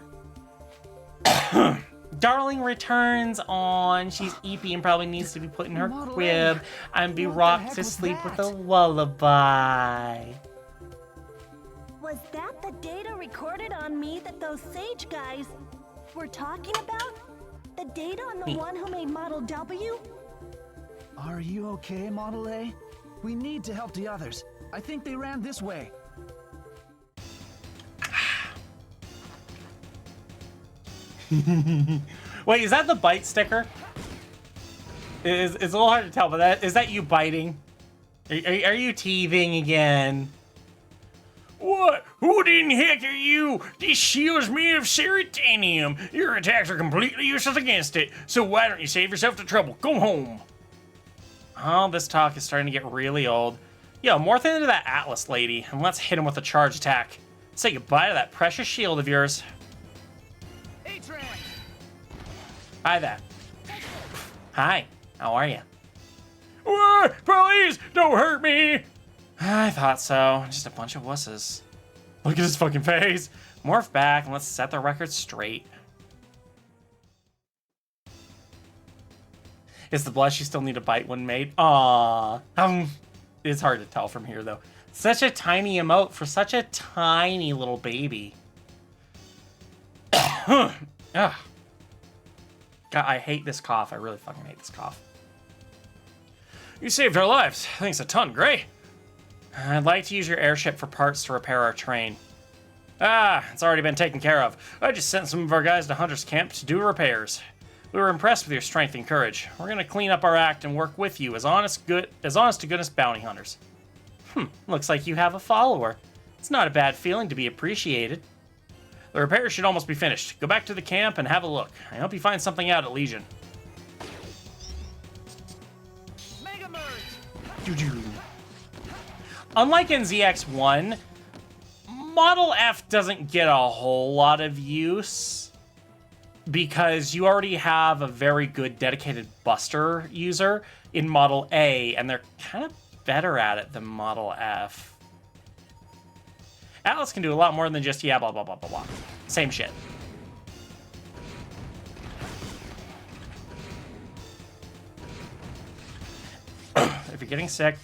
Speaker 1: Darling returns on. She's eepy and probably needs to be put in her crib and be rocked to sleep with a lullaby.
Speaker 8: Was that the data recorded on me that those Sage guys were talking about? The data on the one who made Model W?
Speaker 2: Are you okay, Model A? We need to help the others. I think they ran this way.
Speaker 1: Wait, is that the bite sticker? It's a little hard to tell, but is that you biting? Are you teething again?
Speaker 17: What? Who in heck are you? This shield is made of ceratanium. Your attacks are completely useless against it, so why don't you save yourself the trouble? Go home.
Speaker 1: Oh, this talk is starting to get really old. Yo, morph into that Atlas lady, and let's hit him with a charge attack. Say goodbye to that precious shield of yours. Hi there. Hi, how are you?
Speaker 17: Please, don't hurt me!
Speaker 1: I thought so. Just a bunch of wusses. Look at his fucking face. Morph back, and let's set the record straight. Is the blush you still need to bite when made? Aww. It's hard to tell from here, though. Such a tiny emote for such a tiny little baby. Ugh. God, I hate this cough. I really fucking hate this cough. You saved our lives. Thanks a ton, Gray. I'd like to use your airship for parts to repair our train. Ah, it's already been taken care of. I just sent some of our guys to Hunter's Camp to do repairs. We were impressed with your strength and courage. We're gonna clean up our act and work with you as honest to goodness bounty hunters. Looks like you have a follower. It's not a bad feeling to be appreciated. The repairs should almost be finished. Go back to the camp and have a look. I hope you find something out at Legion. Unlike in ZX1, Model F doesn't get a whole lot of use because you already have a very good dedicated Buster user in Model A, and they're kind of better at it than Model F. Atlas can do a lot more than just, yeah, blah, blah, blah, blah, blah. Same shit. If you're getting sick,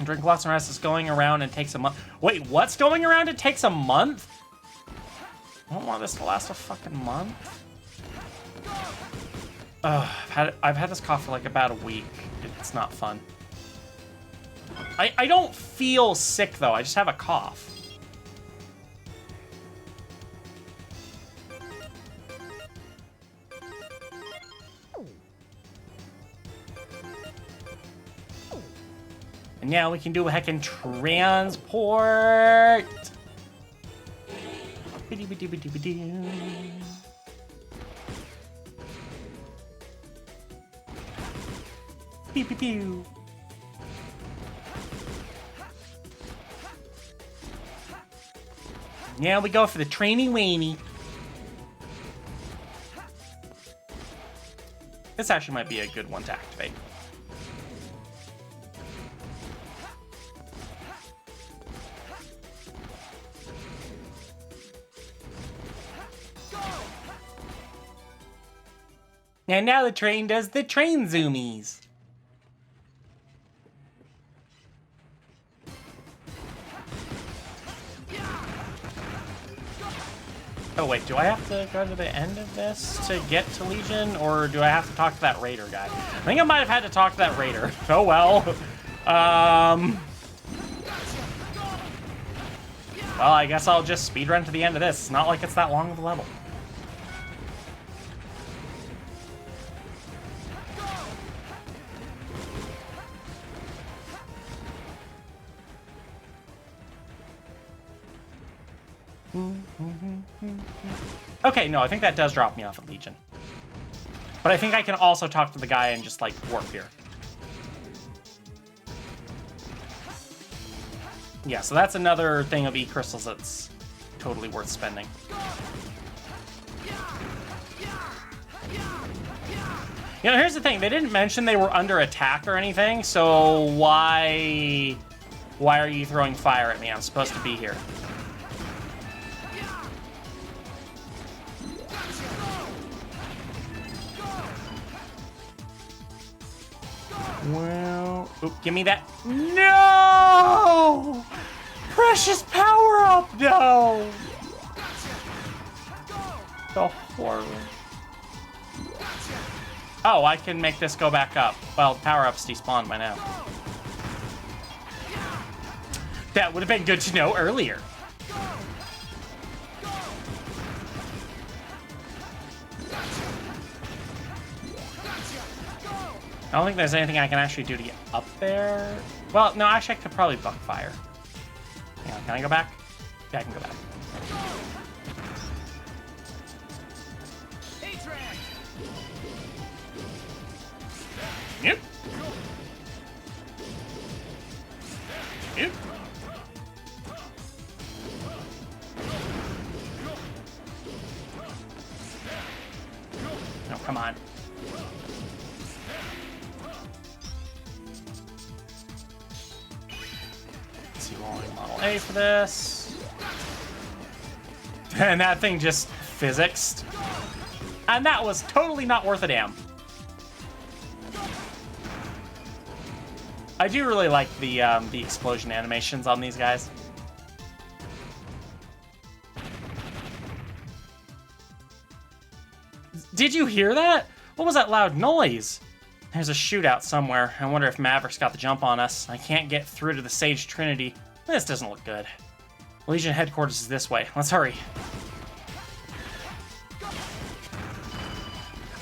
Speaker 1: drink lots and rest. It's going around and takes a month. Wait, what's going around? It takes a month? I don't want this to last a fucking month. I've had this cough for like about a week. It's not fun. I don't feel sick though. I just have a cough. And now we can do a heckin' transport. Pew pew pew. Now we go for the trainy weenie. This actually might be a good one to activate. And now the train does the train zoomies. Oh wait, do I have to go to the end of this to get to Legion, or do I have to talk to that raider guy? I think I might have had to talk to that raider. Oh well. Well, I guess I'll just speedrun to the end of this. It's not like it's that long of a level. Okay, no, I think that does drop me off at Legion. But I think I can also talk to the guy and just, like, warp here. Yeah, so that's another thing of E-crystals that's totally worth spending. You know, here's the thing. They didn't mention they were under attack or anything, so why are you throwing fire at me? I'm supposed to be here. Well, oop, give me that. No! Precious power up, no! The horror. Oh, I can make this go back up. Well, power ups despawned by now. That would have been good to know earlier. I don't think there's anything I can actually do to get up there. Well, no, actually I could probably buck fire. Hang on, can I go back? Yeah, I can go back. Yep. Yep. No, come on. Model A for this. And that thing just physicsed. And that was totally not worth a damn. I do really like the explosion animations on these guys. Did you hear that? What was that loud noise? There's a shootout somewhere. I wonder if Maverick's got the jump on us. I can't get through to the Sage Trinity. This doesn't look good. Legion headquarters is this way. Let's hurry.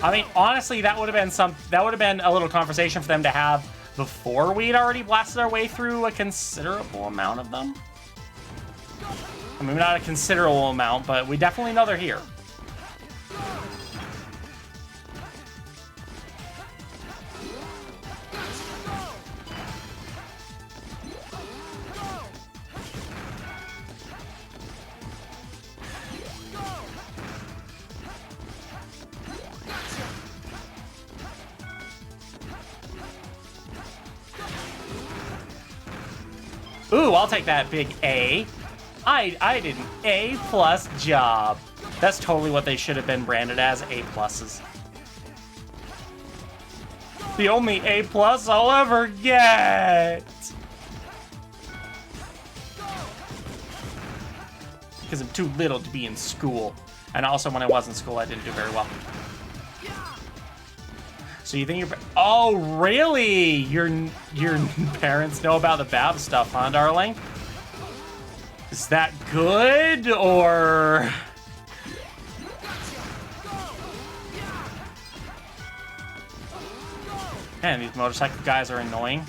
Speaker 1: I mean, honestly, that would have been a little conversation for them to have before we'd already blasted our way through a considerable amount of them. I mean, not a considerable amount, but we definitely know they're here. Ooh, I'll take that big A. I did an A+ job. That's totally what they should have been branded as, A+s. The only A+ I'll ever get. Because I'm too little to be in school. And also when I was in school, I didn't do very well. So you think your... Oh, really? Your parents know about the BAB stuff, huh, darling? Is that good, or... Man, these motorcycle guys are annoying.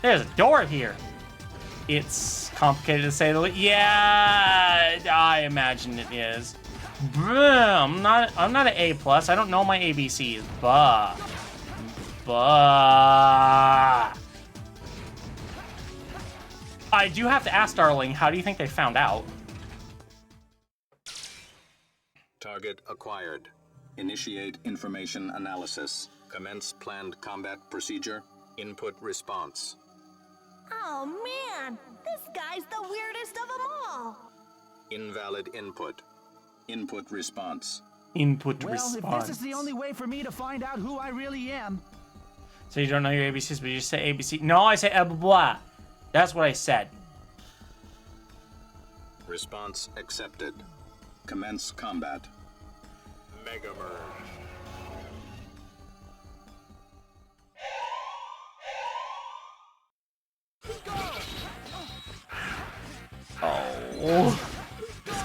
Speaker 1: There's a door here. It's complicated to say the least. Yeah, I imagine it is. I'm not an A+. I don't know my ABCs. But I do have to ask, darling, how do you think they found out?
Speaker 12: Target acquired. Initiate information analysis. Commence planned combat procedure. Input response.
Speaker 8: Oh man, this guy's the weirdest of them all.
Speaker 12: Invalid input. Input response.
Speaker 1: Input
Speaker 2: Well,
Speaker 1: response.
Speaker 2: if this is the only way for me to find out who I really am.
Speaker 1: So you don't know your ABCs, but you just say ABC. No, I say blah, blah, blah. That's what I said.
Speaker 12: Response accepted. Commence combat. MegaMan.
Speaker 1: Oh.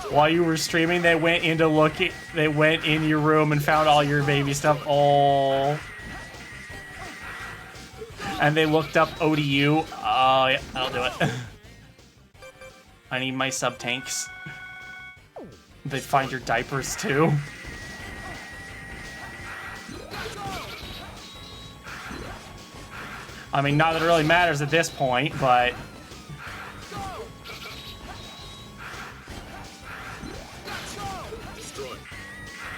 Speaker 1: While you were streaming, they went in your room and found all your baby stuff. Oh. And they looked up ODU. Oh, yeah, I'll do it. I need my sub-tanks. They find your diapers, too. I mean, not that it really matters at this point, but...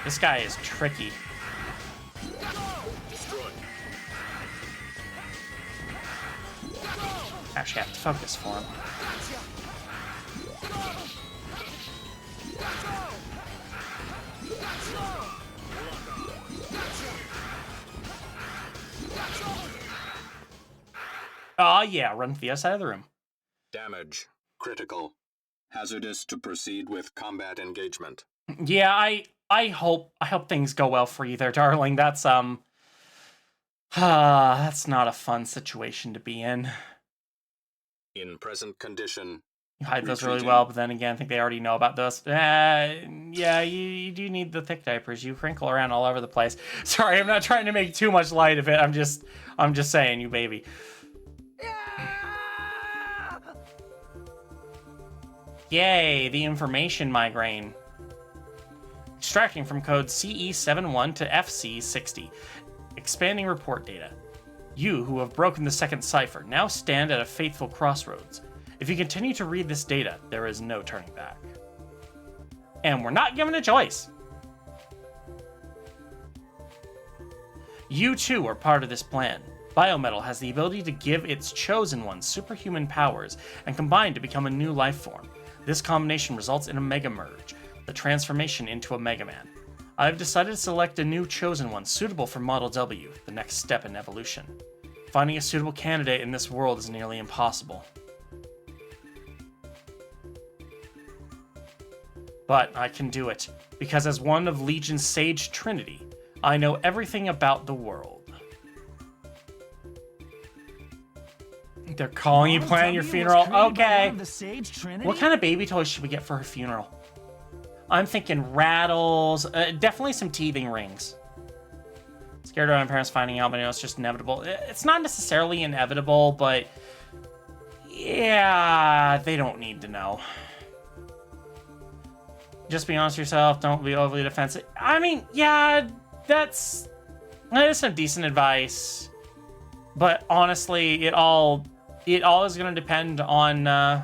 Speaker 1: This guy is tricky. Actually, I have to focus for him. Oh yeah, run to the other side of the room.
Speaker 12: Damage. Critical. Hazardous to proceed with combat engagement.
Speaker 1: Yeah, I hope things go well for you there, darling. That's that's not a fun situation to be in.
Speaker 12: In present condition.
Speaker 1: You hide those really well, but then again, I think they already know about those. Yeah, you do need the thick diapers. You crinkle around all over the place. Sorry, I'm not trying to make too much light of it. I'm just saying, you baby. Yay, the information migraine. Extracting from code CE71 to FC60. Expanding report data. You, who have broken the second cipher, now stand at a fateful crossroads. If you continue to read this data, there is no turning back. And we're not given a choice. You too are part of this plan. Biometal has the ability to give its chosen ones superhuman powers and combine to become a new life form. This combination results in a Mega Merge, the transformation into a MegaMan. I've decided to select a new chosen one suitable for Model W, the next step in evolution. Finding a suitable candidate in this world is nearly impossible. But I can do it, because as one of Legion's Sage Trinity, I know everything about the world. They're calling you planning your funeral? Okay. What kind of baby toys should we get for her funeral? I'm thinking rattles, definitely some teething rings. Scared of my parents finding out, but I know it's just inevitable. It's not necessarily inevitable, but yeah, they don't need to know. Just be honest with yourself. Don't be overly defensive. I mean, yeah, that is some decent advice. But honestly, it all is going to depend on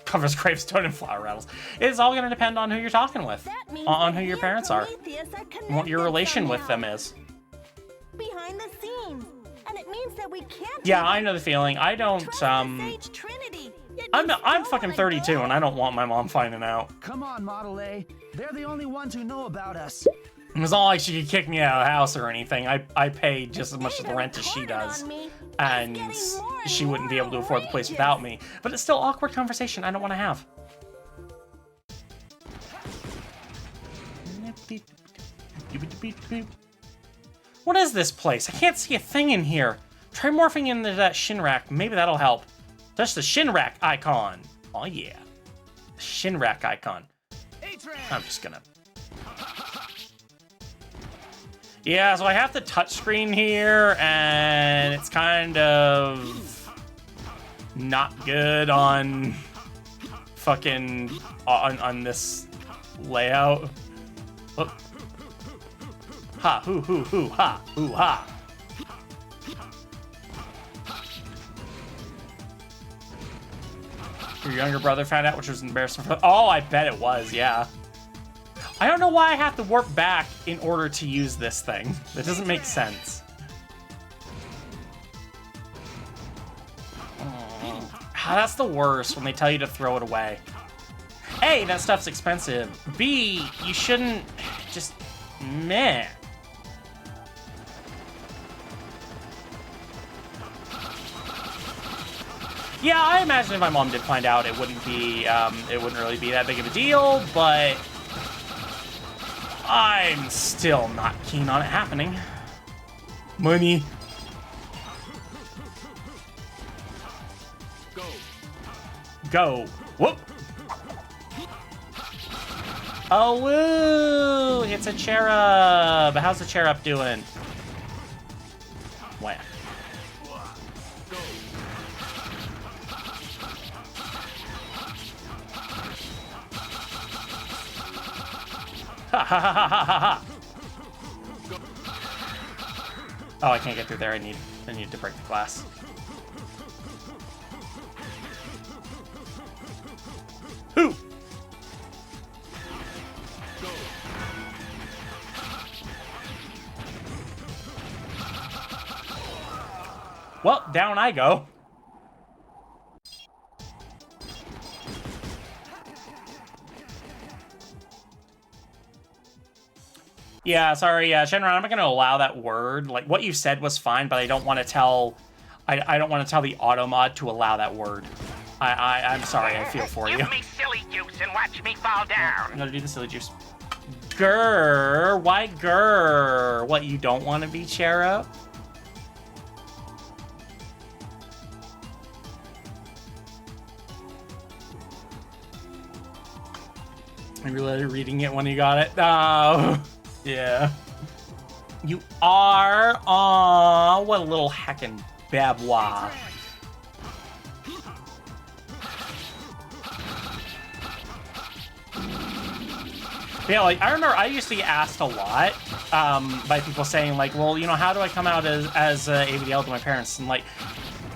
Speaker 1: covers gravestone and flower rattles. It's all going to depend on who you're talking with, on who your parents are, and what your relation with them is.
Speaker 8: Behind the scenes, and it means that we can't.
Speaker 1: Yeah, I know the feeling. I don't. I'm fucking 32, and I don't want my mom finding out.
Speaker 2: Come on, Model A. They're the only ones who know about us.
Speaker 1: It was not like she could kick me out of the house or anything. I pay just as much of the rent as she does. And she wouldn't be able to afford the place without me. But it's still awkward conversation I don't want to have. What is this place? I can't see a thing in here. Try morphing into that shin rack. Maybe that'll help. Touch the shin rack icon. Oh yeah. Shin rack icon. I'm just gonna... Yeah, so I have the touchscreen here, and it's kind of not good on fucking on this layout. Oh. Ha, hoo, hoo, hoo, ha, hoo, ha. Your younger brother found out, which was embarrassing for... Oh, I bet it was, yeah. I don't know why I have to warp back in order to use this thing. That doesn't make sense. That's the worst, when they tell you to throw it away. A, that stuff's expensive. B, you shouldn't just... Meh. Yeah, I imagine if my mom did find out, it wouldn't be, it wouldn't really be that big of a deal, but I'm still not keen on it happening. Money. Go. Whoop. Oh, woo! It's a cherub. How's the cherub doing? Wham. Ha ha ha ha ha ha! Oh, I can't get through there. I need to break the glass. Who? Well, down I go. Yeah, sorry, Shenron, I'm not going to allow that word. Like, what you said was fine, but I don't want to tell... I don't want to tell the auto mod to allow that word. I'm sorry, I feel for you.
Speaker 18: Give me silly juice and watch me fall down.
Speaker 1: I'm going to do the silly juice. Grrr. Why grrr? What, you don't want to be cherub? I'm really reading it when you got it. Oh. Yeah. You are. Aw, what a little heckin' babwa. Yeah, like, I remember I used to get asked a lot by people saying, like, well, you know, how do I come out as AVDL to my parents? And, like,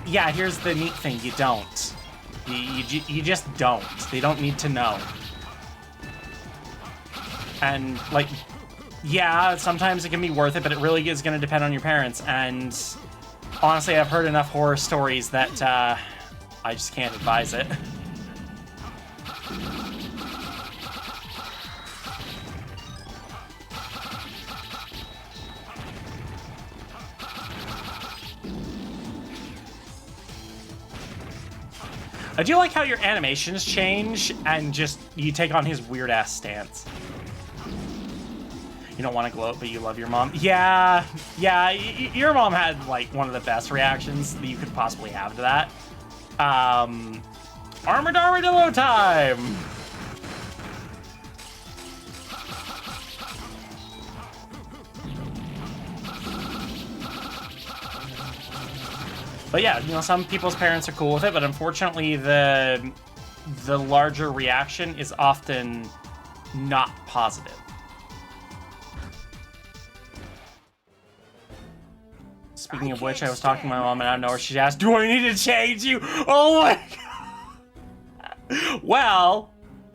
Speaker 1: yeah, here's the neat thing. You don't. You just don't. They don't need to know. And, like... Yeah, sometimes it can be worth it, but it really is going to depend on your parents. And honestly, I've heard enough horror stories that I just can't advise it. I do like how your animations change and just you take on his weird ass stance. You don't want to gloat, but you love your mom. Yeah, your mom had like one of the best reactions that you could possibly have to that. Armored Armadillo time! But yeah, you know, some people's parents are cool with it, but unfortunately the larger reaction is often not positive. Speaking of which, I was talking to my mom and I don't know where she asked, do I need to change you? Oh my god! Well,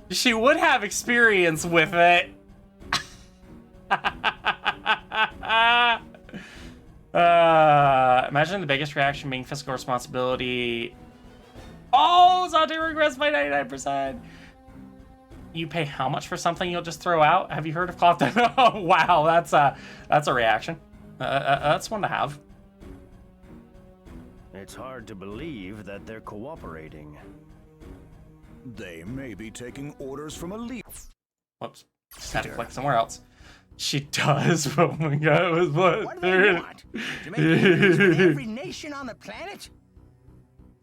Speaker 1: she would have experience with it. Imagine the biggest reaction being physical responsibility. Oh, Zante regressed by 99%. You pay how much for something you'll just throw out? Have you heard of cloth? Oh, wow, that's a reaction. That's one to have.
Speaker 10: It's hard to believe that they're cooperating.
Speaker 9: They may be taking orders from a leader.
Speaker 1: Whoops. Just had to click somewhere else. She does. Oh my god, it was what?
Speaker 7: What do they want? To make enemies with every nation on the planet?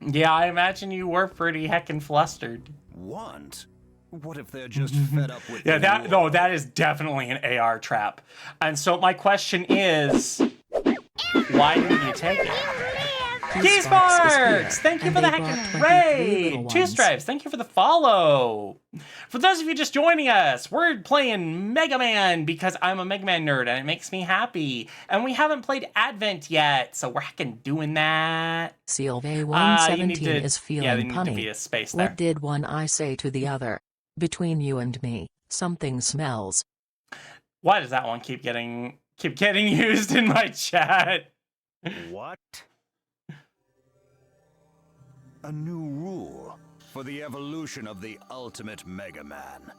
Speaker 1: Yeah, I imagine you were pretty heckin' flustered.
Speaker 9: Want? What if they're just fed up with?
Speaker 1: Yeah, that is definitely an AR trap. And so my question is, why didn't you take it? Key Sparks! Thank you for the heckin' raid! Two Stripes, thank you for the follow! For those of you just joining us, we're playing Mega Man because I'm a Mega Man nerd and it makes me happy. And we haven't played Advent yet, so we're heckin' doing that.
Speaker 4: Sylvain 117 is feeling
Speaker 1: yeah, there need
Speaker 4: punny.
Speaker 1: to be a space there.
Speaker 4: What did one eye say to the other? Between you and me, something smells.
Speaker 1: Why does that one keep getting used in my chat?
Speaker 10: What?
Speaker 9: A new rule for the evolution of the ultimate Mega Man.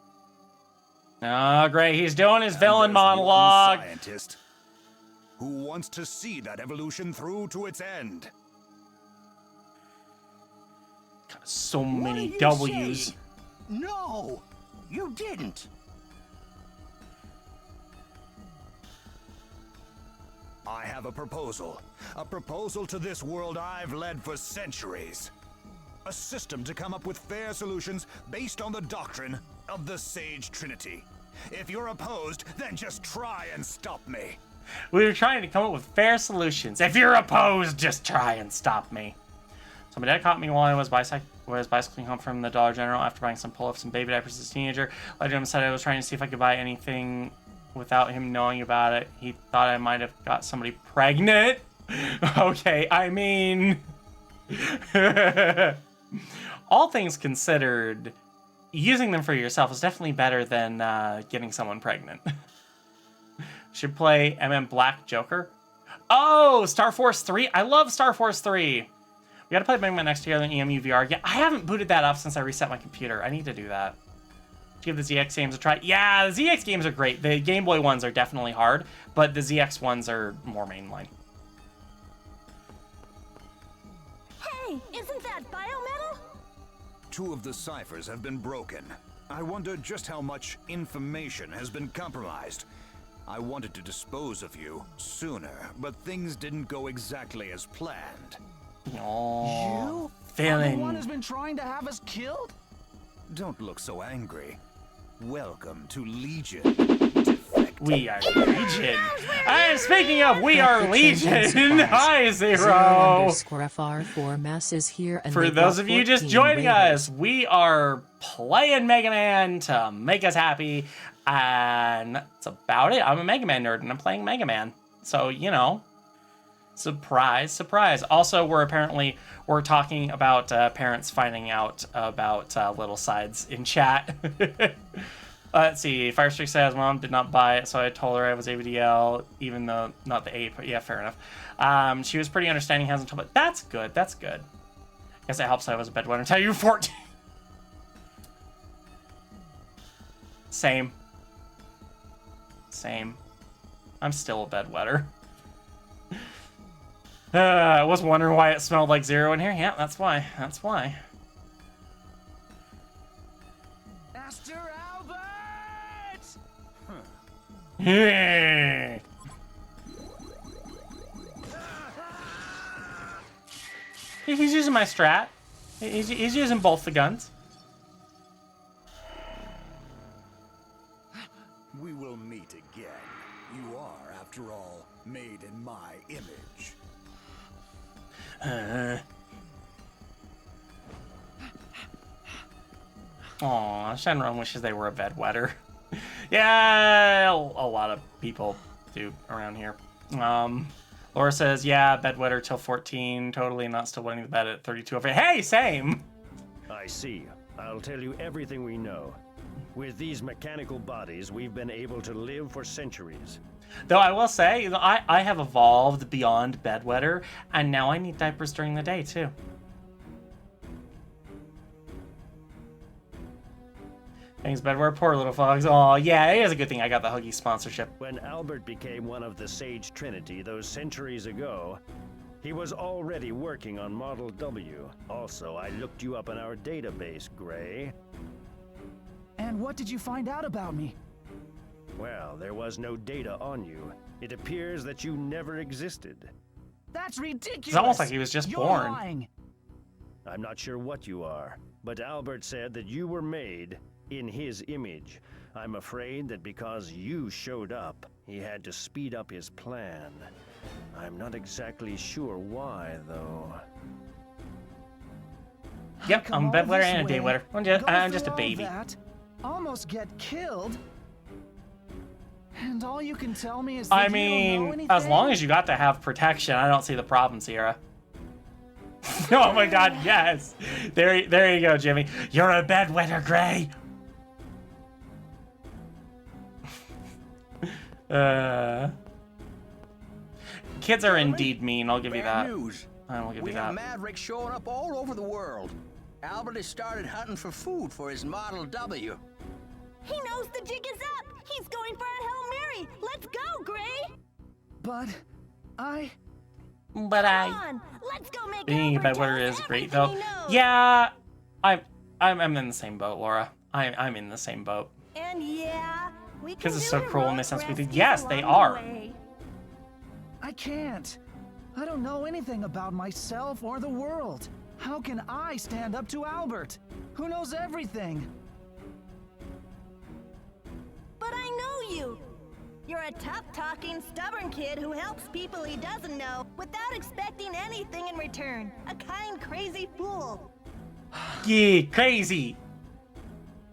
Speaker 1: Oh, great. He's doing his villain
Speaker 9: There's
Speaker 1: monologue.
Speaker 9: one scientist who wants to see that evolution through to its end.
Speaker 1: So many W's.
Speaker 7: Say? No, you didn't.
Speaker 9: I have a proposal to this world I've led for centuries. A system to come up with fair solutions based on the doctrine of the Sage Trinity. If you're opposed, then just try and stop me.
Speaker 1: We were trying to come up with fair solutions. If you're opposed, just try and stop me. So my dad caught me while I was bicycling home from the Dollar General after buying some pull-ups and baby diapers as a teenager. Later on decided I was trying to see if I could buy anything without him knowing about it. He thought I might have got somebody pregnant. Okay, I mean... all things considered, using them for yourself is definitely better than getting someone pregnant. Should play MM Black Joker. Oh, Star Force 3. I love Star Force 3. We gotta play Mega Man next year in EMU VR. Yeah, I haven't booted that up since I reset my computer. I need to do that. Give the ZX games a try. Yeah, the ZX games are great. The Game Boy ones are definitely hard, but the ZX ones are more mainline.
Speaker 8: Hey, isn't that biometal?
Speaker 9: 2 of the ciphers have been broken. I wonder just how much information has been compromised. I wanted to dispose of you sooner, but things didn't go exactly as planned.
Speaker 1: Oh,
Speaker 2: You? Are the one who's been trying to have us killed?
Speaker 9: Don't look so angry. Welcome to Legion.
Speaker 1: We are Legion. And speaking of, we are Legion. Hi, Zero.
Speaker 4: _FR4 Mass is here, and
Speaker 1: for those of you just joining us, we are playing Mega Man to make us happy, and that's about it. I'm a Mega Man nerd, and I'm playing Mega Man. So, you know, surprise, surprise. Also, we're talking about parents finding out about little sides in chat. Let's see. Firestreak says mom did not buy it, so I told her I was AVDL, even though not the 8. But yeah, fair enough. She was pretty understanding. Hasn't told, but that's good. That's good. I guess it helps. I was a bedwetter until you were 14. Same. I'm still a bedwetter. I was wondering why it smelled like Zero in here. Yeah, that's why. Yeah. He's using my strat. He's using both the guns.
Speaker 9: We will meet again. You are, after all, made in my image.
Speaker 1: Aw, Shenron wishes they were a bedwetter. Yeah, a lot of people do around here. Laura says, yeah, bedwetter till 14, totally not still wetting the bed at 32. Hey, same!
Speaker 10: I see. I'll tell you everything we know. With these mechanical bodies, we've been able to live for centuries.
Speaker 1: Though I will say, I have evolved beyond bedwetter, and now I need diapers during the day, too. Thanks, bedwetter. Poor little fogs. Oh, yeah, it is a good thing I got the Huggy sponsorship.
Speaker 10: When Albert became one of the Sage Trinity those centuries ago, he was already working on Model W. Also, I looked you up in our database, Gray.
Speaker 2: And what did you find out about me?
Speaker 10: Well, there was no data on you. It appears that you never existed.
Speaker 2: That's ridiculous!
Speaker 1: It's almost like he was just
Speaker 2: You're
Speaker 1: born.
Speaker 2: Lying.
Speaker 10: I'm not sure what you are, but Albert said that you were made in his image. I'm afraid that because you showed up, he had to speed up his plan. I'm not exactly sure why, though.
Speaker 1: Yep, I'm a bedwetter and a daywetter. I'm just a baby.
Speaker 2: That, almost get killed. And all you can tell me is
Speaker 1: I
Speaker 2: that you don't know
Speaker 1: mean,
Speaker 2: anything?
Speaker 1: as long as you got to have protection, I don't see the problem, Sierra. Oh my god, yes! There you go, Jimmy. You're a bedwetter, Gray! Kids are indeed mean, I'll give you that.
Speaker 19: News.
Speaker 1: I will give
Speaker 19: we
Speaker 1: you
Speaker 19: have
Speaker 1: that.
Speaker 19: Mavericks showing up all over the world. Albert has started hunting for food for his Model W.
Speaker 8: He knows the jig is up. He's going for a Hail Mary. Let's go, Gray.
Speaker 2: But I...
Speaker 8: Come on, let's go make
Speaker 1: Being a
Speaker 8: Albert
Speaker 1: bedwetter
Speaker 8: tell
Speaker 1: is
Speaker 8: us
Speaker 1: great,
Speaker 8: everything
Speaker 1: though.
Speaker 8: he knows.
Speaker 1: Yeah, I'm in the same boat, Laura. I'm in the same boat.
Speaker 8: And yeah, we can
Speaker 1: Because it's
Speaker 8: do
Speaker 1: so cruel and they
Speaker 8: heroic
Speaker 1: sense we think.
Speaker 8: rescues
Speaker 1: Yes, they
Speaker 8: along the
Speaker 1: are.
Speaker 8: way.
Speaker 2: I can't. I don't know anything about myself or the world. How can I stand up to Albert, who knows everything?
Speaker 8: But I know you. You're a tough-talking, stubborn kid who helps people he doesn't know without expecting anything in return. A kind, crazy fool.
Speaker 1: Yeah, crazy.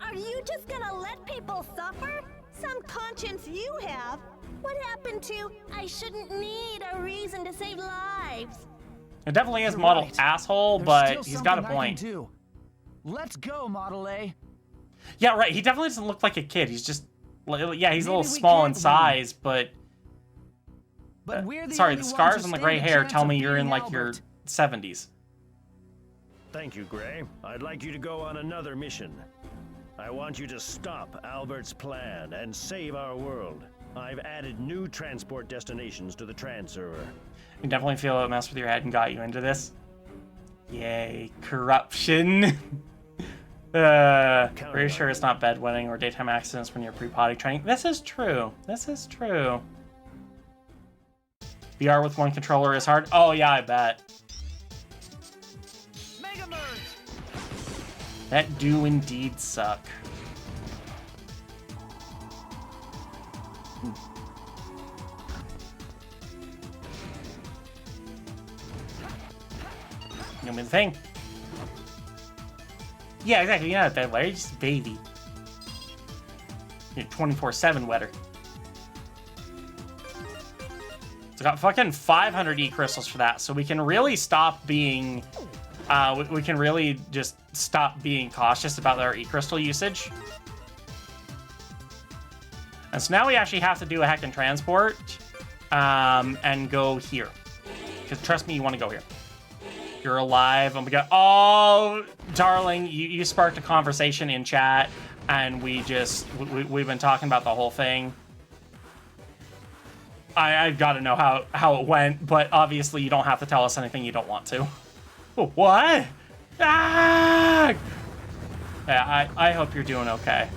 Speaker 8: Are you just gonna let people suffer? Some conscience you have. What happened to, I shouldn't need a reason to save lives?
Speaker 1: It definitely is
Speaker 2: You're
Speaker 1: model
Speaker 2: right.
Speaker 1: asshole,
Speaker 2: There's
Speaker 1: but
Speaker 2: still
Speaker 1: he's got a
Speaker 2: something I can
Speaker 1: point.
Speaker 2: do. Let's go, Model A.
Speaker 1: Yeah, right. He definitely doesn't look like a kid. He's just, yeah, he's a
Speaker 2: Maybe
Speaker 1: little
Speaker 2: we
Speaker 1: small in
Speaker 2: can't win.
Speaker 1: size, but.
Speaker 2: But we're the
Speaker 1: Sorry,
Speaker 2: only
Speaker 1: the
Speaker 2: ones
Speaker 1: scars
Speaker 2: who
Speaker 1: and the
Speaker 2: stand
Speaker 1: gray
Speaker 2: a
Speaker 1: hair
Speaker 2: chance
Speaker 1: tell
Speaker 2: of
Speaker 1: me you're in
Speaker 2: beating
Speaker 1: like your
Speaker 2: Albert.
Speaker 1: 70s.
Speaker 10: Thank you, Gray. I'd like you to go on another mission. I want you to stop Albert's plan and save our world. I've added new transport destinations to the transfer.
Speaker 1: You definitely feel it messed with your head and got you into this. Yay, corruption. Pretty sure it's not bedwetting or daytime accidents when you're pre-potty training. This is true. This is true. VR with one controller is hard. Oh yeah, I bet. That do indeed suck. You know the thing. Yeah, exactly. You're not that wetter. You're just a baby. You're 24/7 wetter. So I got fucking 500 E-crystals for that, so we can really stop being... we can really just stop being cautious about our E-crystal usage. And so now we actually have to do a heck and transport and go here. Because trust me, you want to go here. You're alive. Oh my god. Oh, darling, you sparked a conversation in chat, and we've been talking about the whole thing. I've got to know how it went, but obviously you don't have to tell us anything you don't want to. What? Ah! Yeah, I hope you're doing okay.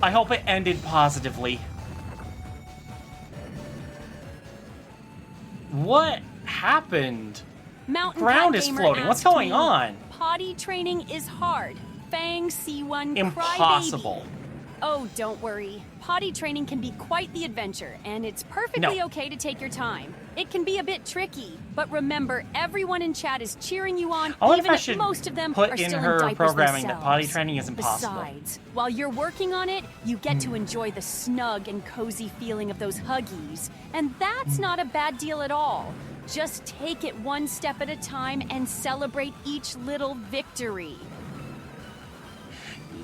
Speaker 1: I hope it ended positively. What happened?
Speaker 5: Mountain
Speaker 1: Ground
Speaker 5: Cat
Speaker 1: is
Speaker 5: Gamer
Speaker 1: floating. What's
Speaker 5: asked
Speaker 1: going
Speaker 5: me,
Speaker 1: on?
Speaker 5: Potty training is hard. Fang C1
Speaker 1: Impossible.
Speaker 5: crybaby. Oh, don't worry. Potty training can be quite the adventure, and it's perfectly okay to take your time. It can be a bit tricky, but remember, everyone in chat is cheering you on,
Speaker 1: I wonder
Speaker 5: even
Speaker 1: if I should
Speaker 5: most of them
Speaker 1: put
Speaker 5: are
Speaker 1: in
Speaker 5: still
Speaker 1: her
Speaker 5: in diapers
Speaker 1: programming that
Speaker 5: themselves.
Speaker 1: potty training is impossible.
Speaker 5: Besides, while you're working on it, you get to enjoy the snug and cozy feeling of those huggies, and that's not a bad deal at all. Just take it one step at a time and celebrate each little victory.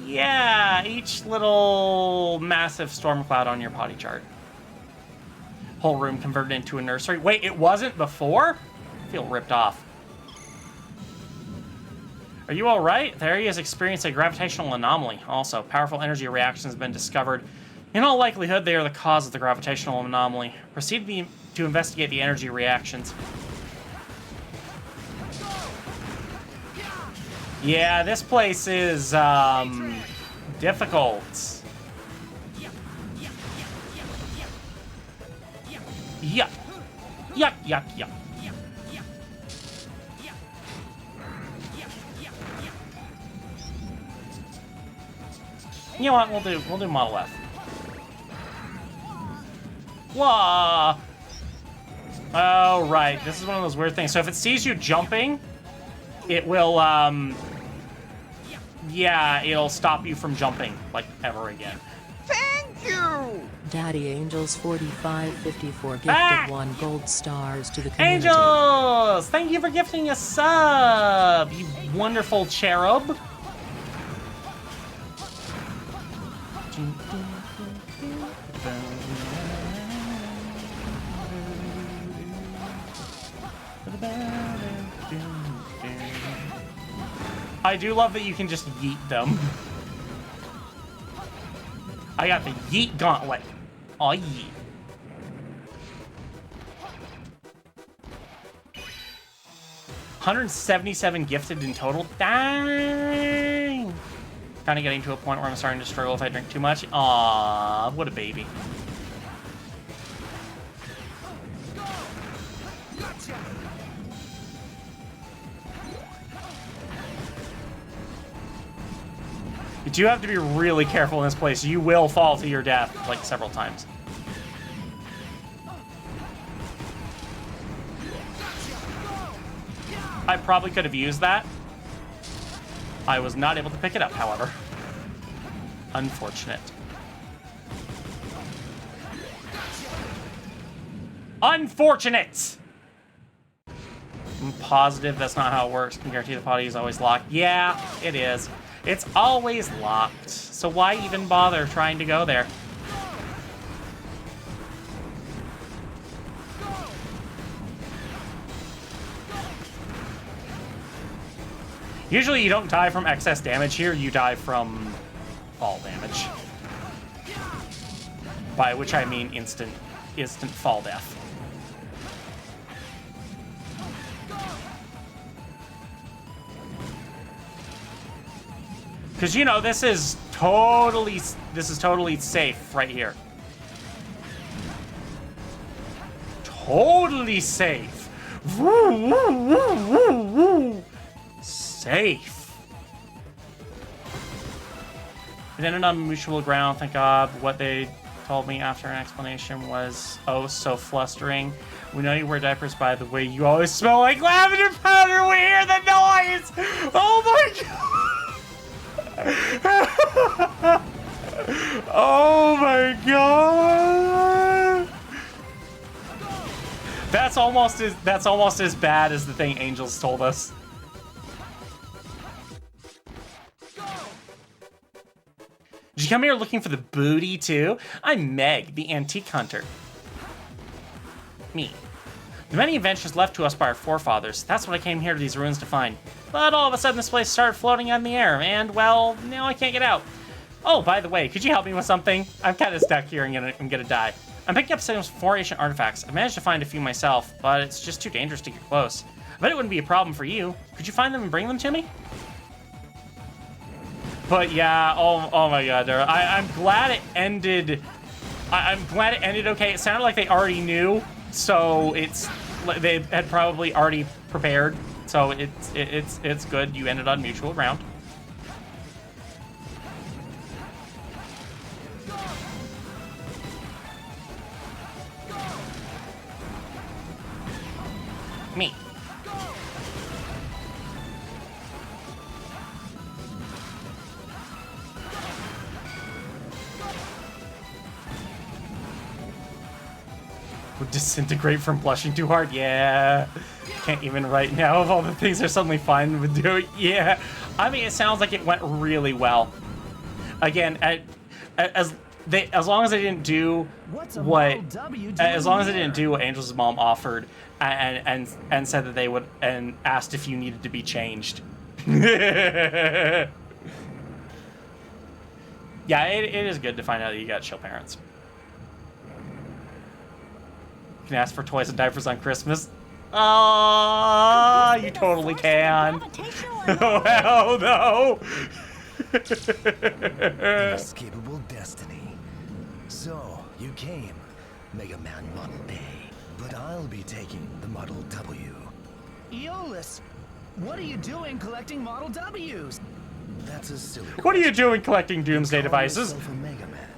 Speaker 1: Yeah, each little massive storm cloud on your potty chart. Whole room converted into a nursery. Wait, it wasn't before? I feel ripped off. Are you all right? The area has experienced a gravitational anomaly. Also, powerful energy reactions have been discovered. In all likelihood, they are the cause of the gravitational anomaly. Proceed to investigate the energy reactions. Yeah, this place is, difficult. Yuck. Yuck, yuck, yuck. You know what? We'll do Model F. Whoa! Oh, right. This is one of those weird things. So if it sees you jumping, it will, yeah, it'll stop you from jumping, like, ever again.
Speaker 7: Thank you!
Speaker 4: Daddy Angels 4554 gifted
Speaker 1: Back!
Speaker 4: 1 gold stars to the community.
Speaker 1: Angels! Thank you for gifting a sub, you wonderful cherub. I do love that you can just yeet them. I got the yeet gauntlet. Aw, yeet. $177 gifted in total. Dang! Kind of getting to a point where I'm starting to struggle if I drink too much. Aw, what a baby. You do have to be really careful in this place. You will fall to your death, like, several times. I probably could have used that. I was not able to pick it up, however. Unfortunate. Unfortunate! I'm positive that's not how it works. Can guarantee the potty is always locked. Yeah, it is. It's always locked. So why even bother trying to go there? Usually you don't die from excess damage here, you die from fall damage. By which I mean instant fall death. Because, you know, this is totally safe right here. Totally safe. Woo, woo, woo, woo, woo. Safe. It ended on mutual ground, thank God. What they told me after an explanation was, oh, so flustering. We know you wear diapers, by the way. You always smell like lavender powder. We hear the noise. Oh my God. Oh my God. That's almost as bad as the thing Angels told us. Did you come here looking for the booty too? I'm Meg, the antique hunter. Me. The many adventures left to us by our forefathers. That's what I came here to these ruins to find. But all of a sudden this place started floating in the air, and well, now I can't get out. Oh, by the way, could you help me with something? I'm kind of stuck here and I'm gonna die. I'm picking up some 4 ancient artifacts. I managed to find a few myself, but it's just too dangerous to get close. I bet it wouldn't be a problem for you. Could you find them and bring them to me? But yeah, oh my god, I'm glad it ended. I'm glad it ended okay. It sounded like they already knew, so they had probably already prepared. So it's good. You ended on mutual ground. Me. Would disintegrate from blushing too hard? Yeah. Can't even right now of all the things they're suddenly fine with doing. Yeah. I mean, it sounds like it went really well. Again, as long as they didn't do as long as they didn't do what Angel's mom offered and said that they would and asked if you needed to be changed. Yeah, it is good to find out that you got chill parents. You can ask for toys and diapers on Christmas. Oh, you totally can. Well, no.
Speaker 20: Inescapable destiny. So, you came, Mega Man Model A, but I'll be taking the Model W.
Speaker 2: Eolus, what are you doing collecting Model Ws?
Speaker 20: That's a silly
Speaker 1: What are you doing collecting Doomsday devices?
Speaker 20: a Mega Man,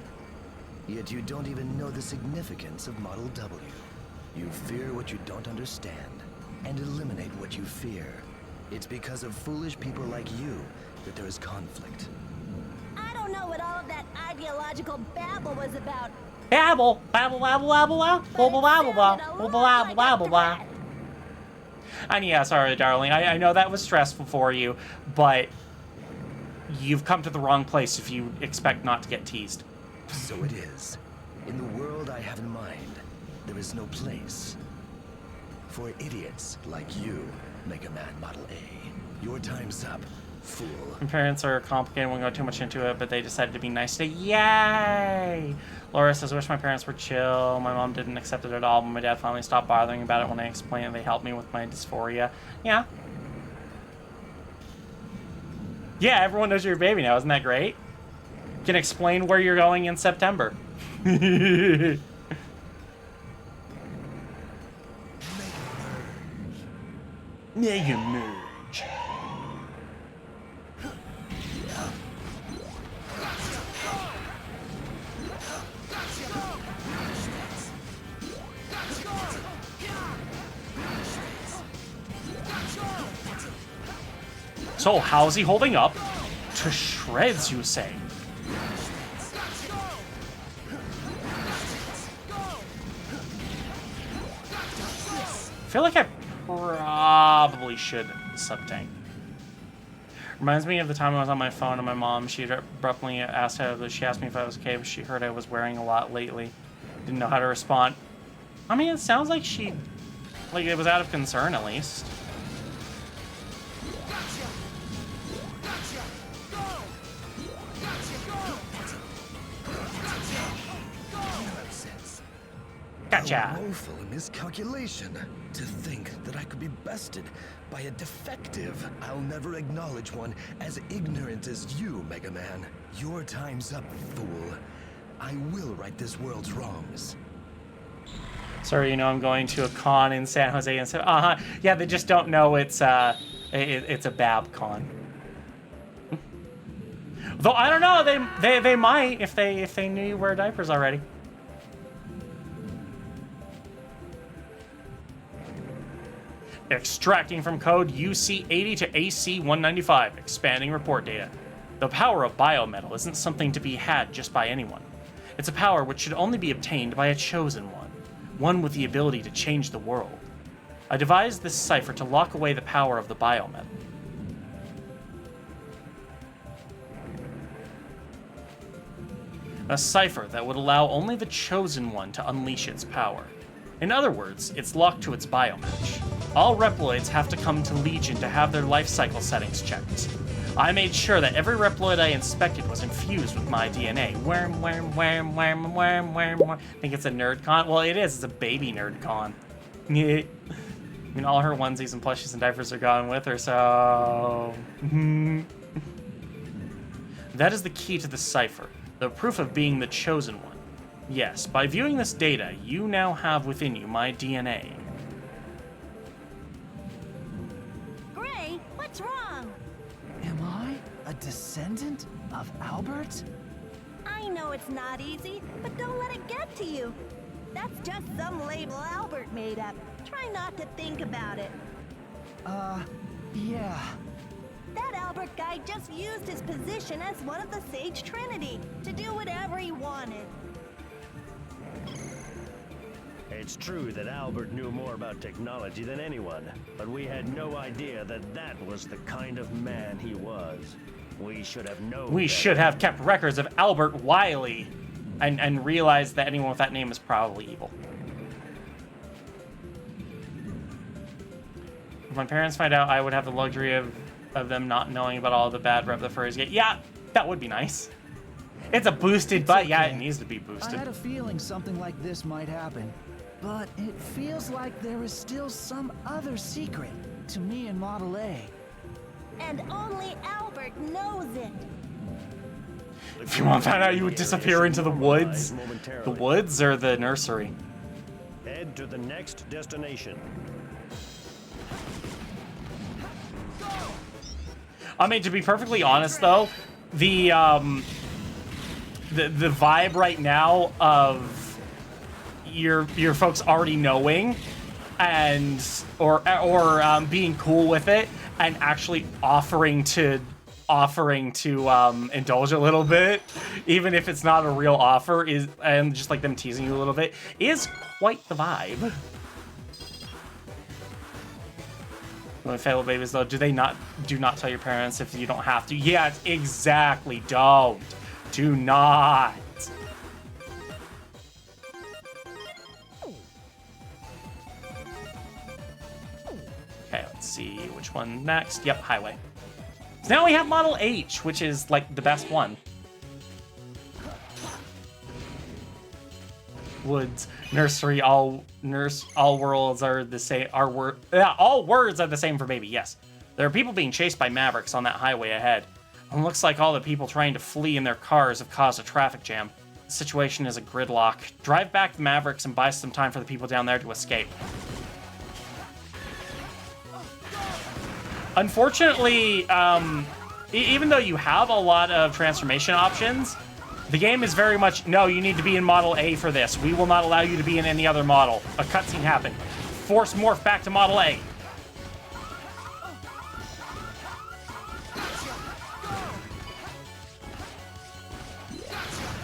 Speaker 20: yet you don't even know the significance of Model W. You fear what you don't understand, and eliminate what you fear. It's because of foolish people like you that there is conflict.
Speaker 8: I don't know what all of that ideological babble was about.
Speaker 1: Babble, babble, babble, babble, babble, babble, babble, babble, babble, babble. And yeah, sorry, darling. I know that was stressful for you, but you've come to the wrong place if you expect not to get teased.
Speaker 20: So it is. In the world I have in mind, there is no place for idiots like you, Mega Man Model A. Your time's up, fool.
Speaker 1: My parents are complicated, won't go too much into it, but they decided to be nice today. Yay! Laura says, I wish my parents were chill. My mom didn't accept it at all, but my dad finally stopped bothering about it when I explained it. They helped me with my dysphoria. Yeah. Yeah, everyone knows you're a baby now. Isn't that great? You can explain where you're going in September. Mega Merge. So, how's he holding up? To shreds, you say? I feel like I probably should sub-tank. Reminds me of the time I was on my phone and my mom, she abruptly asked she asked me if I was okay, but she heard I was wearing a lot lately. Didn't know how to respond. I mean, it sounds like it was out of concern at least. Gotcha.
Speaker 20: A woeful miscalculation. To think that I could be bested by a defective. I'll never acknowledge one as ignorant as you, Mega Man. Your time's up, fool. I will right this world's wrongs.
Speaker 1: Sorry, you know I'm going to a con in San Jose and so yeah, they just don't know it's a Bab con. Though I don't know, they might if they knew you wear diapers already. Extracting from code UC80 to AC195, expanding report data. The power of biometal isn't something to be had just by anyone. It's a power which should only be obtained by a chosen one with the ability to change the world. I devised this cipher to lock away the power of the biometal. A cipher that would allow only the chosen one to unleash its power. In other words, it's locked to its biomatch. All Reploids have to come to Legion to have their life cycle settings checked. I made sure that every Reploid I inspected was infused with my DNA. Worm, worm, worm, worm, worm, worm, worm. Think it's a nerd con? Well, it is. It's a baby nerd con. I mean, all her onesies and plushies and diapers are gone with her, so... That is the key to the cipher, the proof of being the chosen one. Yes, by viewing this data, you now have within you my DNA.
Speaker 8: Gray, what's wrong?
Speaker 2: Am I a descendant of Albert?
Speaker 8: I know it's not easy, but don't let it get to you. That's just some label Albert made up. Try not to think about it.
Speaker 2: Yeah.
Speaker 8: That Albert guy just used his position as one of the Sage Trinity to do whatever he wanted.
Speaker 10: It's true that Albert knew more about technology than anyone, but we had no idea that that was the kind of man he was. We should have known.
Speaker 1: We should have kept records of Albert Wiley and realized that anyone with that name is probably evil. If my parents find out, I would have the luxury of them not knowing about all the bad rep the furries get. Yeah, that would be nice. It's a boosted butt. Yeah, it needs to be boosted.
Speaker 2: I had a feeling something like this might happen, but it feels like there is still some other secret to me and Model A.
Speaker 8: And only Albert knows it.
Speaker 1: If you want to find out, you would disappear into the woods. The woods or the nursery?
Speaker 10: Head to the next destination.
Speaker 1: I mean, to be perfectly honest, though, the vibe right now of your folks already knowing and or being cool with it and actually offering to indulge a little bit, even if it's not a real offer, is and just like them teasing you a little bit, is quite the vibe. When fellow babies, though, do not tell your parents if you don't have to. Yeah, exactly. Do not. Okay, let's see which one next. Yep, highway. So now we have Model H, which is like the best one. Woods, nursery, all worlds are the same. All words are the same for baby. Yes, there are people being chased by Mavericks on that highway ahead. It looks like all the people trying to flee in their cars have caused a traffic jam. The situation is a gridlock. Drive back the Mavericks and buy some time for the people down there to escape. Unfortunately, even though you have a lot of transformation options, the game is very much, no, you need to be in Model A for this. We will not allow you to be in any other model. A cutscene happened. Force morph back to Model A.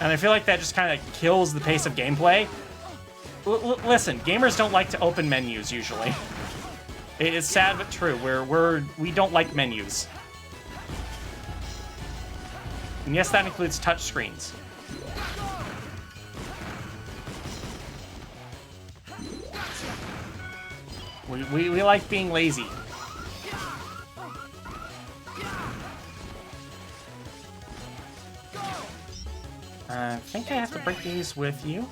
Speaker 1: And I feel like that just kind of kills the pace of gameplay. Listen, gamers don't like to open menus usually. It is sad but true. We don't like menus. And yes, that includes touch screens. We like being lazy. I think I have to break these with you.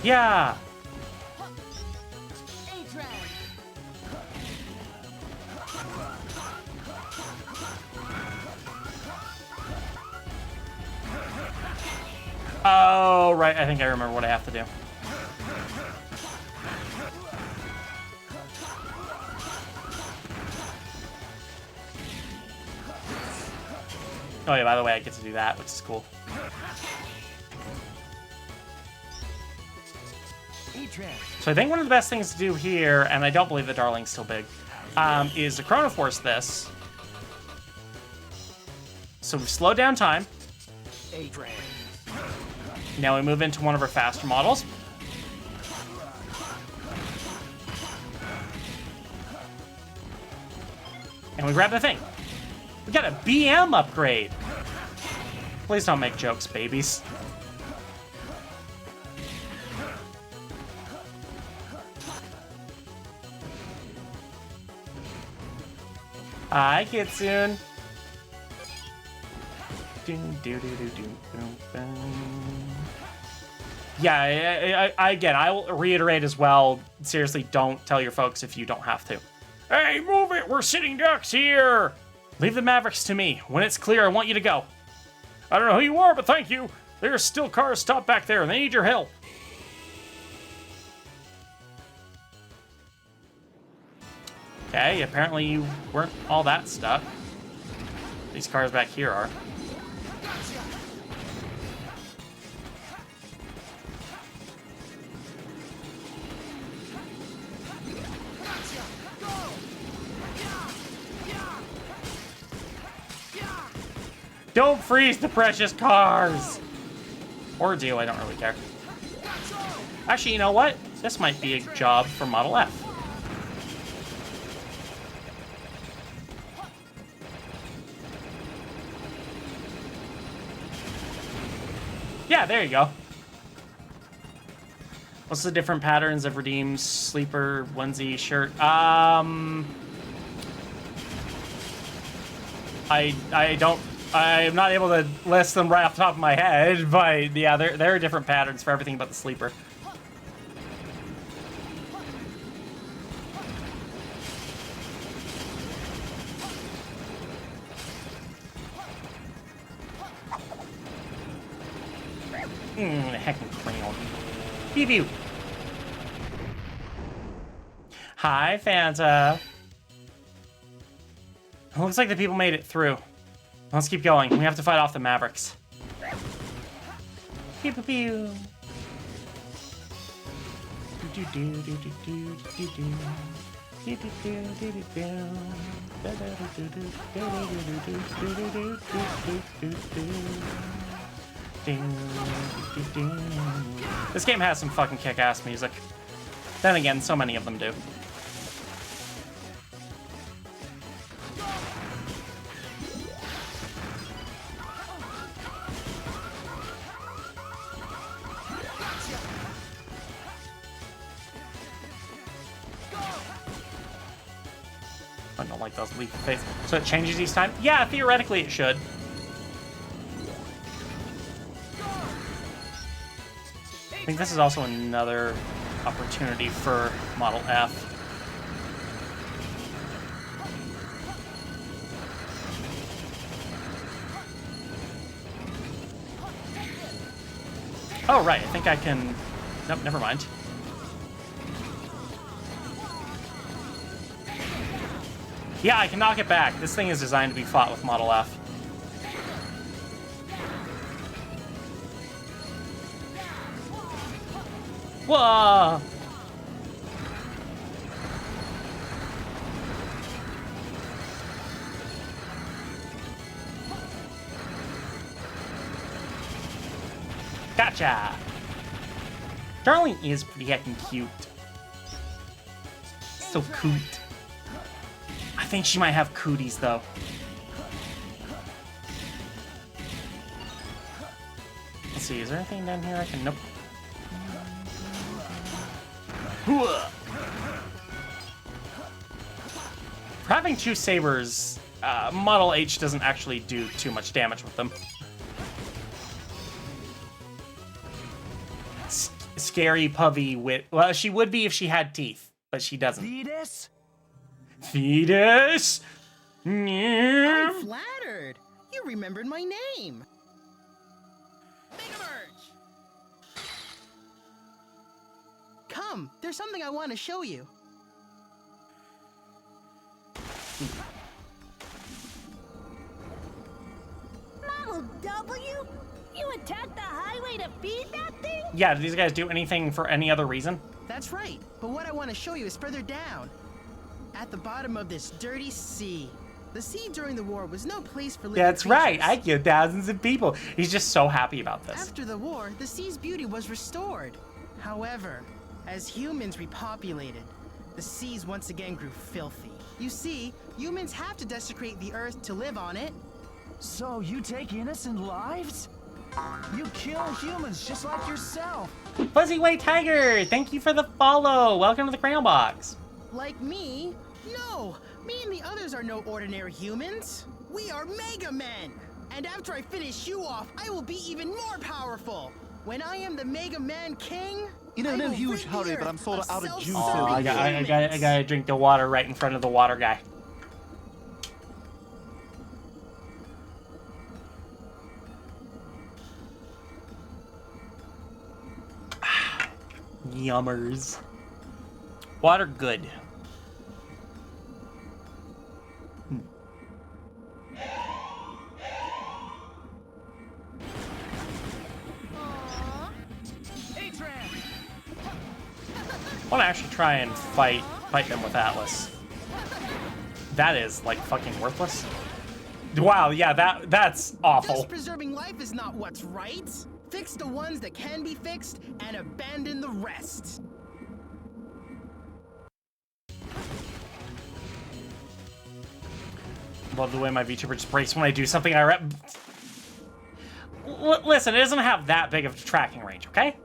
Speaker 1: Yeah! Oh, right. I think I remember what I have to do. Oh, yeah, by the way, I get to do that, which is cool. So I think one of the best things to do here, and I don't believe the Darling's still big, is to Chronoforce this. So we've slowed down time. Now we move into one of our faster models. And we grab the thing. We got a BM upgrade. Please don't make jokes, babies. Hi, Kitsune. Yeah, again, I will reiterate as well, seriously, don't tell your folks if you don't have to.
Speaker 17: Hey, move it! We're sitting ducks here!
Speaker 1: Leave the Mavericks to me. When it's clear, I want you to go.
Speaker 17: I don't know who you are, but thank you. There's still cars stopped back there, and they need your help.
Speaker 1: Okay, apparently you weren't all that stuck. These cars back here are. Don't freeze the precious cars! Or do, I don't really care. Actually, you know what? This might be a job for Model F. Yeah, there you go. What's the different patterns of Redeem's sleeper onesie shirt? I'm not able to list them right off the top of my head, but yeah, there are different patterns for everything but the sleeper. Heckin' crayon. Pew pew. Hi, Fanta. It looks like the people made it through. Let's keep going. We have to fight off the Mavericks. Pew pew pew. This game has some fucking kick-ass music. Then again, so many of them do. I don't like those leaf face. So it changes each time? Yeah, theoretically it should. I think this is also another opportunity for Model F. Oh, right. I think I can... Nope, never mind. Yeah, I can knock it back. This thing is designed to be fought with Model F. Whoa! Gotcha! Darling is pretty heckin' cute. So cute. I think she might have cooties, though. Let's see, is there anything down here I can... Nope. For having two sabers, Model H doesn't actually do too much damage with them. Scary Puvy wit. Well, she would be if she had teeth, but she doesn't.
Speaker 2: Fetus?
Speaker 1: Fetus?
Speaker 15: I'm flattered. You remembered my name. Come, there's something I want to show you.
Speaker 8: Model W? You attacked the highway to feed that thing?
Speaker 1: Yeah, do these guys do anything for any other reason?
Speaker 15: That's right, but what I want to show you is further down. At the bottom of this dirty sea. The sea during the war was no place for living
Speaker 1: That's
Speaker 15: creatures.
Speaker 1: right, I killed thousands of people. He's just so happy about this.
Speaker 15: After the war, the sea's beauty was restored. However, as humans repopulated, the seas once again grew filthy. You see, humans have to desecrate the earth to live on it.
Speaker 2: So you take innocent lives? You kill humans just like yourself.
Speaker 1: Fuzzy White Tiger, thank you for the follow. Welcome to the Crayon Box.
Speaker 15: Like me? No! Me and the others are no ordinary humans. We are MegaMan! And after I finish you off, I will be even more powerful! When I am the MegaMan King,
Speaker 2: no huge hurry, but I'm sort of out of juice.
Speaker 1: Oh, I gotta drink the water right in front of the water guy. Yummers. Water good. I want to actually try and fight them with Atlas. That is like fucking worthless. Wow, yeah, that's awful.
Speaker 15: Just preserving life is not what's right. Fix the ones that can be fixed and abandon the rest.
Speaker 1: Love the way my VTuber just breaks when I do something I listen, it doesn't have that big of a tracking range, okay?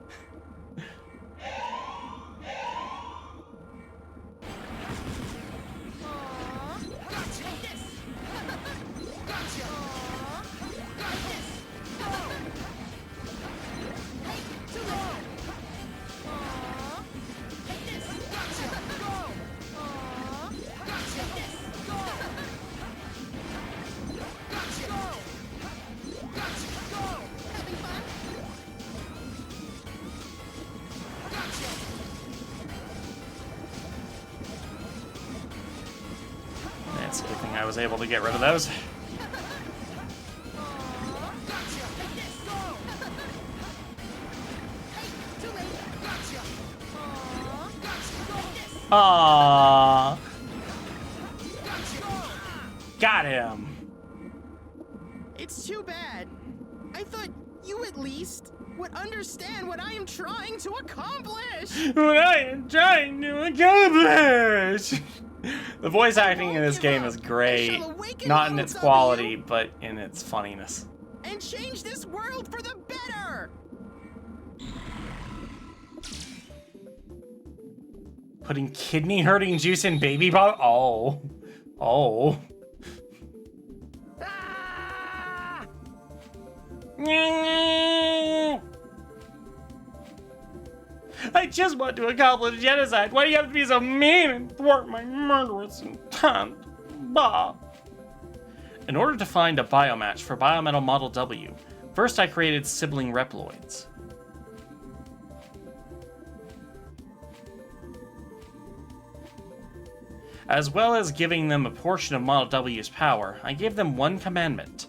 Speaker 1: It's a good thing I was able to get rid of those. Aww. Got him.
Speaker 15: It's too bad. I thought you at least would understand what I am trying to accomplish.
Speaker 1: What I am trying to accomplish. The voice acting in this game is great. Not in its quality, but in its funniness.
Speaker 15: And change this world for the better.
Speaker 1: Putting kidney hurting juice in baby bottle? Oh. I just want to accomplish genocide. Why do you have to be so mean and thwart my murderous intent? Bah. In order to find a biomatch for Biometal Model W, first I created sibling Reploids. As well as giving them a portion of Model W's power, I gave them one commandment.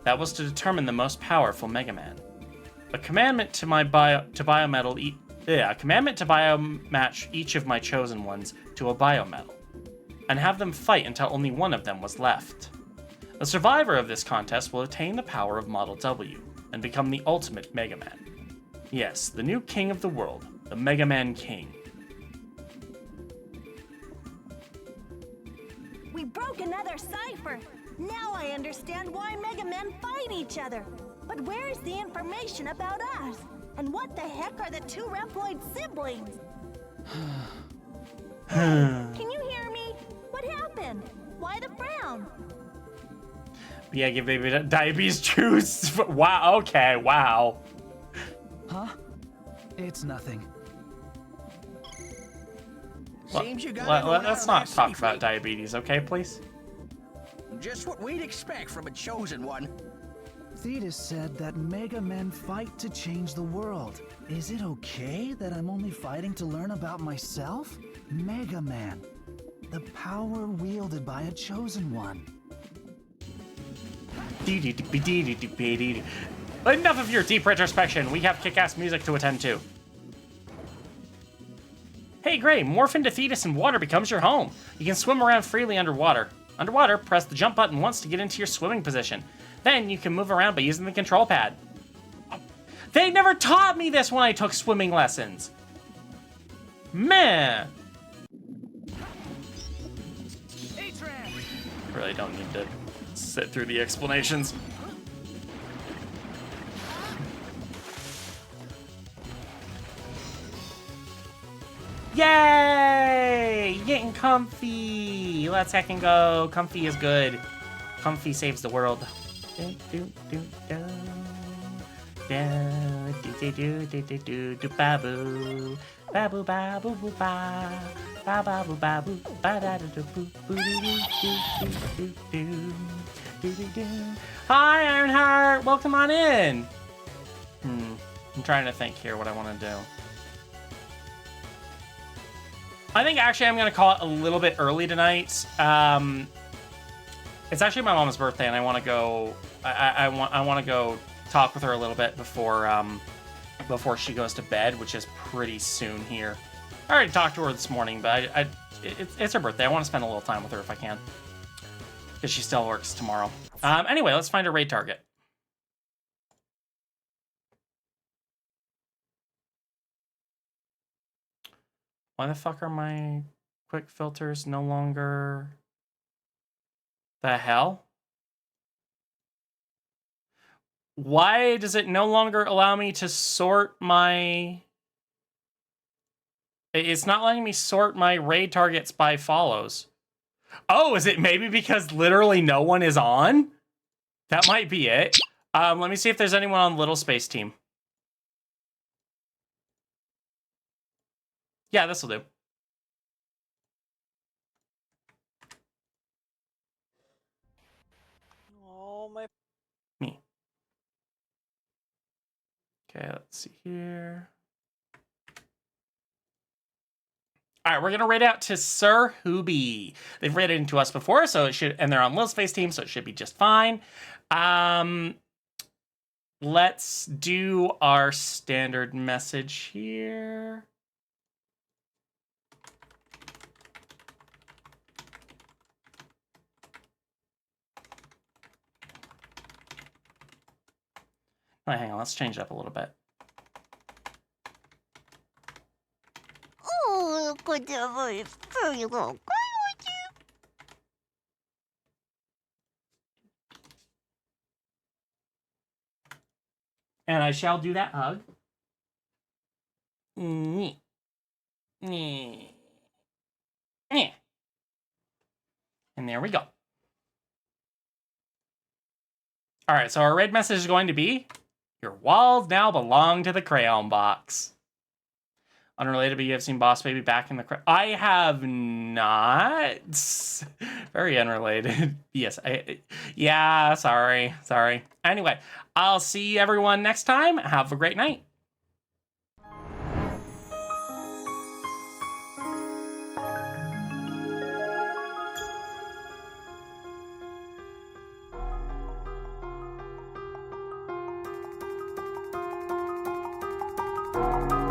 Speaker 1: That was to determine the most powerful MegaMan. A commandment to biomatch each of my chosen ones to a biometal, and have them fight until only one of them was left. The survivor of this contest will attain the power of Model W, and become the ultimate MegaMan. Yes, the new king of the world, the MegaMan King.
Speaker 8: We broke another cipher. Now I understand why MegaMen fight each other. But where is the information about us? And what the heck are the two Reploid siblings? Can you hear me? What happened? Why the frown?
Speaker 1: Yeah, give baby diabetes juice. Wow, okay, wow.
Speaker 2: Huh? It's nothing.
Speaker 19: Seems you got
Speaker 1: let's not talk about diabetes, okay, please?
Speaker 19: Just what we'd expect from a chosen one.
Speaker 2: Thetis said that MegaMen fight to change the world. Is it okay that I'm only fighting to learn about myself? MegaMan, the power wielded by a chosen one.
Speaker 1: Enough of your deep retrospection. We have kick-ass music to attend to. Hey Gray, morph into Thetis and water becomes your home. You can swim around freely underwater. Underwater, press the jump button once to get into your swimming position. Then you can move around by using the control pad. They never taught me this when I took swimming lessons. Man. Really don't need to sit through the explanations. Yay! Getting comfy! Let's heck and go. Comfy is good. Comfy saves the world. babu, babu babu boo ba, ba babu babu, ba da da da boo boo do. Hi, Ironheart, welcome on in. I'm trying to think here what I want to do. I think actually I'm gonna call it a little bit early tonight. It's actually my mom's birthday, and I want to go. I want to go talk with her a little bit before she goes to bed, which is pretty soon here. I already talked to her this morning, but it's her birthday. I want to spend a little time with her if I can, because she still works tomorrow. Anyway, let's find a raid target. Why the fuck are my quick filters no longer... The hell? Why does it no longer allow me to sort my... It's not letting me sort my raid targets by follows. Oh, is it maybe because literally no one is on? That might be it. Let me see if there's anyone on Little Space Team. Yeah, this'll do.
Speaker 21: Oh, my...
Speaker 1: Me. Okay, let's see here. All right, we're gonna raid out to Sir Hoobie. They've raided into us before, so it should, and they're on Little Space Team, so it should be just fine. Let's do our standard message here. Oh, hang on, let's change it up a little bit.
Speaker 8: Oh, good to have a very long cry with you.
Speaker 1: And I shall do that hug. And there we go. All right, so our raid message is going to be, your walls now belong to the crayon box. Unrelated, but you have seen Boss Baby back in the... I have not. Very unrelated. Yes, yeah, sorry. Anyway, I'll see everyone next time. Have a great night.
Speaker 8: You